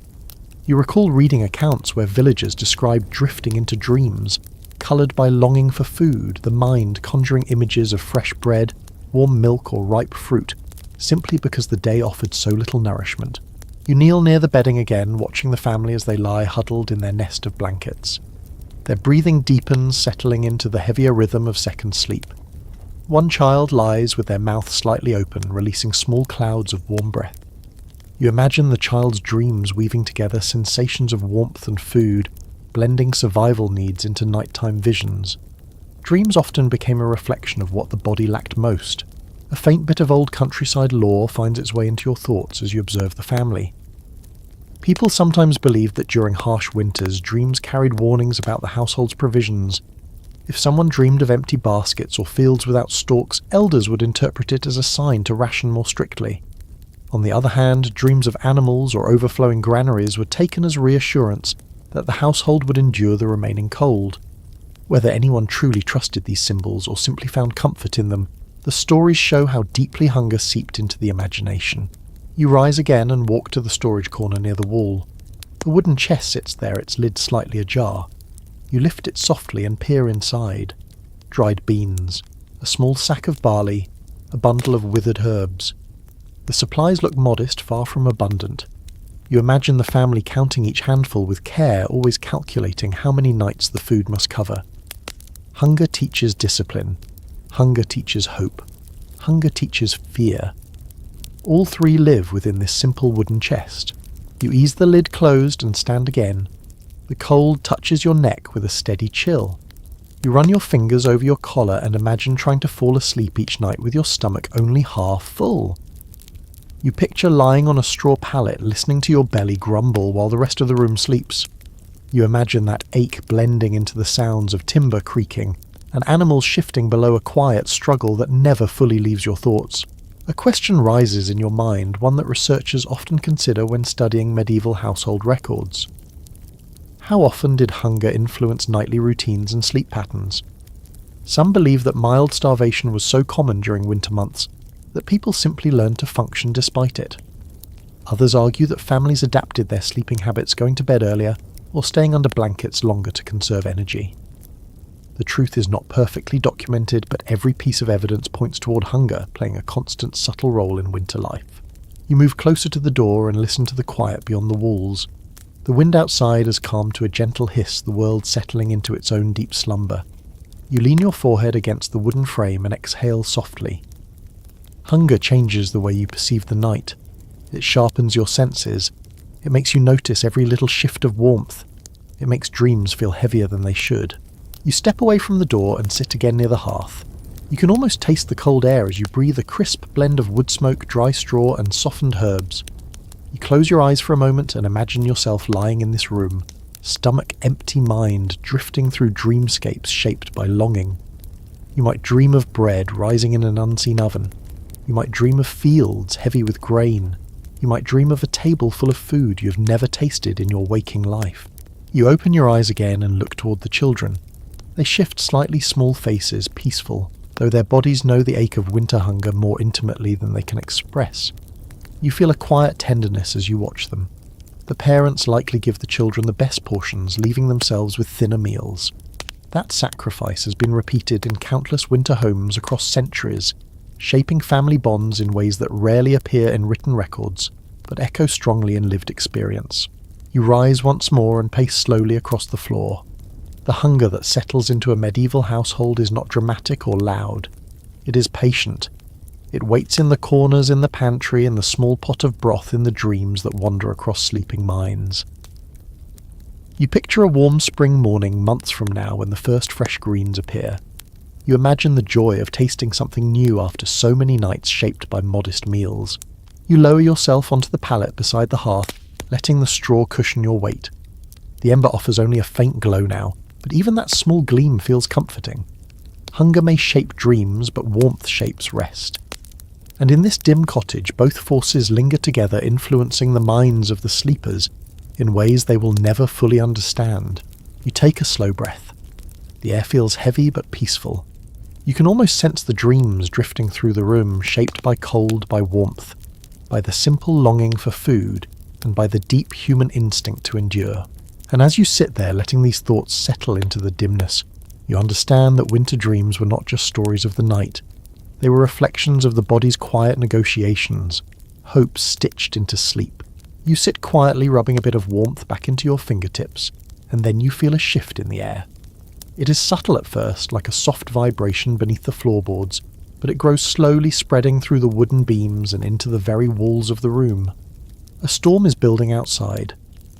You recall reading accounts where villagers described drifting into dreams, coloured by longing for food, the mind conjuring images of fresh bread, warm milk or ripe fruit, simply because the day offered so little nourishment. You kneel near the bedding again, watching the family as they lie huddled in their nest of blankets. Their breathing deepens, settling into the heavier rhythm of second sleep. One child lies with their mouth slightly open, releasing small clouds of warm breath. You imagine the child's dreams weaving together sensations of warmth and food, blending survival needs into nighttime visions. Dreams often became a reflection of what the body lacked most. A faint bit of old countryside lore finds its way into your thoughts as you observe the family. People sometimes believed that during harsh winters, dreams carried warnings about the household's provisions. If someone dreamed of empty baskets or fields without stalks, elders would interpret it as a sign to ration more strictly. On the other hand, dreams of animals or overflowing granaries were taken as reassurance that the household would endure the remaining cold. Whether anyone truly trusted these symbols or simply found comfort in them, the stories show how deeply hunger seeped into the imagination. You rise again and walk to the storage corner near the wall. The wooden chest sits there, its lid slightly ajar. You lift it softly and peer inside. Dried beans, a small sack of barley, a bundle of withered herbs. The supplies look modest, far from abundant. You imagine the family counting each handful with care, always calculating how many nights the food must cover. Hunger teaches discipline. Hunger teaches hope. Hunger teaches fear. All three live within this simple wooden chest. You ease the lid closed and stand again. The cold touches your neck with a steady chill. You run your fingers over your collar and imagine trying to fall asleep each night with your stomach only half full. You picture lying on a straw pallet, listening to your belly grumble while the rest of the room sleeps. You imagine that ache blending into the sounds of timber creaking, and animals shifting below a quiet struggle that never fully leaves your thoughts. A question rises in your mind, one that researchers often consider when studying medieval household records. How often did hunger influence nightly routines and sleep patterns? Some believe that mild starvation was so common during winter months that people simply learned to function despite it. Others argue that families adapted their sleeping habits, going to bed earlier or staying under blankets longer to conserve energy. The truth is not perfectly documented, but every piece of evidence points toward hunger playing a constant, subtle role in winter life. You move closer to the door and listen to the quiet beyond the walls. The wind outside has calmed to a gentle hiss, the world settling into its own deep slumber. You lean your forehead against the wooden frame and exhale softly. Hunger changes the way you perceive the night. It sharpens your senses. It makes you notice every little shift of warmth. It makes dreams feel heavier than they should. You step away from the door and sit again near the hearth. You can almost taste the cold air as you breathe a crisp blend of wood smoke, dry straw, and softened herbs. You close your eyes for a moment and imagine yourself lying in this room, stomach empty, mind drifting through dreamscapes shaped by longing. You might dream of bread rising in an unseen oven. You might dream of fields heavy with grain. You might dream of a table full of food you've never tasted in your waking life. You open your eyes again and look toward the children. They shift slightly, small faces, peaceful, though their bodies know the ache of winter hunger more intimately than they can express. You feel a quiet tenderness as you watch them. The parents likely give the children the best portions, leaving themselves with thinner meals. That sacrifice has been repeated in countless winter homes across centuries, shaping family bonds in ways that rarely appear in written records, but echo strongly in lived experience. You rise once more and pace slowly across the floor. The hunger that settles into a medieval household is not dramatic or loud. It is patient. It waits in the corners, in the pantry, in the small pot of broth, in the dreams that wander across sleeping minds. You picture a warm spring morning months from now when the first fresh greens appear. You imagine the joy of tasting something new after so many nights shaped by modest meals. You lower yourself onto the pallet beside the hearth, letting the straw cushion your weight. The ember offers only a faint glow now, but even that small gleam feels comforting. Hunger may shape dreams, but warmth shapes rest. And in this dim cottage, both forces linger together, influencing the minds of the sleepers in ways they will never fully understand. You take a slow breath. The air feels heavy but peaceful. You can almost sense the dreams drifting through the room, shaped by cold, by warmth, by the simple longing for food, and by the deep human instinct to endure. And as you sit there letting these thoughts settle into the dimness, you understand that winter dreams were not just stories of the night. They were reflections of the body's quiet negotiations, hope stitched into sleep. You sit quietly, rubbing a bit of warmth back into your fingertips, and then you feel a shift in the air. It is subtle at first, like a soft vibration beneath the floorboards, but it grows slowly, spreading through the wooden beams and into the very walls of the room. A storm is building outside,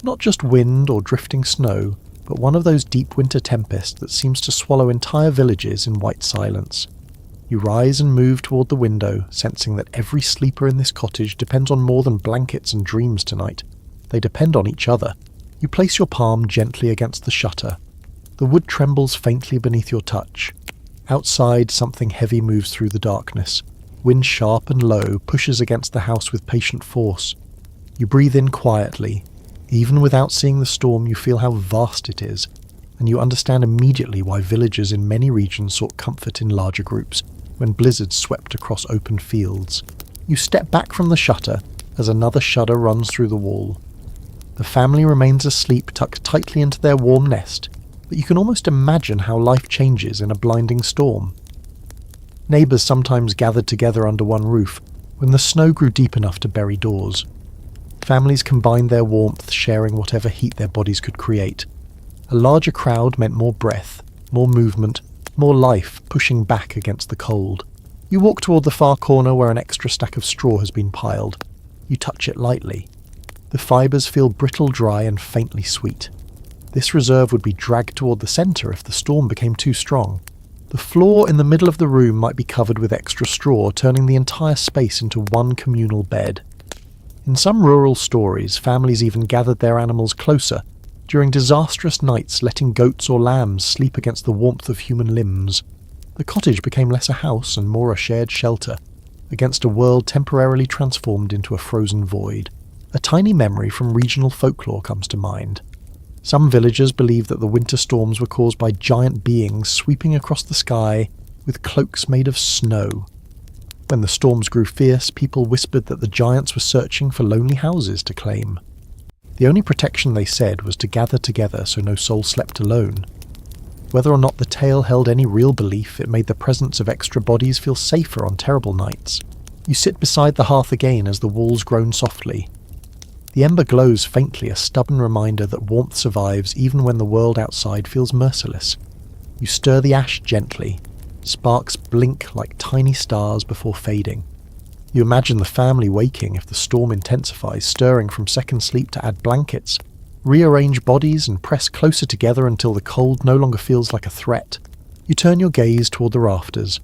not just wind or drifting snow, but one of those deep winter tempests that seems to swallow entire villages in white silence. You rise and move toward the window, sensing that every sleeper in this cottage depends on more than blankets and dreams tonight. They depend on each other. You place your palm gently against the shutter. The wood trembles faintly beneath your touch. Outside, something heavy moves through the darkness. Wind sharp and low pushes against the house with patient force. You breathe in quietly. Even without seeing the storm, you feel how vast it is, and you understand immediately why villagers in many regions sought comfort in larger groups when blizzards swept across open fields. You step back from the shutter as another shudder runs through the wall. The family remains asleep, tucked tightly into their warm nest, but you can almost imagine how life changes in a blinding storm. Neighbours sometimes gathered together under one roof when the snow grew deep enough to bury doors. Families combined their warmth, sharing whatever heat their bodies could create. A larger crowd meant more breath, more movement, more life pushing back against the cold. You walk toward the far corner where an extra stack of straw has been piled. You touch it lightly. The fibres feel brittle, dry, and faintly sweet. This reserve would be dragged toward the centre if the storm became too strong. The floor in the middle of the room might be covered with extra straw, turning the entire space into one communal bed. In some rural stories, families even gathered their animals closer, during disastrous nights letting goats or lambs sleep against the warmth of human limbs. The cottage became less a house and more a shared shelter, against a world temporarily transformed into a frozen void. A tiny memory from regional folklore comes to mind. Some villagers believed that the winter storms were caused by giant beings sweeping across the sky with cloaks made of snow. When the storms grew fierce, people whispered that the giants were searching for lonely houses to claim. The only protection, they said, was to gather together so no soul slept alone. Whether or not the tale held any real belief, it made the presence of extra bodies feel safer on terrible nights. You sit beside the hearth again as the walls groan softly. The ember glows faintly, a stubborn reminder that warmth survives even when the world outside feels merciless. You stir the ash gently. Sparks blink like tiny stars before fading. You imagine the family waking if the storm intensifies, stirring from second sleep to add blankets, rearrange bodies and press closer together until the cold no longer feels like a threat. You turn your gaze toward the rafters.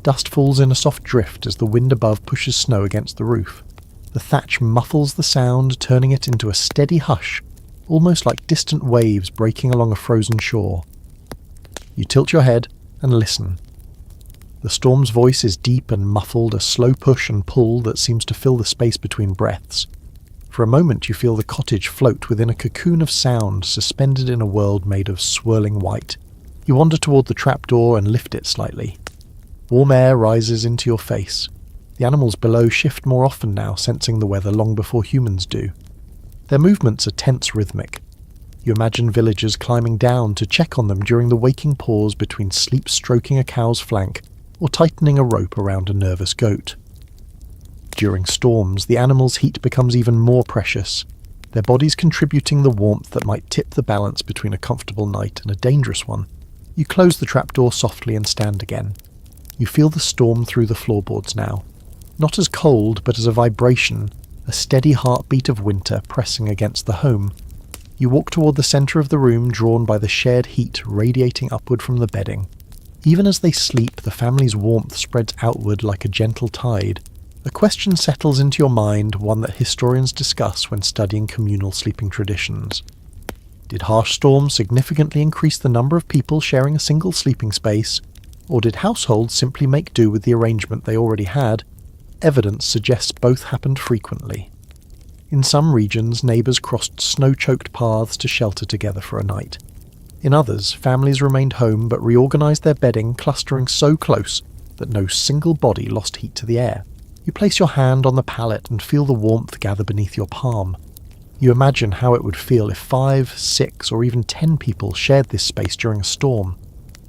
Dust falls in a soft drift as the wind above pushes snow against the roof. The thatch muffles the sound, turning it into a steady hush, almost like distant waves breaking along a frozen shore. You tilt your head and listen. The storm's voice is deep and muffled, a slow push and pull that seems to fill the space between breaths. For a moment you feel the cottage float within a cocoon of sound, suspended in a world made of swirling white. You wander toward the trapdoor and lift it slightly. Warm air rises into your face. The animals below shift more often now, sensing the weather long before humans do. Their movements are tense rhythmic. You imagine villagers climbing down to check on them during the waking pause between sleep stroking a cow's flank or tightening a rope around a nervous goat. During storms, the animals' heat becomes even more precious, their bodies contributing the warmth that might tip the balance between a comfortable night and a dangerous one. You close the trapdoor softly and stand again. You feel the storm through the floorboards now. Not as cold, but as a vibration, a steady heartbeat of winter pressing against the home. You walk toward the centre of the room, drawn by the shared heat radiating upward from the bedding. Even as they sleep, the family's warmth spreads outward like a gentle tide. A question settles into your mind, one that historians discuss when studying communal sleeping traditions. Did harsh storms significantly increase the number of people sharing a single sleeping space, or did households simply make do with the arrangement they already had? Evidence suggests both happened frequently. In some regions, neighbours crossed snow-choked paths to shelter together for a night. In others, families remained home but reorganised their bedding, clustering so close that no single body lost heat to the air. You place your hand on the pallet and feel the warmth gather beneath your palm. You imagine how it would feel if 5, 6, or even 10 people shared this space during a storm.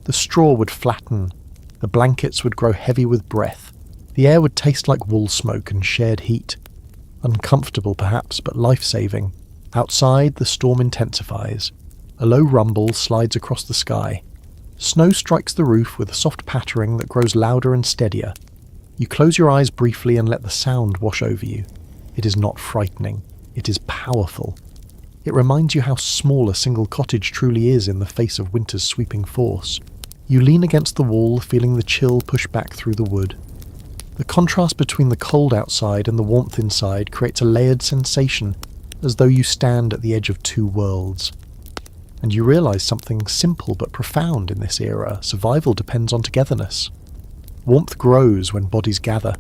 The straw would flatten, The blankets would grow heavy with breath. The air would taste like wool smoke and shared heat. Uncomfortable perhaps, but life-saving. Outside, the storm intensifies. A low rumble slides across the sky. Snow strikes the roof with a soft pattering that grows louder and steadier. You close your eyes briefly and let the sound wash over you. It is not frightening. It is powerful. It reminds you how small a single cottage truly is in the face of winter's sweeping force. You lean against the wall, feeling the chill push back through the wood. The contrast between the cold outside and the warmth inside creates a layered sensation, as though you stand at the edge of two worlds. And you realise something simple but profound in this era. Survival depends on togetherness. Warmth grows when bodies gather.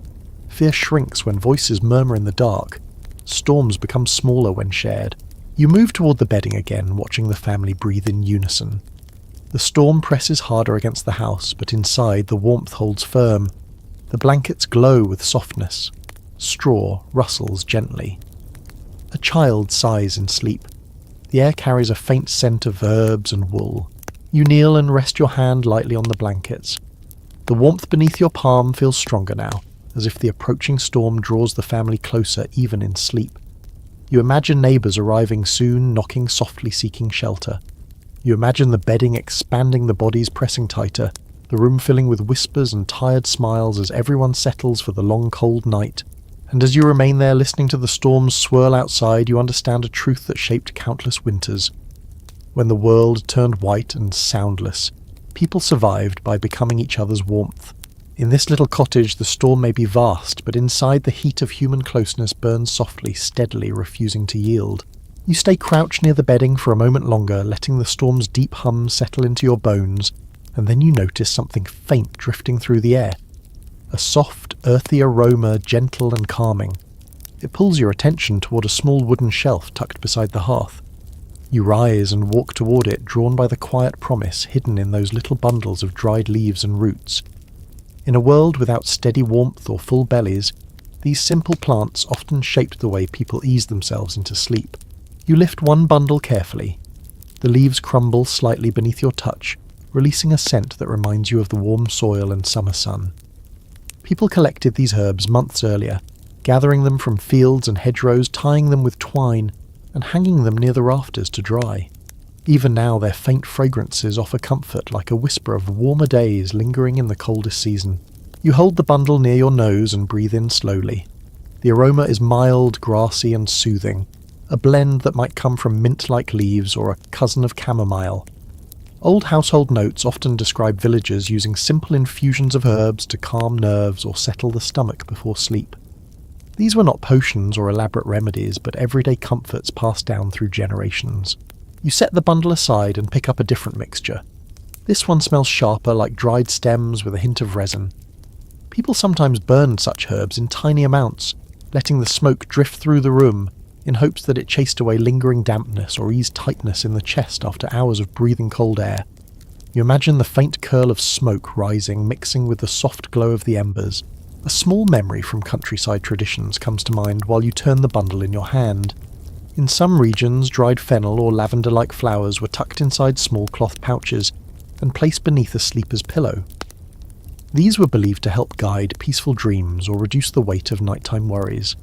Fear shrinks when voices murmur in the dark. Storms become smaller when shared. You move toward the bedding again, watching the family breathe in unison. The storm presses harder against the house, but inside the warmth holds firm. The blankets glow with softness. Straw rustles gently. A child sighs in sleep. The air carries a faint scent of herbs and wool. You kneel and rest your hand lightly on the blankets. The warmth beneath your palm feels stronger now, as if the approaching storm draws the family closer even in sleep. You imagine neighbours arriving soon, knocking softly, seeking shelter. You imagine the bedding expanding, the bodies pressing tighter, the room filling with whispers and tired smiles as everyone settles for the long cold night. And as you remain there listening to the storms swirl outside, you understand a truth that shaped countless winters. When the world turned white and soundless, people survived by becoming each other's warmth. In this little cottage, the storm may be vast, but inside the heat of human closeness burns softly, steadily, refusing to yield. You stay crouched near the bedding for a moment longer, letting the storm's deep hum settle into your bones, and then you notice something faint drifting through the air. A soft, earthy aroma, gentle and calming. It pulls your attention toward a small wooden shelf tucked beside the hearth. You rise and walk toward it, drawn by the quiet promise hidden in those little bundles of dried leaves and roots. In a world without steady warmth or full bellies, these simple plants often shaped the way people eased themselves into sleep. You lift one bundle carefully. The leaves crumble slightly beneath your touch, releasing a scent that reminds you of the warm soil and summer sun. People collected these herbs months earlier, gathering them from fields and hedgerows, tying them with twine, and hanging them near the rafters to dry. Even now their faint fragrances offer comfort, like a whisper of warmer days lingering in the coldest season. You hold the bundle near your nose and breathe in slowly. The aroma is mild, grassy and soothing, a blend that might come from mint-like leaves or a cousin of chamomile. Old household notes often describe villagers using simple infusions of herbs to calm nerves or settle the stomach before sleep. These were not potions or elaborate remedies, but everyday comforts passed down through generations. You set the bundle aside and pick up a different mixture. This one smells sharper, like dried stems with a hint of resin. People sometimes burned such herbs in tiny amounts, letting the smoke drift through the room in hopes that it chased away lingering dampness or eased tightness in the chest after hours of breathing cold air. You imagine the faint curl of smoke rising, mixing with the soft glow of the embers. A small memory from countryside traditions comes to mind while you turn the bundle in your hand. In some regions, dried fennel or lavender-like flowers were tucked inside small cloth pouches and placed beneath a sleeper's pillow. These were believed to help guide peaceful dreams or reduce the weight of nighttime worries.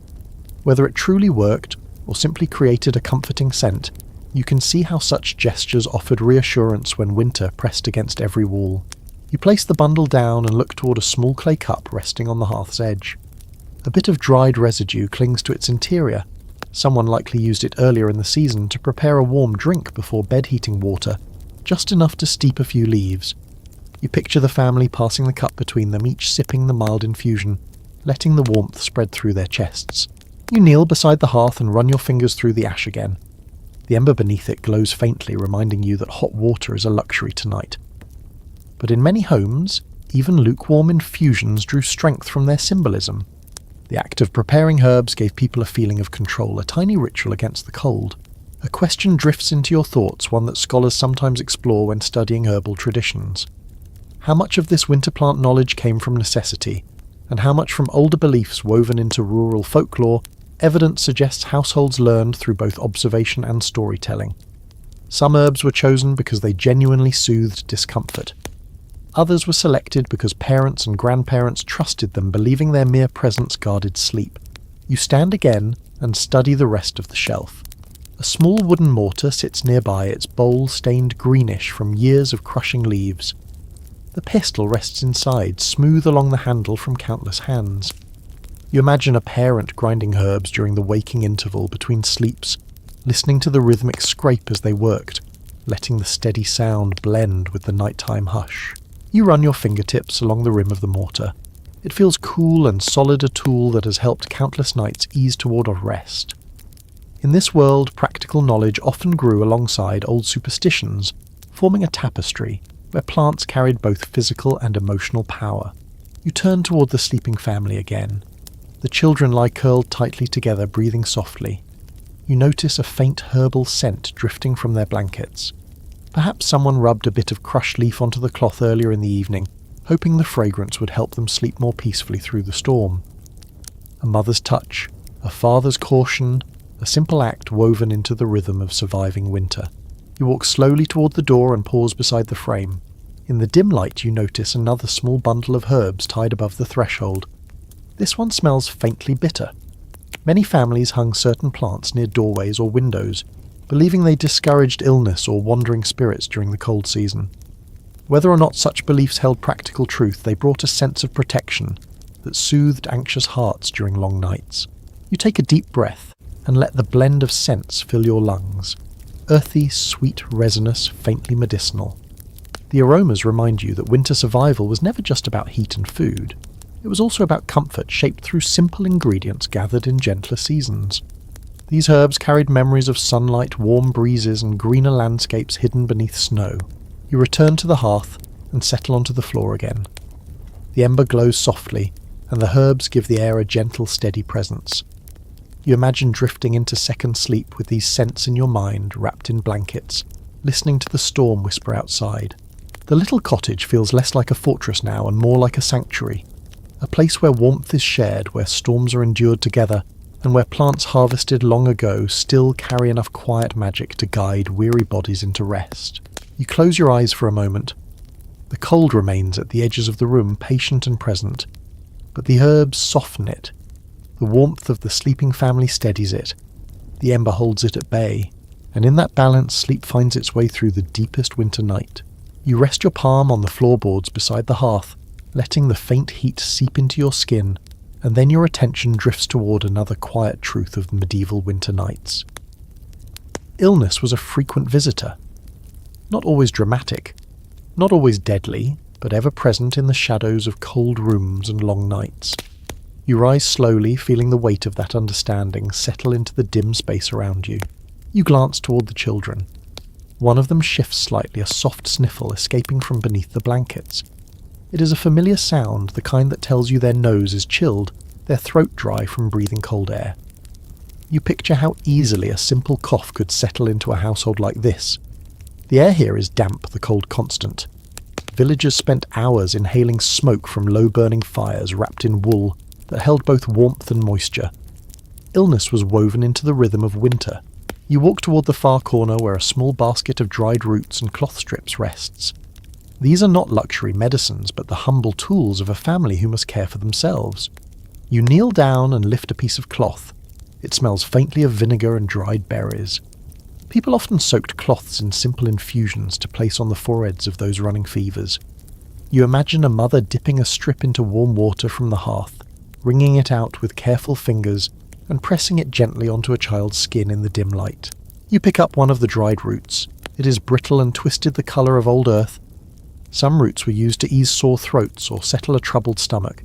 Whether it truly worked or simply created a comforting scent, you can see how such gestures offered reassurance when winter pressed against every wall. You place the bundle down and look toward a small clay cup resting on the hearth's edge. A bit of dried residue clings to its interior. Someone likely used it earlier in the season to prepare a warm drink before bed-heating water, just enough to steep a few leaves. You picture the family passing the cup between them, each sipping the mild infusion, letting the warmth spread through their chests. You kneel beside the hearth and run your fingers through the ash again. The ember beneath it glows faintly, reminding you that hot water is a luxury tonight. But in many homes, even lukewarm infusions drew strength from their symbolism. The act of preparing herbs gave people a feeling of control, a tiny ritual against the cold. A question drifts into your thoughts, one that scholars sometimes explore when studying herbal traditions. How much of this winter plant knowledge came from necessity, and how much from older beliefs woven into rural folklore? Evidence suggests households learned through both observation and storytelling. Some herbs were chosen because they genuinely soothed discomfort. Others were selected because parents and grandparents trusted them, believing their mere presence guarded sleep. You stand again and study the rest of the shelf. A small wooden mortar sits nearby, its bowl stained greenish from years of crushing leaves. The pestle rests inside, smooth along the handle from countless hands. You imagine a parent grinding herbs during the waking interval between sleeps, listening to the rhythmic scrape as they worked, letting the steady sound blend with the nighttime hush. You run your fingertips along the rim of the mortar. It feels cool and solid, a tool that has helped countless nights ease toward a rest. In this world, practical knowledge often grew alongside old superstitions, forming a tapestry where plants carried both physical and emotional power. You turn toward the sleeping family again. The children lie curled tightly together, breathing softly. You notice a faint herbal scent drifting from their blankets. Perhaps someone rubbed a bit of crushed leaf onto the cloth earlier in the evening, hoping the fragrance would help them sleep more peacefully through the storm. A mother's touch, a father's caution, a simple act woven into the rhythm of surviving winter. You walk slowly toward the door and pause beside the frame. In the dim light you notice another small bundle of herbs tied above the threshold. This one smells faintly bitter. Many families hung certain plants near doorways or windows, believing they discouraged illness or wandering spirits during the cold season. Whether or not such beliefs held practical truth, they brought a sense of protection that soothed anxious hearts during long nights. You take a deep breath and let the blend of scents fill your lungs. Earthy, sweet, resinous, faintly medicinal. The aromas remind you that winter survival was never just about heat and food. It was also about comfort shaped through simple ingredients gathered in gentler seasons. These herbs carried memories of sunlight, warm breezes, and greener landscapes hidden beneath snow. You return to the hearth and settle onto the floor again. The ember glows softly, and the herbs give the air a gentle, steady presence. You imagine drifting into second sleep with these scents in your mind, wrapped in blankets, listening to the storm whisper outside. The little cottage feels less like a fortress now and more like a sanctuary. A place where warmth is shared, where storms are endured together, and where plants harvested long ago still carry enough quiet magic to guide weary bodies into rest. You close your eyes for a moment. The cold remains at the edges of the room, patient and present, but the herbs soften it. The warmth of the sleeping family steadies it. The ember holds it at bay, and in that balance sleep finds its way through the deepest winter night. You rest your palm on the floorboards beside the hearth, letting the faint heat seep into your skin, and then your attention drifts toward another quiet truth of medieval winter nights. Illness was a frequent visitor. Not always dramatic, not always deadly, but ever present in the shadows of cold rooms and long nights. You rise slowly, feeling the weight of that understanding settle into the dim space around you. You glance toward the children. One of them shifts slightly, a soft sniffle escaping from beneath the blankets. It is a familiar sound, the kind that tells you their nose is chilled, their throat dry from breathing cold air. You picture how easily a simple cough could settle into a household like this. The air here is damp, the cold constant. Villagers spent hours inhaling smoke from low-burning fires wrapped in wool that held both warmth and moisture. Illness was woven into the rhythm of winter. You walk toward the far corner where a small basket of dried roots and cloth strips rests. These are not luxury medicines, but the humble tools of a family who must care for themselves. You kneel down and lift a piece of cloth. It smells faintly of vinegar and dried berries. People often soaked cloths in simple infusions to place on the foreheads of those running fevers. You imagine a mother dipping a strip into warm water from the hearth, wringing it out with careful fingers and pressing it gently onto a child's skin in the dim light. You pick up one of the dried roots. It is brittle and twisted, the colour of old earth. Some roots were used to ease sore throats or settle a troubled stomach.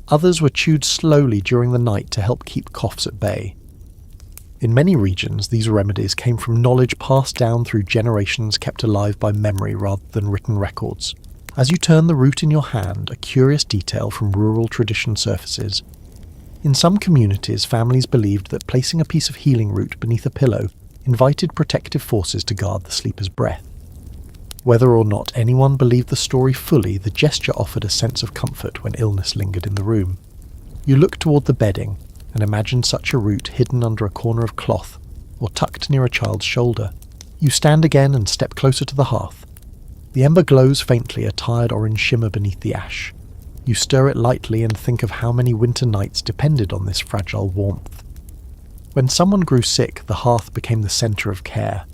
Others were chewed slowly during the night to help keep coughs at bay. In many regions, these remedies came from knowledge passed down through generations, kept alive by memory rather than written records. As you turn the root in your hand, a curious detail from rural tradition surfaces. In some communities, families believed that placing a piece of healing root beneath a pillow invited protective forces to guard the sleeper's breath. Whether or not anyone believed the story fully, the gesture offered a sense of comfort when illness lingered in the room. You look toward the bedding and imagine such a root hidden under a corner of cloth or tucked near a child's shoulder. You stand again and step closer to the hearth. The ember glows faintly, a tired orange shimmer beneath the ash. You stir it lightly and think of how many winter nights depended on this fragile warmth. When someone grew sick, the hearth became the centre of care.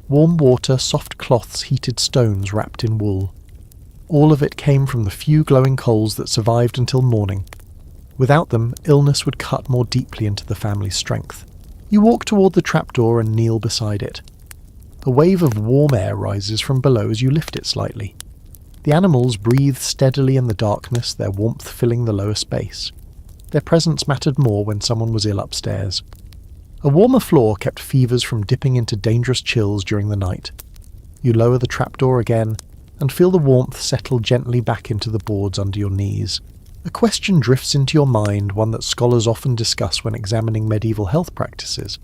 Warm water, soft cloths, heated stones wrapped in wool. All of it came from the few glowing coals that survived until morning. Without them, illness would cut more deeply into the family's strength. You walk toward the trapdoor and kneel beside it. A wave of warm air rises from below as you lift it slightly. The animals breathe steadily in the darkness, their warmth filling the lower space. Their presence mattered more when someone was ill upstairs. A warmer floor kept fevers from dipping into dangerous chills during the night. You lower the trapdoor again, and feel the warmth settle gently back into the boards under your knees. A question drifts into your mind, one that scholars often discuss when examining medieval health practices.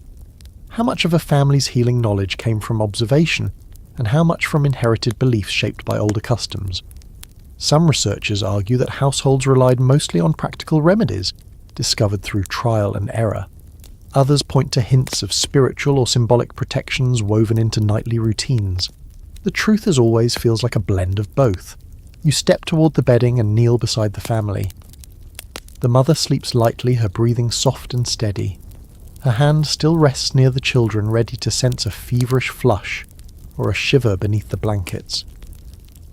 How much of a family's healing knowledge came from observation, and how much from inherited beliefs shaped by older customs? Some researchers argue that households relied mostly on practical remedies, discovered through trial and error. Others point to hints of spiritual or symbolic protections woven into nightly routines. The truth, as always, feels like a blend of both. You step toward the bedding and kneel beside the family. The mother sleeps lightly, her breathing soft and steady. Her hand still rests near the children, ready to sense a feverish flush or a shiver beneath the blankets.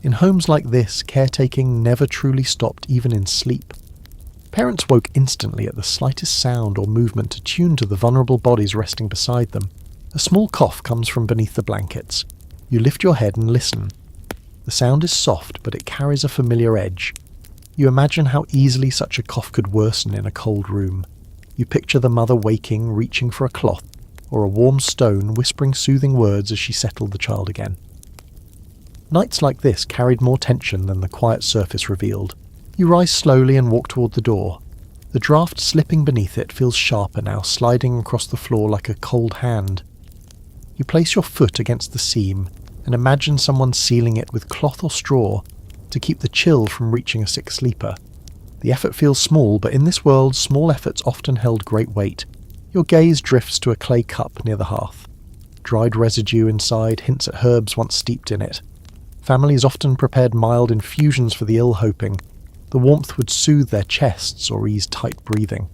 In homes like this, caretaking never truly stopped, even in sleep. Parents woke instantly at the slightest sound or movement attuned to the vulnerable bodies resting beside them. A small cough comes from beneath the blankets. You lift your head and listen. The sound is soft, but it carries a familiar edge. You imagine how easily such a cough could worsen in a cold room. You picture the mother waking, reaching for a cloth, or a warm stone, whispering soothing words as she settled the child again. Nights like this carried more tension than the quiet surface revealed. You rise slowly and walk toward the door. The draft slipping beneath it feels sharper now, sliding across the floor like a cold hand. You place your foot against the seam and imagine someone sealing it with cloth or straw to keep the chill from reaching a sick sleeper. The effort feels small, but in this world, small efforts often held great weight. Your gaze drifts to a clay cup near the hearth. Dried residue inside hints at herbs once steeped in it. Families often prepared mild infusions for the ill-hoping. The warmth would soothe their chests or ease tight breathing.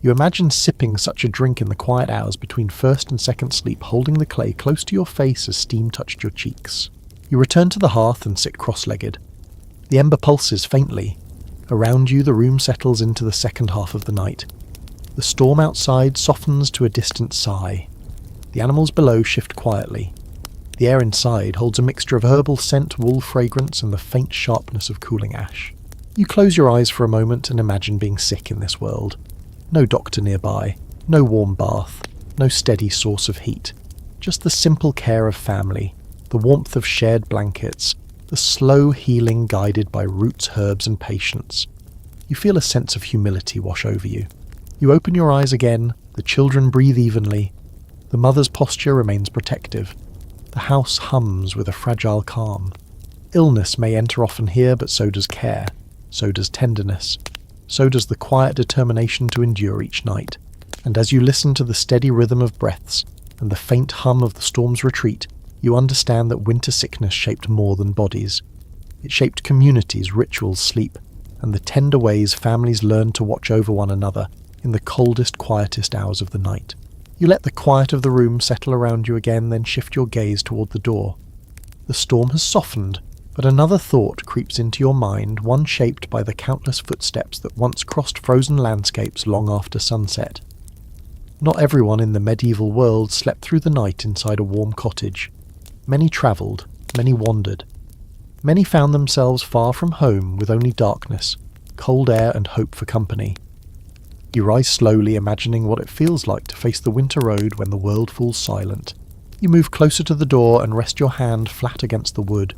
You imagine sipping such a drink in the quiet hours between first and second sleep, holding the clay close to your face as steam touched your cheeks. You return to the hearth and sit cross-legged. The ember pulses faintly. Around you, the room settles into the second half of the night. The storm outside softens to a distant sigh. The animals below shift quietly. The air inside holds a mixture of herbal scent, wool fragrance, and the faint sharpness of cooling ash. You close your eyes for a moment and imagine being sick in this world. No doctor nearby, no warm bath, no steady source of heat. Just the simple care of family, the warmth of shared blankets, the slow healing guided by roots, herbs, and patience. You feel a sense of humility wash over you. You open your eyes again, the children breathe evenly. The mother's posture remains protective. The house hums with a fragile calm. Illness may enter often here, but so does care. So does tenderness. So does the quiet determination to endure each night. And as you listen to the steady rhythm of breaths and the faint hum of the storm's retreat, you understand that winter sickness shaped more than bodies. It shaped communities, rituals, sleep, and the tender ways families learned to watch over one another in the coldest, quietest hours of the night. You let the quiet of the room settle around you again, then shift your gaze toward the door. The storm has softened, but another thought creeps into your mind, one shaped by the countless footsteps that once crossed frozen landscapes long after sunset. Not everyone in the medieval world slept through the night inside a warm cottage. Many travelled, many wandered. Many found themselves far from home with only darkness, cold air and hope for company. You rise slowly, imagining what it feels like to face the winter road when the world falls silent. You move closer to the door and rest your hand flat against the wood.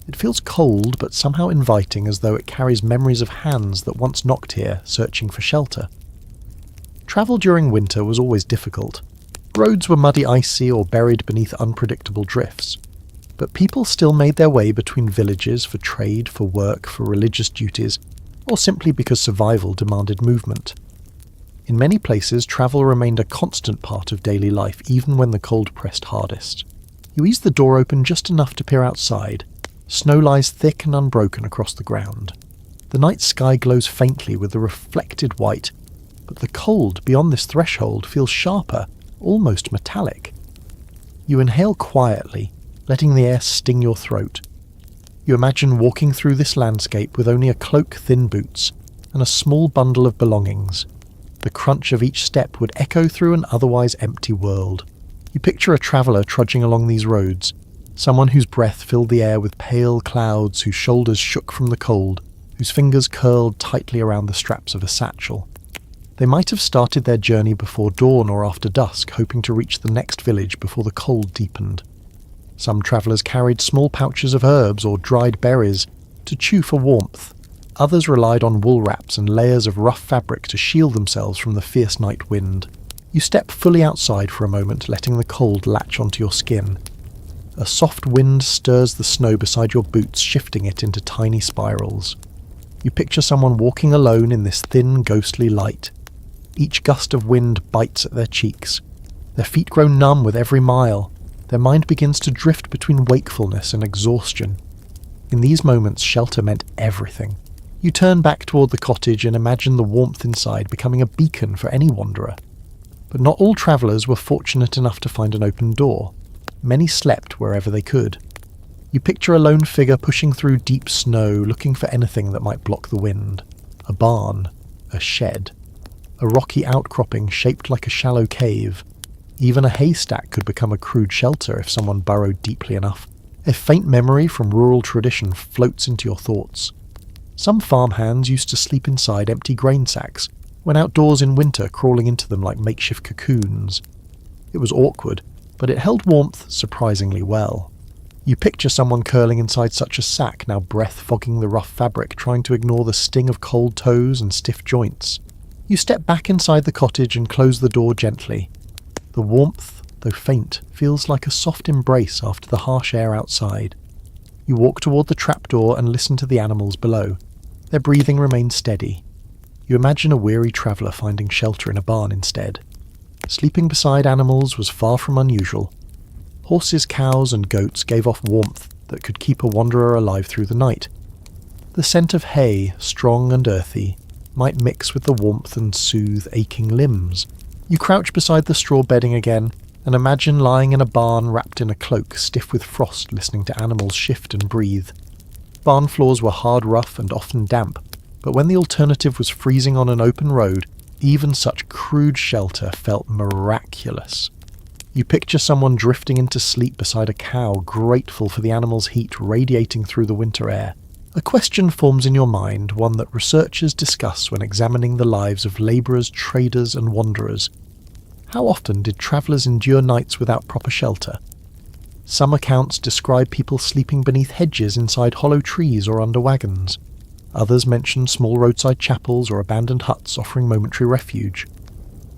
It feels cold, but somehow inviting, as though it carries memories of hands that once knocked here, searching for shelter. Travel during winter was always difficult. Roads were muddy, icy, or buried beneath unpredictable drifts. But people still made their way between villages for trade, for work, for religious duties, or simply because survival demanded movement. In many places, travel remained a constant part of daily life, even when the cold pressed hardest. You ease the door open just enough to peer outside. Snow lies thick and unbroken across the ground. The night sky glows faintly with the reflected white, but the cold beyond this threshold feels sharper, almost metallic. You inhale quietly, letting the air sting your throat. You imagine walking through this landscape with only a cloak, thin boots, and a small bundle of belongings. The crunch of each step would echo through an otherwise empty world. You picture a traveller trudging along these roads, someone whose breath filled the air with pale clouds, whose shoulders shook from the cold, whose fingers curled tightly around the straps of a satchel. They might have started their journey before dawn or after dusk, hoping to reach the next village before the cold deepened. Some travellers carried small pouches of herbs or dried berries to chew for warmth. Others relied on wool wraps and layers of rough fabric to shield themselves from the fierce night wind. You step fully outside for a moment, letting the cold latch onto your skin. A soft wind stirs the snow beside your boots, shifting it into tiny spirals. You picture someone walking alone in this thin, ghostly light. Each gust of wind bites at their cheeks. Their feet grow numb with every mile. Their mind begins to drift between wakefulness and exhaustion. In these moments, shelter meant everything. You turn back toward the cottage and imagine the warmth inside becoming a beacon for any wanderer. But not all travellers were fortunate enough to find an open door. Many slept wherever they could. You picture a lone figure pushing through deep snow, looking for anything that might block the wind. A barn, a shed, a rocky outcropping shaped like a shallow cave. Even a haystack could become a crude shelter if someone burrowed deeply enough. A faint memory from rural tradition floats into your thoughts. Some farmhands used to sleep inside empty grain sacks, when outdoors in winter, crawling into them like makeshift cocoons. It was awkward, but it held warmth surprisingly well. You picture someone curling inside such a sack, now breath fogging the rough fabric, trying to ignore the sting of cold toes and stiff joints. You step back inside the cottage and close the door gently. The warmth, though faint, feels like a soft embrace after the harsh air outside. You walk toward the trapdoor and listen to the animals below. Their breathing remains steady. You imagine a weary traveller finding shelter in a barn instead. Sleeping beside animals was far from unusual. Horses, cows, and goats gave off warmth that could keep a wanderer alive through the night. The scent of hay, strong and earthy, might mix with the warmth and soothe aching limbs. You crouch beside the straw bedding again and imagine lying in a barn wrapped in a cloak, stiff with frost, listening to animals shift and breathe. Barn floors were hard, rough, and often damp, but when the alternative was freezing on an open road, even such crude shelter felt miraculous. You picture someone drifting into sleep beside a cow, grateful for the animal's heat radiating through the winter air. A question forms in your mind, one that researchers discuss when examining the lives of labourers, traders, and wanderers. How often did travellers endure nights without proper shelter? Some accounts describe people sleeping beneath hedges, inside hollow trees, or under wagons. Others mention small roadside chapels or abandoned huts offering momentary refuge.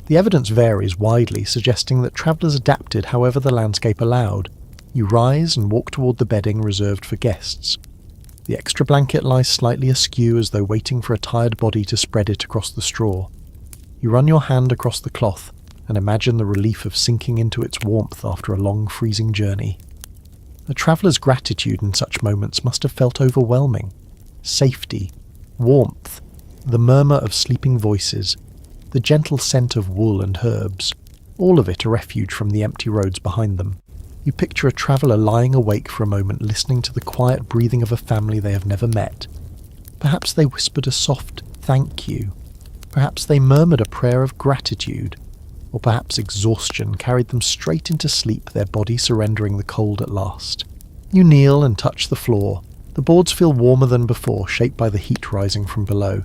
The evidence varies widely, suggesting that travellers adapted however the landscape allowed. You rise and walk toward the bedding reserved for guests. The extra blanket lies slightly askew as though waiting for a tired body to spread it across the straw. You run your hand across the cloth and imagine the relief of sinking into its warmth after a long freezing journey. A traveller's gratitude in such moments must have felt overwhelming. Safety, warmth, the murmur of sleeping voices, the gentle scent of wool and herbs, all of it a refuge from the empty roads behind them. You picture a traveller lying awake for a moment, listening to the quiet breathing of a family they have never met. Perhaps they whispered a soft thank you. Perhaps they murmured a prayer of gratitude. Or perhaps exhaustion carried them straight into sleep, their body surrendering the cold at last. You kneel and touch the floor. The boards feel warmer than before, shaped by the heat rising from below.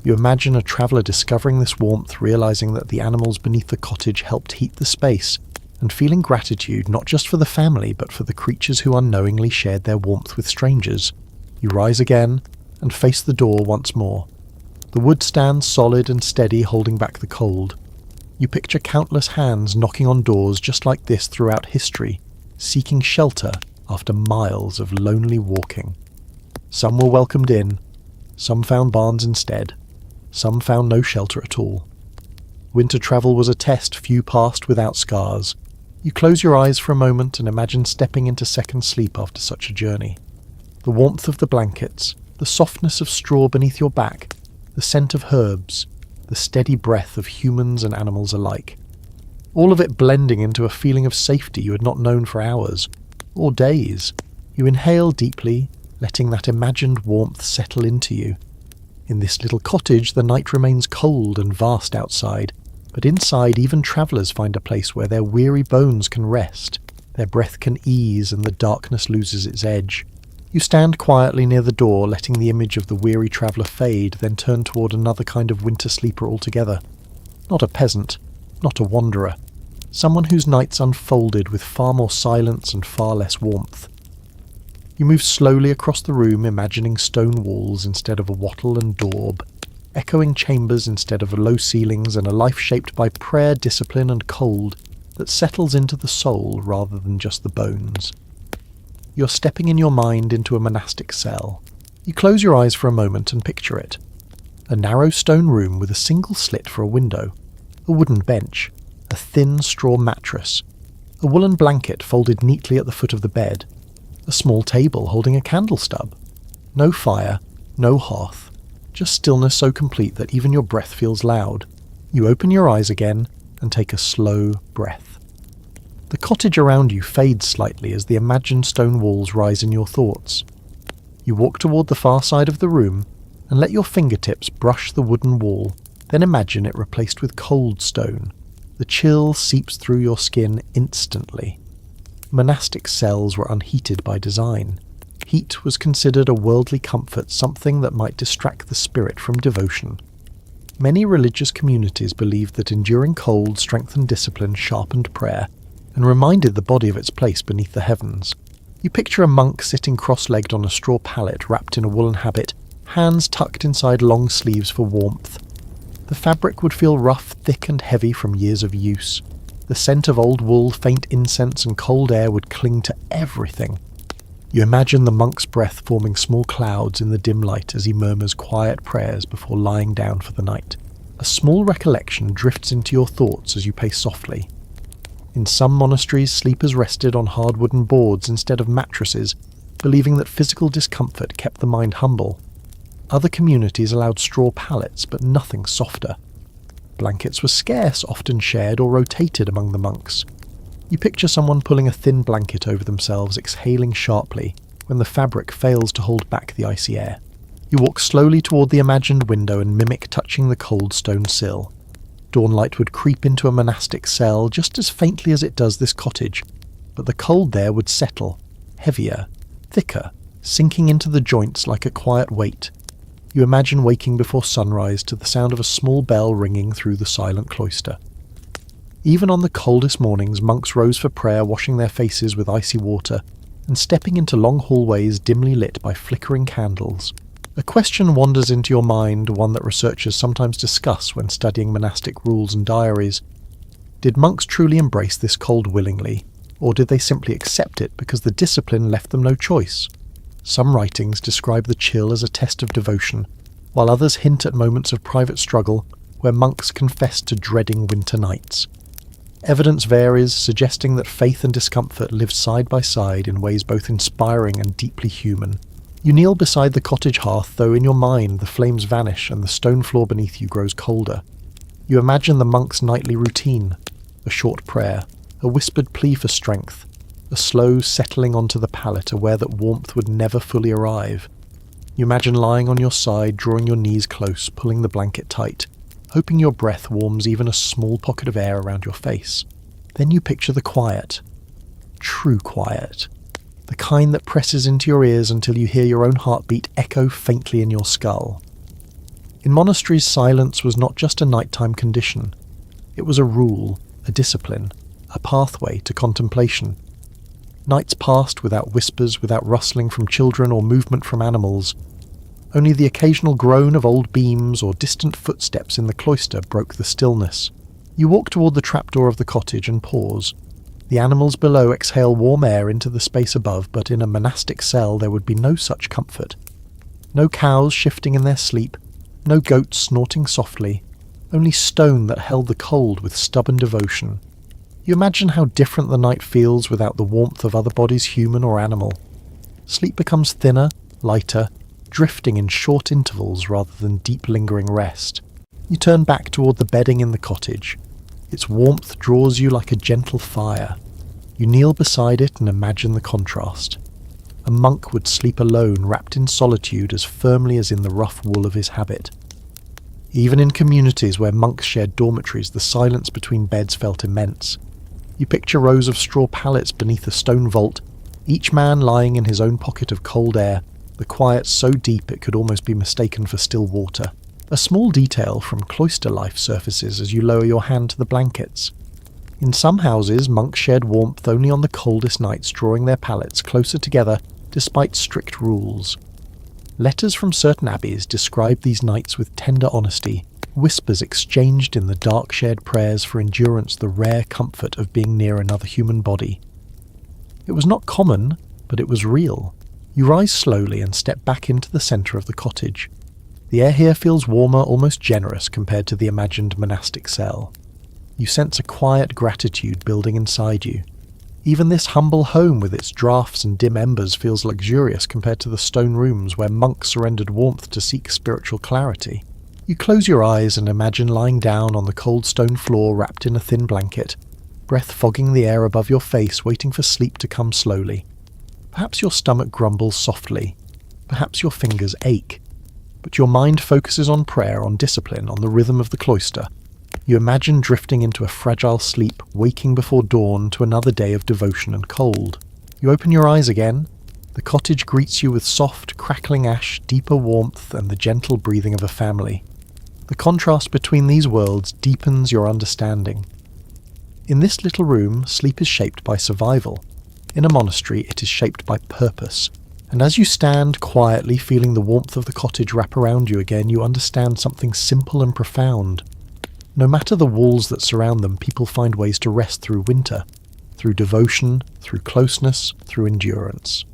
You imagine a traveller discovering this warmth, realising that the animals beneath the cottage helped heat the space, and feeling gratitude not just for the family but for the creatures who unknowingly shared their warmth with strangers. You rise again and face the door once more. The wood stands solid and steady, holding back the cold. You picture countless hands knocking on doors just like this throughout history, seeking shelter after miles of lonely walking. Some were welcomed in, some found barns instead, some found no shelter at all. Winter travel was a test few passed without scars. You close your eyes for a moment and imagine stepping into second sleep after such a journey. The warmth of the blankets, the softness of straw beneath your back, the scent of herbs, the steady breath of humans and animals alike. All of it blending into a feeling of safety you had not known for hours, or days. You inhale deeply, letting that imagined warmth settle into you. In this little cottage, the night remains cold and vast outside, but inside even travellers find a place where their weary bones can rest, their breath can ease, and the darkness loses its edge. You stand quietly near the door, letting the image of the weary traveller fade, then turn toward another kind of winter sleeper altogether. Not a peasant, not a wanderer. Someone whose nights unfolded with far more silence and far less warmth. You move slowly across the room, imagining stone walls instead of a wattle-and-daub, echoing chambers instead of low ceilings, and a life shaped by prayer, discipline, and cold that settles into the soul rather than just the bones. You're stepping in your mind into a monastic cell. You close your eyes for a moment and picture it. A narrow stone room with a single slit for a window, a wooden bench, a thin straw mattress, a woolen blanket folded neatly at the foot of the bed, a small table holding a candle stub. No fire, no hearth, just stillness so complete that even your breath feels loud. You open your eyes again and take a slow breath. The cottage around you fades slightly as the imagined stone walls rise in your thoughts. You walk toward the far side of the room and let your fingertips brush the wooden wall, then imagine it replaced with cold stone. The chill seeps through your skin instantly. Monastic cells were unheated by design. Heat was considered a worldly comfort, something that might distract the spirit from devotion. Many religious communities believed that enduring cold strengthened discipline, sharpened prayer, and reminded the body of its place beneath the heavens. You picture a monk sitting cross-legged on a straw pallet wrapped in a woolen habit, hands tucked inside long sleeves for warmth. The fabric would feel rough, thick and heavy from years of use. The scent of old wool, faint incense and cold air would cling to everything. You imagine the monk's breath forming small clouds in the dim light as he murmurs quiet prayers before lying down for the night. A small recollection drifts into your thoughts as you pace softly. In some monasteries, sleepers rested on hard wooden boards instead of mattresses, believing that physical discomfort kept the mind humble. Other communities allowed straw pallets, but nothing softer. Blankets were scarce, often shared or rotated among the monks. You picture someone pulling a thin blanket over themselves, exhaling sharply when the fabric fails to hold back the icy air. You walk slowly toward the imagined window and mimic touching the cold stone sill. Dawnlight would creep into a monastic cell just as faintly as it does this cottage, but the cold there would settle, heavier, thicker, sinking into the joints like a quiet weight. You imagine waking before sunrise to the sound of a small bell ringing through the silent cloister. Even on the coldest mornings, monks rose for prayer, washing their faces with icy water, and stepping into long hallways dimly lit by flickering candles. A question wanders into your mind, one that researchers sometimes discuss when studying monastic rules and diaries. Did monks truly embrace this cold willingly, or did they simply accept it because the discipline left them no choice? Some writings describe the chill as a test of devotion, while others hint at moments of private struggle where monks confessed to dreading winter nights. Evidence varies, suggesting that faith and discomfort lived side by side in ways both inspiring and deeply human. You kneel beside the cottage hearth, though in your mind the flames vanish and the stone floor beneath you grows colder. You imagine the monk's nightly routine, a short prayer, a whispered plea for strength, a slow settling onto the pallet, aware that warmth would never fully arrive. You imagine lying on your side, drawing your knees close, pulling the blanket tight, hoping your breath warms even a small pocket of air around your face. Then you picture the quiet, true quiet. The kind that presses into your ears until you hear your own heartbeat echo faintly in your skull. In monasteries, silence was not just a nighttime condition. It was a rule, a discipline, a pathway to contemplation. Nights passed without whispers, without rustling from children or movement from animals. Only the occasional groan of old beams or distant footsteps in the cloister broke the stillness. You walk toward the trapdoor of the cottage and pause. The animals below exhale warm air into the space above, but in a monastic cell there would be no such comfort. No cows shifting in their sleep, no goats snorting softly, only stone that held the cold with stubborn devotion. You imagine how different the night feels without the warmth of other bodies, human or animal. Sleep becomes thinner, lighter, drifting in short intervals rather than deep lingering rest. You turn back toward the bedding in the cottage. Its warmth draws you like a gentle fire. You kneel beside it and imagine the contrast. A monk would sleep alone, wrapped in solitude as firmly as in the rough wool of his habit. Even in communities where monks shared dormitories, the silence between beds felt immense. You picture rows of straw pallets beneath a stone vault, each man lying in his own pocket of cold air, the quiet so deep it could almost be mistaken for still water. A small detail from cloister life surfaces as you lower your hand to the blankets. In some houses, monks shared warmth only on the coldest nights, drawing their pallets closer together despite strict rules. Letters from certain abbeys describe these nights with tender honesty, whispers exchanged in the dark shared prayers for endurance, the rare comfort of being near another human body. It was not common, but it was real. You rise slowly and step back into the centre of the cottage. The air here feels warmer, almost generous compared to the imagined monastic cell. You sense a quiet gratitude building inside you. Even this humble home with its draughts and dim embers feels luxurious compared to the stone rooms where monks surrendered warmth to seek spiritual clarity. You close your eyes and imagine lying down on the cold stone floor wrapped in a thin blanket, breath fogging the air above your face, waiting for sleep to come slowly. Perhaps your stomach grumbles softly. Perhaps your fingers ache. But your mind focuses on prayer, on discipline, on the rhythm of the cloister. You imagine drifting into a fragile sleep, waking before dawn to another day of devotion and cold. You open your eyes again. The cottage greets you with soft, crackling ash, deeper warmth, and the gentle breathing of a family. The contrast between these worlds deepens your understanding. In this little room, sleep is shaped by survival. In a monastery, it is shaped by purpose. And as you stand quietly, feeling the warmth of the cottage wrap around you again, you understand something simple and profound. No matter the walls that surround them, people find ways to rest through winter, through devotion, through closeness, through endurance.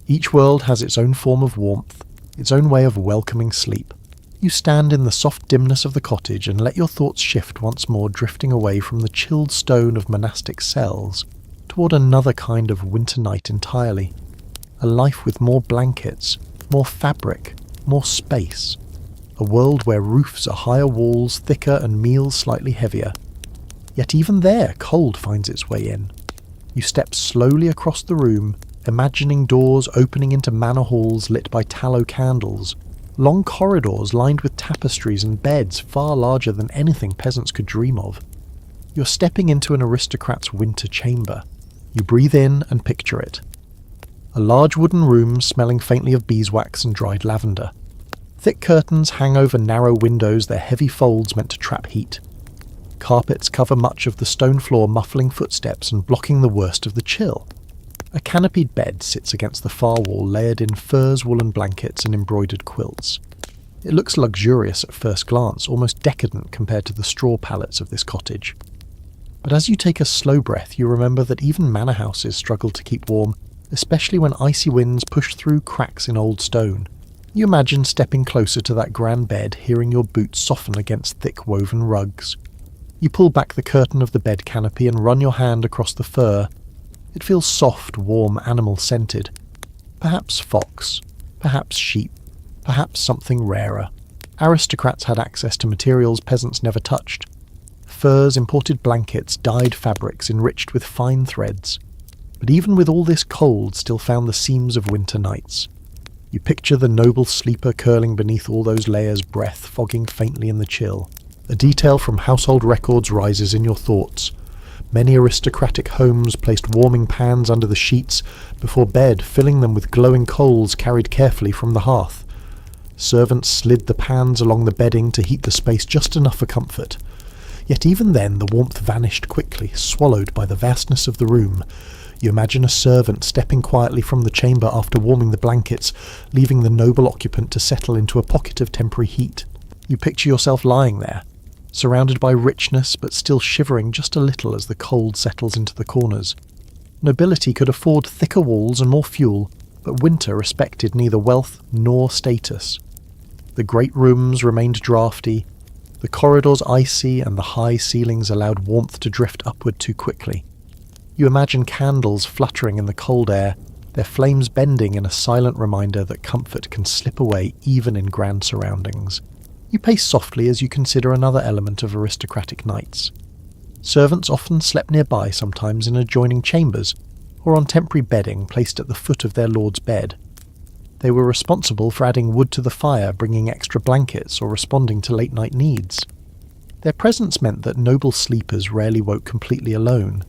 Each world has its own form of warmth, its own way of welcoming sleep. You stand in the soft dimness of the cottage and let your thoughts shift once more, drifting away from the chilled stone of monastic cells toward another kind of winter night entirely. A life with more blankets, more fabric, more space. A world where roofs are higher walls, thicker, and meals slightly heavier. Yet even there, cold finds its way in. You step slowly across the room, imagining doors opening into manor halls lit by tallow candles, long corridors lined with tapestries and beds far larger than anything peasants could dream of. You're stepping into an aristocrat's winter chamber. You breathe in and picture it. A large wooden room smelling faintly of beeswax and dried lavender. Thick curtains hang over narrow windows, their heavy folds meant to trap heat. Carpets cover much of the stone floor, muffling footsteps and blocking the worst of the chill. A canopied bed sits against the far wall, layered in furs, woolen blankets and embroidered quilts. It looks luxurious at first glance, almost decadent compared to the straw pallets of this cottage. But as you take a slow breath, you remember that even manor houses struggle to keep warm, especially when icy winds push through cracks in old stone. You imagine stepping closer to that grand bed, hearing your boots soften against thick woven rugs. You pull back the curtain of the bed canopy and run your hand across the fur. It feels soft, warm, animal-scented. Perhaps fox, perhaps sheep, perhaps something rarer. Aristocrats had access to materials peasants never touched. Furs, imported blankets, dyed fabrics enriched with fine threads. But even with all this cold still found the seams of winter nights. You picture the noble sleeper curling beneath all those layers, breath fogging faintly in the chill. A detail from household records rises in your thoughts. Many aristocratic homes placed warming pans under the sheets before bed, filling them with glowing coals carried carefully from the hearth. Servants slid the pans along the bedding to heat the space just enough for comfort. Yet even then the warmth vanished quickly, swallowed by the vastness of the room. You imagine a servant stepping quietly from the chamber after warming the blankets, leaving the noble occupant to settle into a pocket of temporary heat. You picture yourself lying there, surrounded by richness but still shivering just a little as the cold settles into the corners. Nobility could afford thicker walls and more fuel, but winter respected neither wealth nor status. The great rooms remained draughty, the corridors icy, and the high ceilings allowed warmth to drift upward too quickly. You imagine candles fluttering in the cold air, their flames bending in a silent reminder that comfort can slip away even in grand surroundings. You pace softly as you consider another element of aristocratic nights. Servants often slept nearby, sometimes in adjoining chambers, or on temporary bedding placed at the foot of their lord's bed. They were responsible for adding wood to the fire, bringing extra blankets, or responding to late-night needs. Their presence meant that noble sleepers rarely woke completely alone.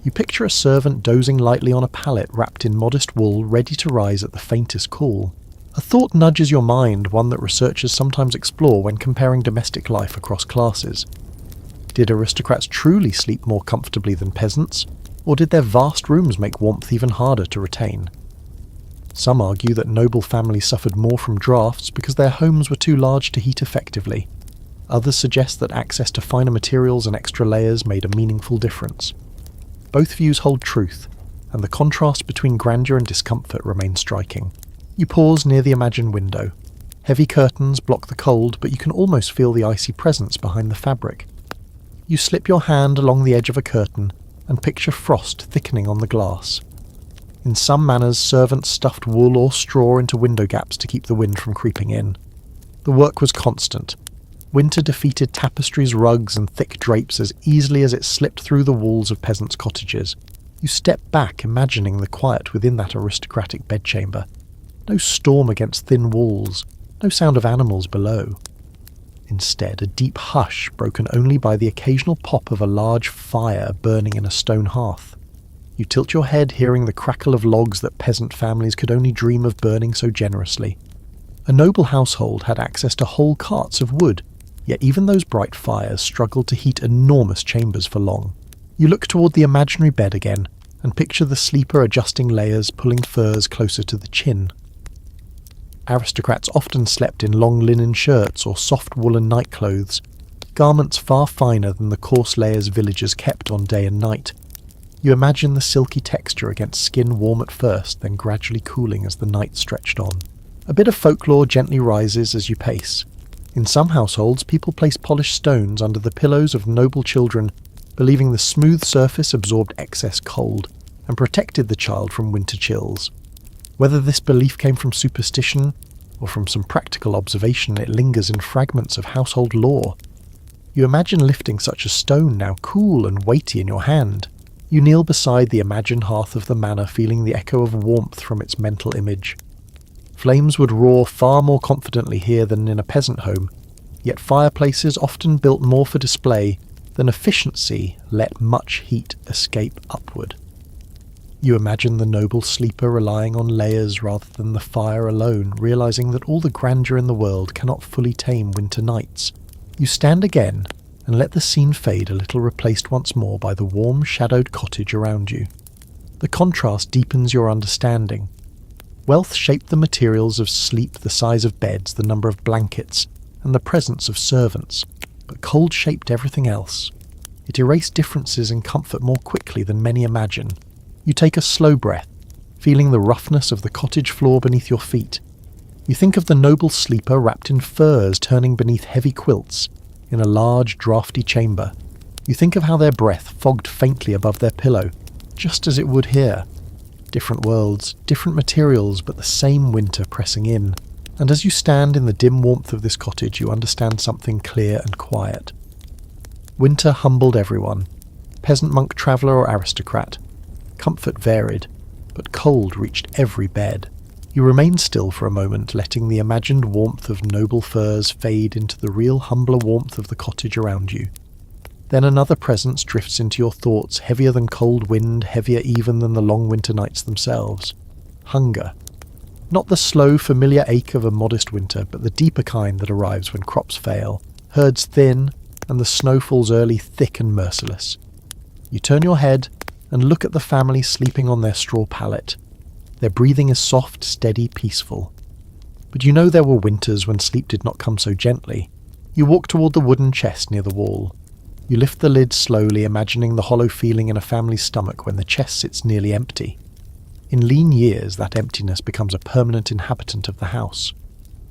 You picture a servant dozing lightly on a pallet wrapped in modest wool, ready to rise at the faintest call. A thought nudges your mind, one that researchers sometimes explore when comparing domestic life across classes. Did aristocrats truly sleep more comfortably than peasants, or did their vast rooms make warmth even harder to retain? Some argue that noble families suffered more from drafts because their homes were too large to heat effectively. Others suggest that access to finer materials and extra layers made a meaningful difference. Both views hold truth, and the contrast between grandeur and discomfort remains striking. You pause near the imagined window. Heavy curtains block the cold, but you can almost feel the icy presence behind the fabric. You slip your hand along the edge of a curtain and picture frost thickening on the glass. In some manners, servants stuffed wool or straw into window gaps to keep the wind from creeping in. The work was constant. Winter defeated tapestries, rugs, and thick drapes as easily as it slipped through the walls of peasants' cottages. You step back, imagining the quiet within that aristocratic bedchamber. No storm against thin walls, no sound of animals below. Instead, a deep hush broken only by the occasional pop of a large fire burning in a stone hearth. You tilt your head, hearing the crackle of logs that peasant families could only dream of burning so generously. A noble household had access to whole carts of wood, yet even those bright fires struggled to heat enormous chambers for long. You look toward the imaginary bed again, and picture the sleeper adjusting layers, pulling furs closer to the chin. Aristocrats often slept in long linen shirts or soft woolen nightclothes, garments far finer than the coarse layers villagers kept on day and night. You imagine the silky texture against skin warm at first, then gradually cooling as the night stretched on. A bit of folklore gently rises as you pace. In some households, people placed polished stones under the pillows of noble children, believing the smooth surface absorbed excess cold and protected the child from winter chills. Whether this belief came from superstition or from some practical observation, it lingers in fragments of household lore. You imagine lifting such a stone, now cool and weighty in your hand. You kneel beside the imagined hearth of the manor, feeling the echo of warmth from its mental image. Flames would roar far more confidently here than in a peasant home, yet fireplaces, often built more for display than efficiency, let much heat escape upward. You imagine the noble sleeper relying on layers rather than the fire alone, realizing that all the grandeur in the world cannot fully tame winter nights. You stand again and let the scene fade a little, replaced once more by the warm, shadowed cottage around you. The contrast deepens your understanding. Wealth shaped the materials of sleep, the size of beds, the number of blankets, and the presence of servants, but cold shaped everything else. It erased differences in comfort more quickly than many imagine. You take a slow breath, feeling the roughness of the cottage floor beneath your feet. You think of the noble sleeper wrapped in furs turning beneath heavy quilts in a large, draughty chamber. You think of how their breath fogged faintly above their pillow, just as it would here. Different worlds, different materials, but the same winter pressing in. And as you stand in the dim warmth of this cottage, you understand something clear and quiet. Winter humbled everyone, peasant, monk, traveller or aristocrat. Comfort varied, but cold reached every bed. You remain still for a moment, letting the imagined warmth of noble furs fade into the real humbler warmth of the cottage around you. Then another presence drifts into your thoughts, heavier than cold wind, heavier even than the long winter nights themselves. Hunger. Not the slow, familiar ache of a modest winter, but the deeper kind that arrives when crops fail, herds thin, and the snow falls early, thick and merciless. You turn your head and look at the family sleeping on their straw pallet. Their breathing is soft, steady, peaceful. But you know there were winters when sleep did not come so gently. You walk toward the wooden chest near the wall. You lift the lid slowly, imagining the hollow feeling in a family's stomach when the chest sits nearly empty. In lean years, that emptiness becomes a permanent inhabitant of the house.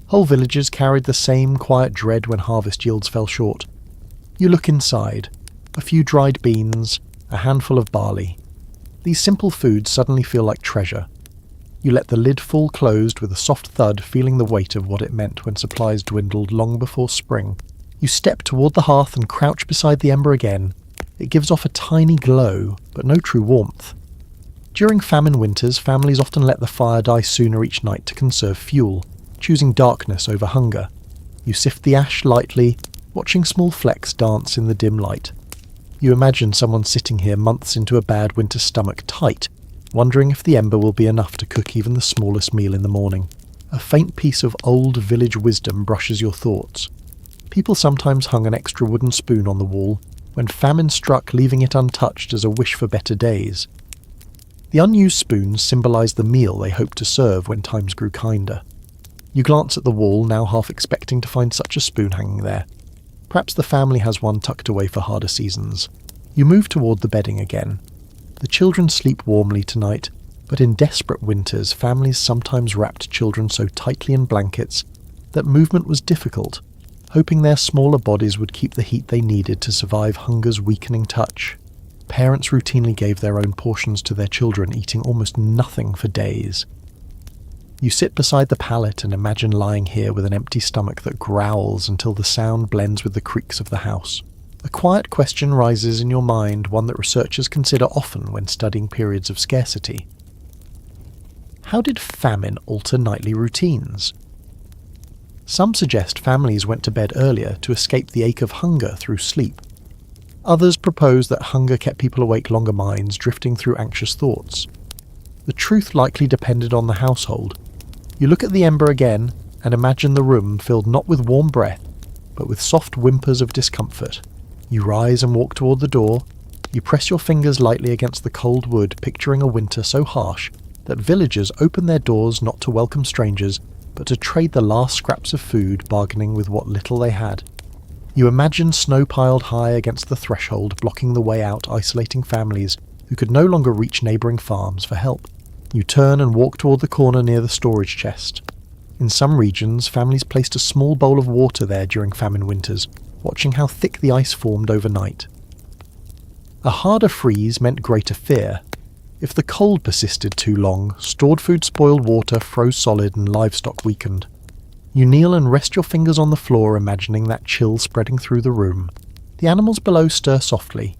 Whole villages carried the same quiet dread when harvest yields fell short. You look inside. A few dried beans, a handful of barley. These simple foods suddenly feel like treasure. You let the lid fall closed with a soft thud, feeling the weight of what it meant when supplies dwindled long before spring. You step toward the hearth and crouch beside the ember again. It gives off a tiny glow, but no true warmth. During famine winters, families often let the fire die sooner each night to conserve fuel, choosing darkness over hunger. You sift the ash lightly, watching small flecks dance in the dim light. You imagine someone sitting here months into a bad winter stomach tight, wondering if the ember will be enough to cook even the smallest meal in the morning. A faint piece of old village wisdom brushes your thoughts. People sometimes hung an extra wooden spoon on the wall when famine struck, leaving it untouched as a wish for better days. The unused spoons symbolised the meal they hoped to serve when times grew kinder. You glance at the wall, now half expecting to find such a spoon hanging there. Perhaps the family has one tucked away for harder seasons. You move toward the bedding again. The children sleep warmly tonight, but in desperate winters, families sometimes wrapped children so tightly in blankets that movement was difficult, hoping their smaller bodies would keep the heat they needed to survive hunger's weakening touch. Parents routinely gave their own portions to their children, eating almost nothing for days. You sit beside the pallet and imagine lying here with an empty stomach that growls until the sound blends with the creaks of the house. A quiet question rises in your mind, one that researchers consider often when studying periods of scarcity. How did famine alter nightly routines? Some suggest families went to bed earlier to escape the ache of hunger through sleep. Others propose that hunger kept people awake longer, minds drifting through anxious thoughts. The truth likely depended on the household. You look at the ember again and imagine the room filled not with warm breath, but with soft whimpers of discomfort. You rise and walk toward the door. You press your fingers lightly against the cold wood, picturing a winter so harsh that villagers open their doors not to welcome strangers, but to trade the last scraps of food, bargaining with what little they had. You imagine snow piled high against the threshold, blocking the way out, isolating families who could no longer reach neighbouring farms for help. You turn and walk toward the corner near the storage chest. In some regions, families placed a small bowl of water there during famine winters, watching how thick the ice formed overnight. A harder freeze meant greater fear. If the cold persisted too long, stored food spoiled, water froze solid, and livestock weakened. You kneel and rest your fingers on the floor, imagining that chill spreading through the room. The animals below stir softly.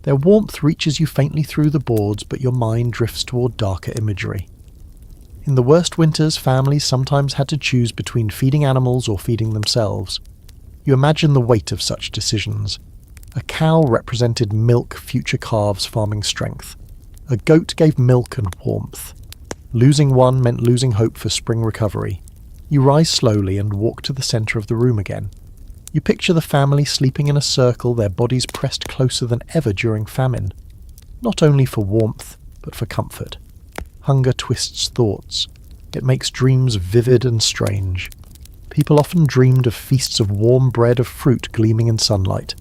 Their warmth reaches you faintly through the boards, but your mind drifts toward darker imagery. In the worst winters, families sometimes had to choose between feeding animals or feeding themselves. You imagine the weight of such decisions. A cow represented milk, future calves, farming strength. A goat gave milk and warmth. Losing one meant losing hope for spring recovery. You rise slowly and walk to the centre of the room again. You picture the family sleeping in a circle, their bodies pressed closer than ever during famine. Not only for warmth, but for comfort. Hunger twists thoughts. It makes dreams vivid and strange. People often dreamed of feasts of warm bread, of fruit gleaming in sunlight.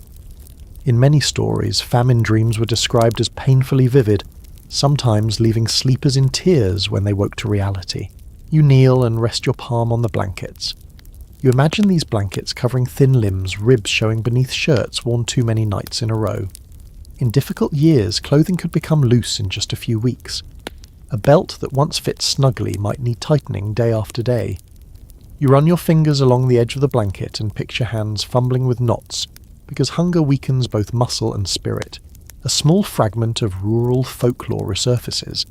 In many stories, famine dreams were described as painfully vivid, sometimes leaving sleepers in tears when they woke to reality. You kneel and rest your palm on the blankets. You imagine these blankets covering thin limbs, ribs showing beneath shirts worn too many nights in a row. In difficult years, clothing could become loose in just a few weeks. A belt that once fit snugly might need tightening day after day. You run your fingers along the edge of the blanket and picture hands fumbling with knots, because hunger weakens both muscle and spirit. A small fragment of rural folklore resurfaces.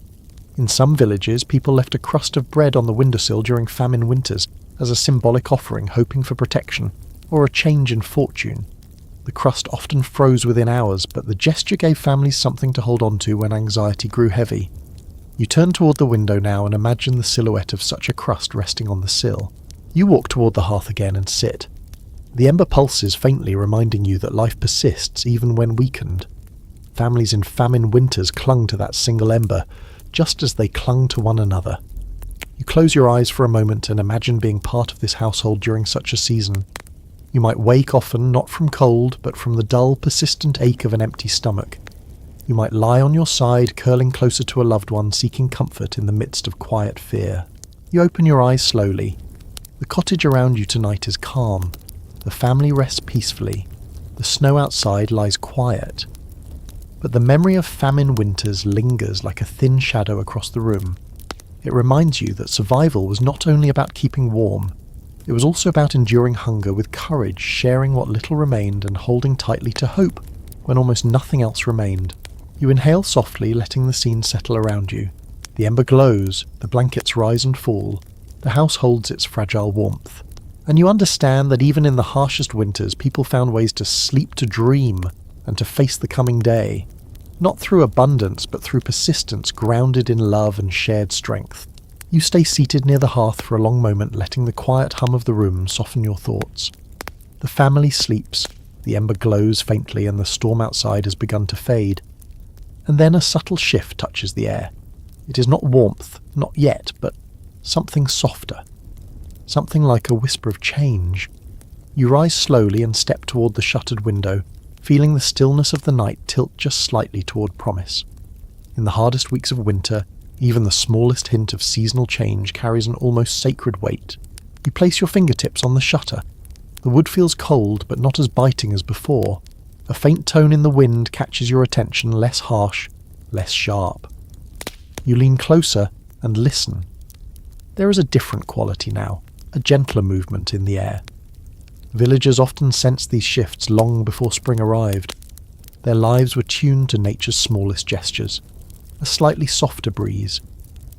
In some villages, people left a crust of bread on the windowsill during famine winters as a symbolic offering, hoping for protection, or a change in fortune. The crust often froze within hours, but the gesture gave families something to hold on to when anxiety grew heavy. You turn toward the window now and imagine the silhouette of such a crust resting on the sill. You walk toward the hearth again and sit. The ember pulses faintly, reminding you that life persists even when weakened. Families in famine winters clung to that single ember, just as they clung to one another. You close your eyes for a moment and imagine being part of this household during such a season. You might wake often, not from cold, but from the dull, persistent ache of an empty stomach. You might lie on your side, curling closer to a loved one, seeking comfort in the midst of quiet fear. You open your eyes slowly. The cottage around you tonight is calm. The family rests peacefully. The snow outside lies quiet. But the memory of famine winters lingers like a thin shadow across the room. It reminds you that survival was not only about keeping warm, it was also about enduring hunger with courage, sharing what little remained and holding tightly to hope when almost nothing else remained. You inhale softly, letting the scene settle around you. The ember glows, the blankets rise and fall, the house holds its fragile warmth. And you understand that even in the harshest winters, people found ways to sleep to dream and to face the coming day. Not through abundance, but through persistence grounded in love and shared strength. You stay seated near the hearth for a long moment, letting the quiet hum of the room soften your thoughts. The family sleeps, the ember glows faintly and the storm outside has begun to fade. And then a subtle shift touches the air. It is not warmth, not yet, but something softer. Something like a whisper of change. You rise slowly and step toward the shuttered window, feeling the stillness of the night tilt just slightly toward promise. In the hardest weeks of winter, even the smallest hint of seasonal change carries an almost sacred weight. You place your fingertips on the shutter. The wood feels cold, but not as biting as before. A faint tone in the wind catches your attention, less harsh, less sharp. You lean closer and listen. There is a different quality now, a gentler movement in the air. Villagers often sensed these shifts long before spring arrived. Their lives were tuned to nature's smallest gestures. A slightly softer breeze,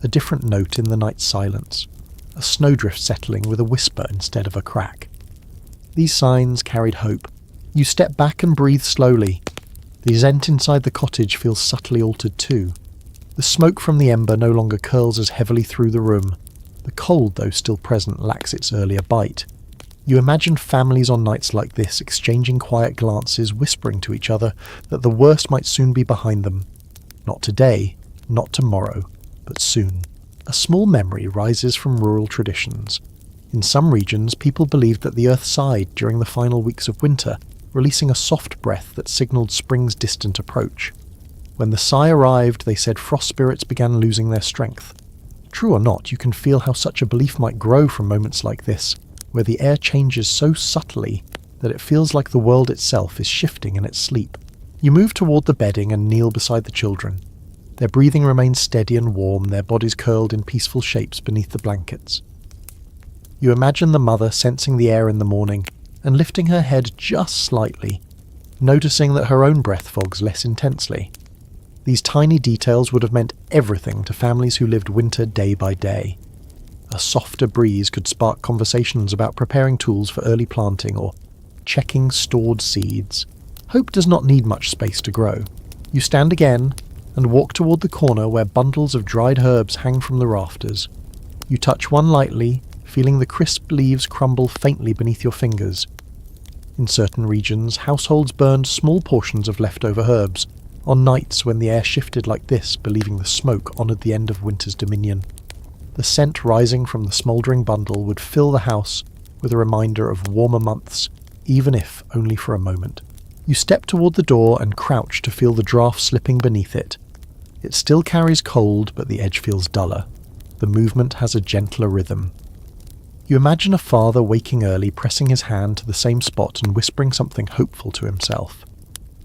a different note in the night silence, a snowdrift settling with a whisper instead of a crack. These signs carried hope. You step back and breathe slowly. The scent inside the cottage feels subtly altered too. The smoke from the ember no longer curls as heavily through the room. The cold, though still present, lacks its earlier bite. You imagine families on nights like this exchanging quiet glances, whispering to each other that the worst might soon be behind them. Not today, not tomorrow, but soon. A small memory rises from rural traditions. In some regions, people believed that the earth sighed during the final weeks of winter, releasing a soft breath that signaled spring's distant approach. When the sigh arrived, they said frost spirits began losing their strength. True or not, you can feel how such a belief might grow from moments like this, where the air changes so subtly that it feels like the world itself is shifting in its sleep. You move toward the bedding and kneel beside the children. Their breathing remains steady and warm, their bodies curled in peaceful shapes beneath the blankets. You imagine the mother sensing the air in the morning and lifting her head just slightly, noticing that her own breath fogs less intensely. These tiny details would have meant everything to families who lived winter day by day. A softer breeze could spark conversations about preparing tools for early planting or checking stored seeds. Hope does not need much space to grow. You stand again and walk toward the corner where bundles of dried herbs hang from the rafters. You touch one lightly, feeling the crisp leaves crumble faintly beneath your fingers. In certain regions, households burned small portions of leftover herbs on nights when the air shifted like this, believing the smoke honoured the end of winter's dominion. The scent rising from the smouldering bundle would fill the house with a reminder of warmer months, even if only for a moment. You step toward the door and crouch to feel the draft slipping beneath it. It still carries cold, but the edge feels duller. The movement has a gentler rhythm. You imagine a father waking early, pressing his hand to the same spot and whispering something hopeful to himself.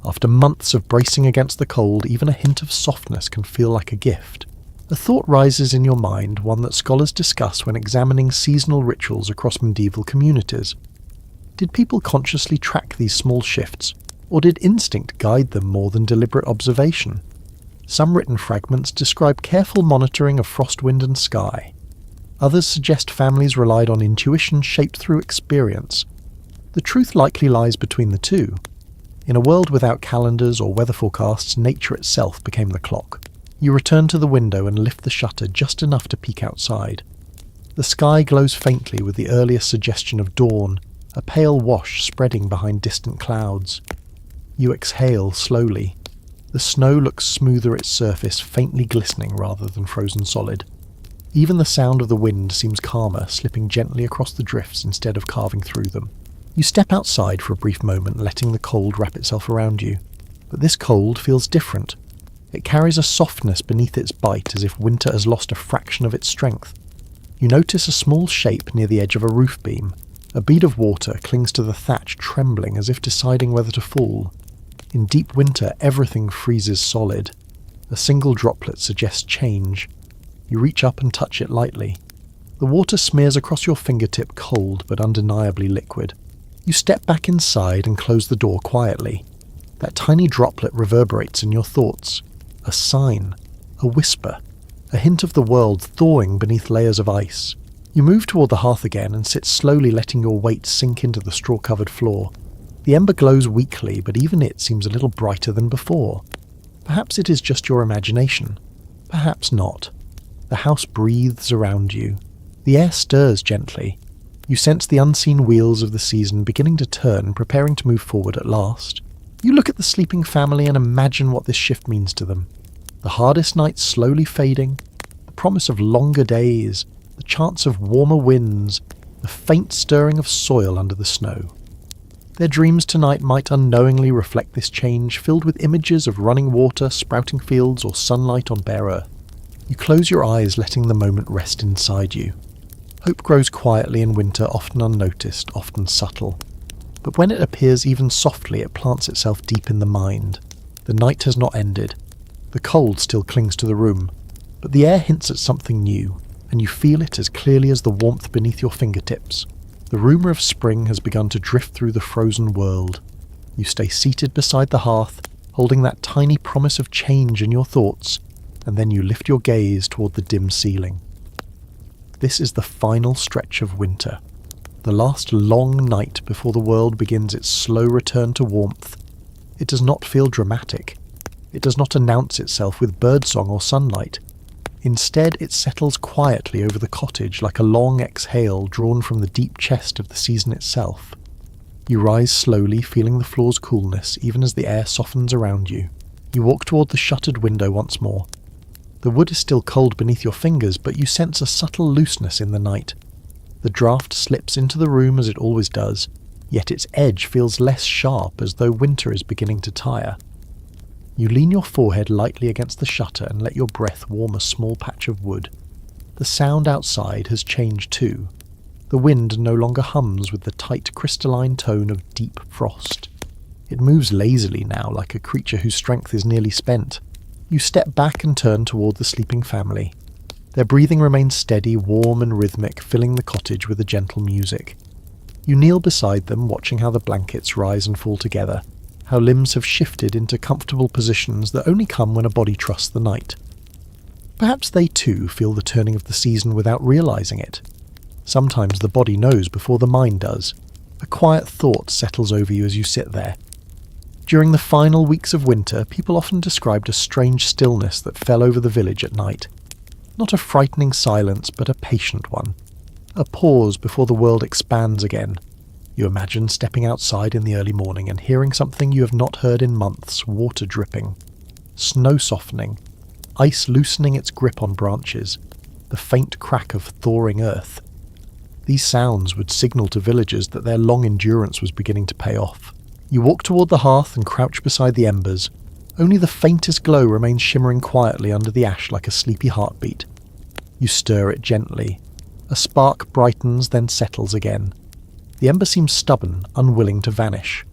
After months of bracing against the cold, even a hint of softness can feel like a gift. A thought rises in your mind, one that scholars discuss when examining seasonal rituals across medieval communities. Did people consciously track these small shifts, or did instinct guide them more than deliberate observation? Some written fragments describe careful monitoring of frost, wind and sky. Others suggest families relied on intuition shaped through experience. The truth likely lies between the two. In a world without calendars or weather forecasts, nature itself became the clock. You return to the window and lift the shutter just enough to peek outside. The sky glows faintly with the earliest suggestion of dawn, a pale wash spreading behind distant clouds. You exhale slowly. The snow looks smoother its surface, faintly glistening rather than frozen solid. Even the sound of the wind seems calmer, slipping gently across the drifts instead of carving through them. You step outside for a brief moment, letting the cold wrap itself around you. But this cold feels different. It carries a softness beneath its bite, as if winter has lost a fraction of its strength. You notice a small shape near the edge of a roof beam. A bead of water clings to the thatch, trembling as if deciding whether to fall. In deep winter, everything freezes solid. A single droplet suggests change. You reach up and touch it lightly. The water smears across your fingertip, cold but undeniably liquid. You step back inside and close the door quietly. That tiny droplet reverberates in your thoughts. A sign, a whisper, a hint of the world thawing beneath layers of ice. You move toward the hearth again and sit slowly, letting your weight sink into the straw-covered floor. The ember glows weakly, but even it seems a little brighter than before. Perhaps it is just your imagination. Perhaps not. The house breathes around you. The air stirs gently. You sense the unseen wheels of the season beginning to turn, preparing to move forward at last. You look at the sleeping family and imagine what this shift means to them. The hardest nights slowly fading, the promise of longer days, the chance of warmer winds, the faint stirring of soil under the snow. Their dreams tonight might unknowingly reflect this change, filled with images of running water, sprouting fields, or sunlight on bare earth. You close your eyes, letting the moment rest inside you. Hope grows quietly in winter, often unnoticed, often subtle. But when it appears even softly, it plants itself deep in the mind. The night has not ended. The cold still clings to the room, but the air hints at something new, and you feel it as clearly as the warmth beneath your fingertips. The rumour of spring has begun to drift through the frozen world. You stay seated beside the hearth, holding that tiny promise of change in your thoughts, and then you lift your gaze toward the dim ceiling. This is the final stretch of winter, the last long night before the world begins its slow return to warmth. It does not feel dramatic. It does not announce itself with birdsong or sunlight. Instead, it settles quietly over the cottage like a long exhale drawn from the deep chest of the season itself. You rise slowly, feeling the floor's coolness even as the air softens around you. You walk toward the shuttered window once more. The wood is still cold beneath your fingers, but you sense a subtle looseness in the night. The draught slips into the room as it always does, yet its edge feels less sharp, as though winter is beginning to tire. You lean your forehead lightly against the shutter and let your breath warm a small patch of wood. The sound outside has changed too. The wind no longer hums with the tight crystalline tone of deep frost. It moves lazily now, like a creature whose strength is nearly spent. You step back and turn toward the sleeping family. Their breathing remains steady, warm and rhythmic, filling the cottage with a gentle music. You kneel beside them, watching how the blankets rise and fall together, how limbs have shifted into comfortable positions that only come when a body trusts the night. Perhaps they too feel the turning of the season without realizing it. Sometimes the body knows before the mind does. A quiet thought settles over you as you sit there. During the final weeks of winter, people often described a strange stillness that fell over the village at night. Not a frightening silence, but a patient one. A pause before the world expands again. You imagine stepping outside in the early morning and hearing something you have not heard in months: water dripping, snow softening, ice loosening its grip on branches, the faint crack of thawing earth. These sounds would signal to villagers that their long endurance was beginning to pay off. You walk toward the hearth and crouch beside the embers. Only the faintest glow remains shimmering quietly under the ash like a sleepy heartbeat. You stir it gently. A spark brightens, then settles again. The ember seems stubborn, unwilling to vanish.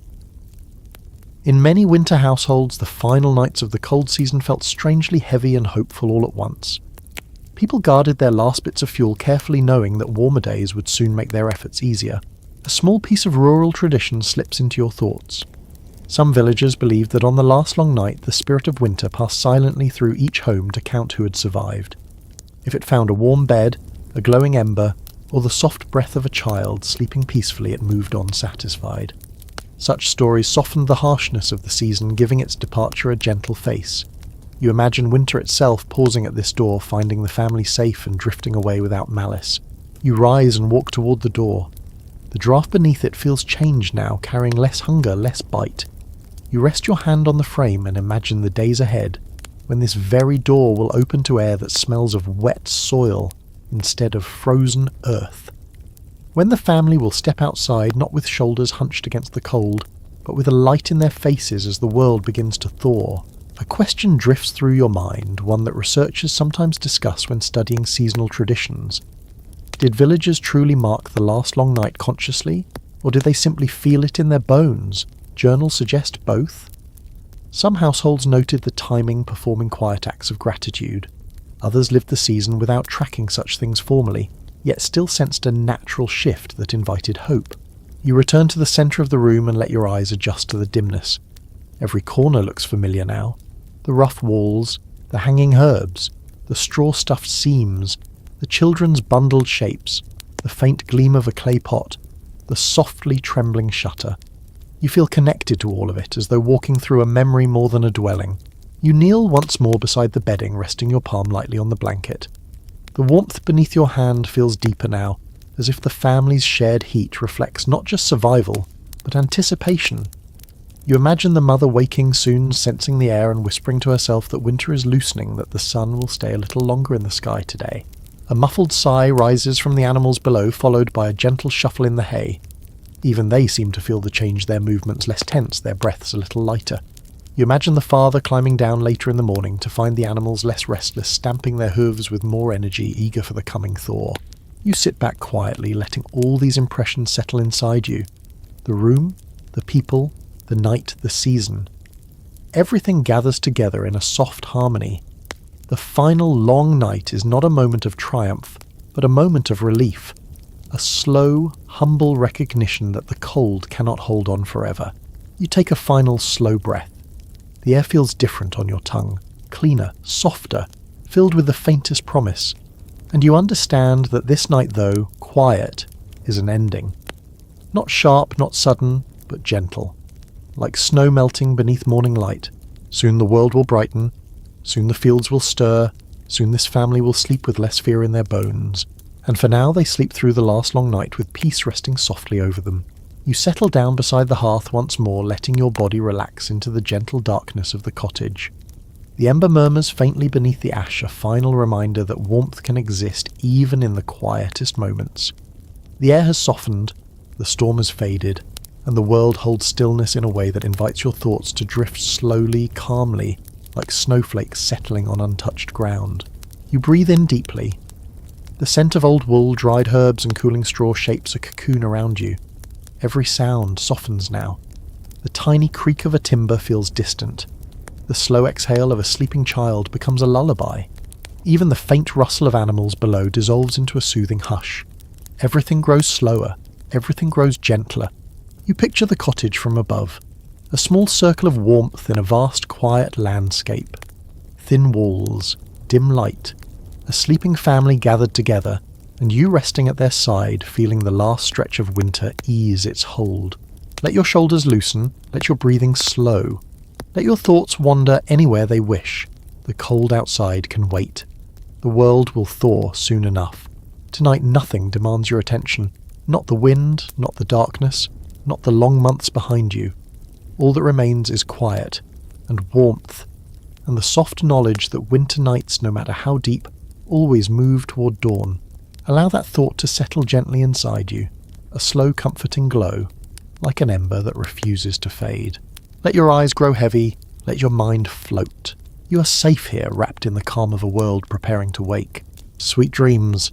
In many winter households, the final nights of the cold season felt strangely heavy and hopeful all at once. People guarded their last bits of fuel carefully, knowing that warmer days would soon make their efforts easier. A small piece of rural tradition slips into your thoughts. Some villagers believed that on the last long night, the spirit of winter passed silently through each home to count who had survived. If it found a warm bed, a glowing ember, or the soft breath of a child sleeping peacefully, it moved on satisfied. Such stories softened the harshness of the season, giving its departure a gentle face. You imagine winter itself pausing at this door, finding the family safe and drifting away without malice. You rise and walk toward the door. The draught beneath it feels changed now, carrying less hunger, less bite. You rest your hand on the frame and imagine the days ahead, when this very door will open to air that smells of wet soil instead of frozen earth. When the family will step outside, not with shoulders hunched against the cold, but with a light in their faces as the world begins to thaw. A question drifts through your mind, one that researchers sometimes discuss when studying seasonal traditions. Did villagers truly mark the last long night consciously, or did they simply feel it in their bones? Journals suggest both. Some households noted the timing, performing quiet acts of gratitude. Others lived the season without tracking such things formally, yet still sensed a natural shift that invited hope. You return to the centre of the room and let your eyes adjust to the dimness. Every corner looks familiar now. The rough walls, the hanging herbs, the straw-stuffed seams, the children's bundled shapes, the faint gleam of a clay pot, the softly trembling shutter. You feel connected to all of it, as though walking through a memory more than a dwelling. You kneel once more beside the bedding, resting your palm lightly on the blanket. The warmth beneath your hand feels deeper now, as if the family's shared heat reflects not just survival, but anticipation. You imagine the mother waking soon, sensing the air and whispering to herself that winter is loosening, that the sun will stay a little longer in the sky today. A muffled sigh rises from the animals below, followed by a gentle shuffle in the hay. Even they seem to feel the change, their movements less tense, their breaths a little lighter. You imagine the father climbing down later in the morning to find the animals less restless, stamping their hooves with more energy, eager for the coming thaw. You sit back quietly, letting all these impressions settle inside you. The room, the people, the night, the season. Everything gathers together in a soft harmony. The final long night is not a moment of triumph, but a moment of relief. A slow, humble recognition that the cold cannot hold on forever. You take a final slow breath. The air feels different on your tongue, cleaner, softer, filled with the faintest promise. And you understand that this night, though quiet, is an ending. Not sharp, not sudden, but gentle. Like snow melting beneath morning light. Soon the world will brighten. Soon the fields will stir. Soon this family will sleep with less fear in their bones. And for now they sleep through the last long night with peace resting softly over them. You settle down beside the hearth once more, letting your body relax into the gentle darkness of the cottage. The ember murmurs faintly beneath the ash, a final reminder that warmth can exist even in the quietest moments. The air has softened, the storm has faded, and the world holds stillness in a way that invites your thoughts to drift slowly, calmly, like snowflakes settling on untouched ground. You breathe in deeply. The scent of old wool, dried herbs, and cooling straw shapes a cocoon around you. Every sound softens now. The tiny creak of a timber feels distant. The slow exhale of a sleeping child becomes a lullaby. Even the faint rustle of animals below dissolves into a soothing hush. Everything grows slower. Everything grows gentler. You picture the cottage from above. A small circle of warmth in a vast, quiet landscape. Thin walls, dim light, a sleeping family gathered together, and you resting at their side, feeling the last stretch of winter ease its hold. Let your shoulders loosen, let your breathing slow. Let your thoughts wander anywhere they wish. The cold outside can wait. The world will thaw soon enough. Tonight nothing demands your attention. Not the wind, not the darkness, not the long months behind you. All that remains is quiet, and warmth, and the soft knowledge that winter nights, no matter how deep, always move toward dawn. Allow that thought to settle gently inside you, a slow comforting glow, like an ember that refuses to fade. Let your eyes grow heavy, let your mind float. You are safe here, wrapped in the calm of a world preparing to wake. Sweet dreams.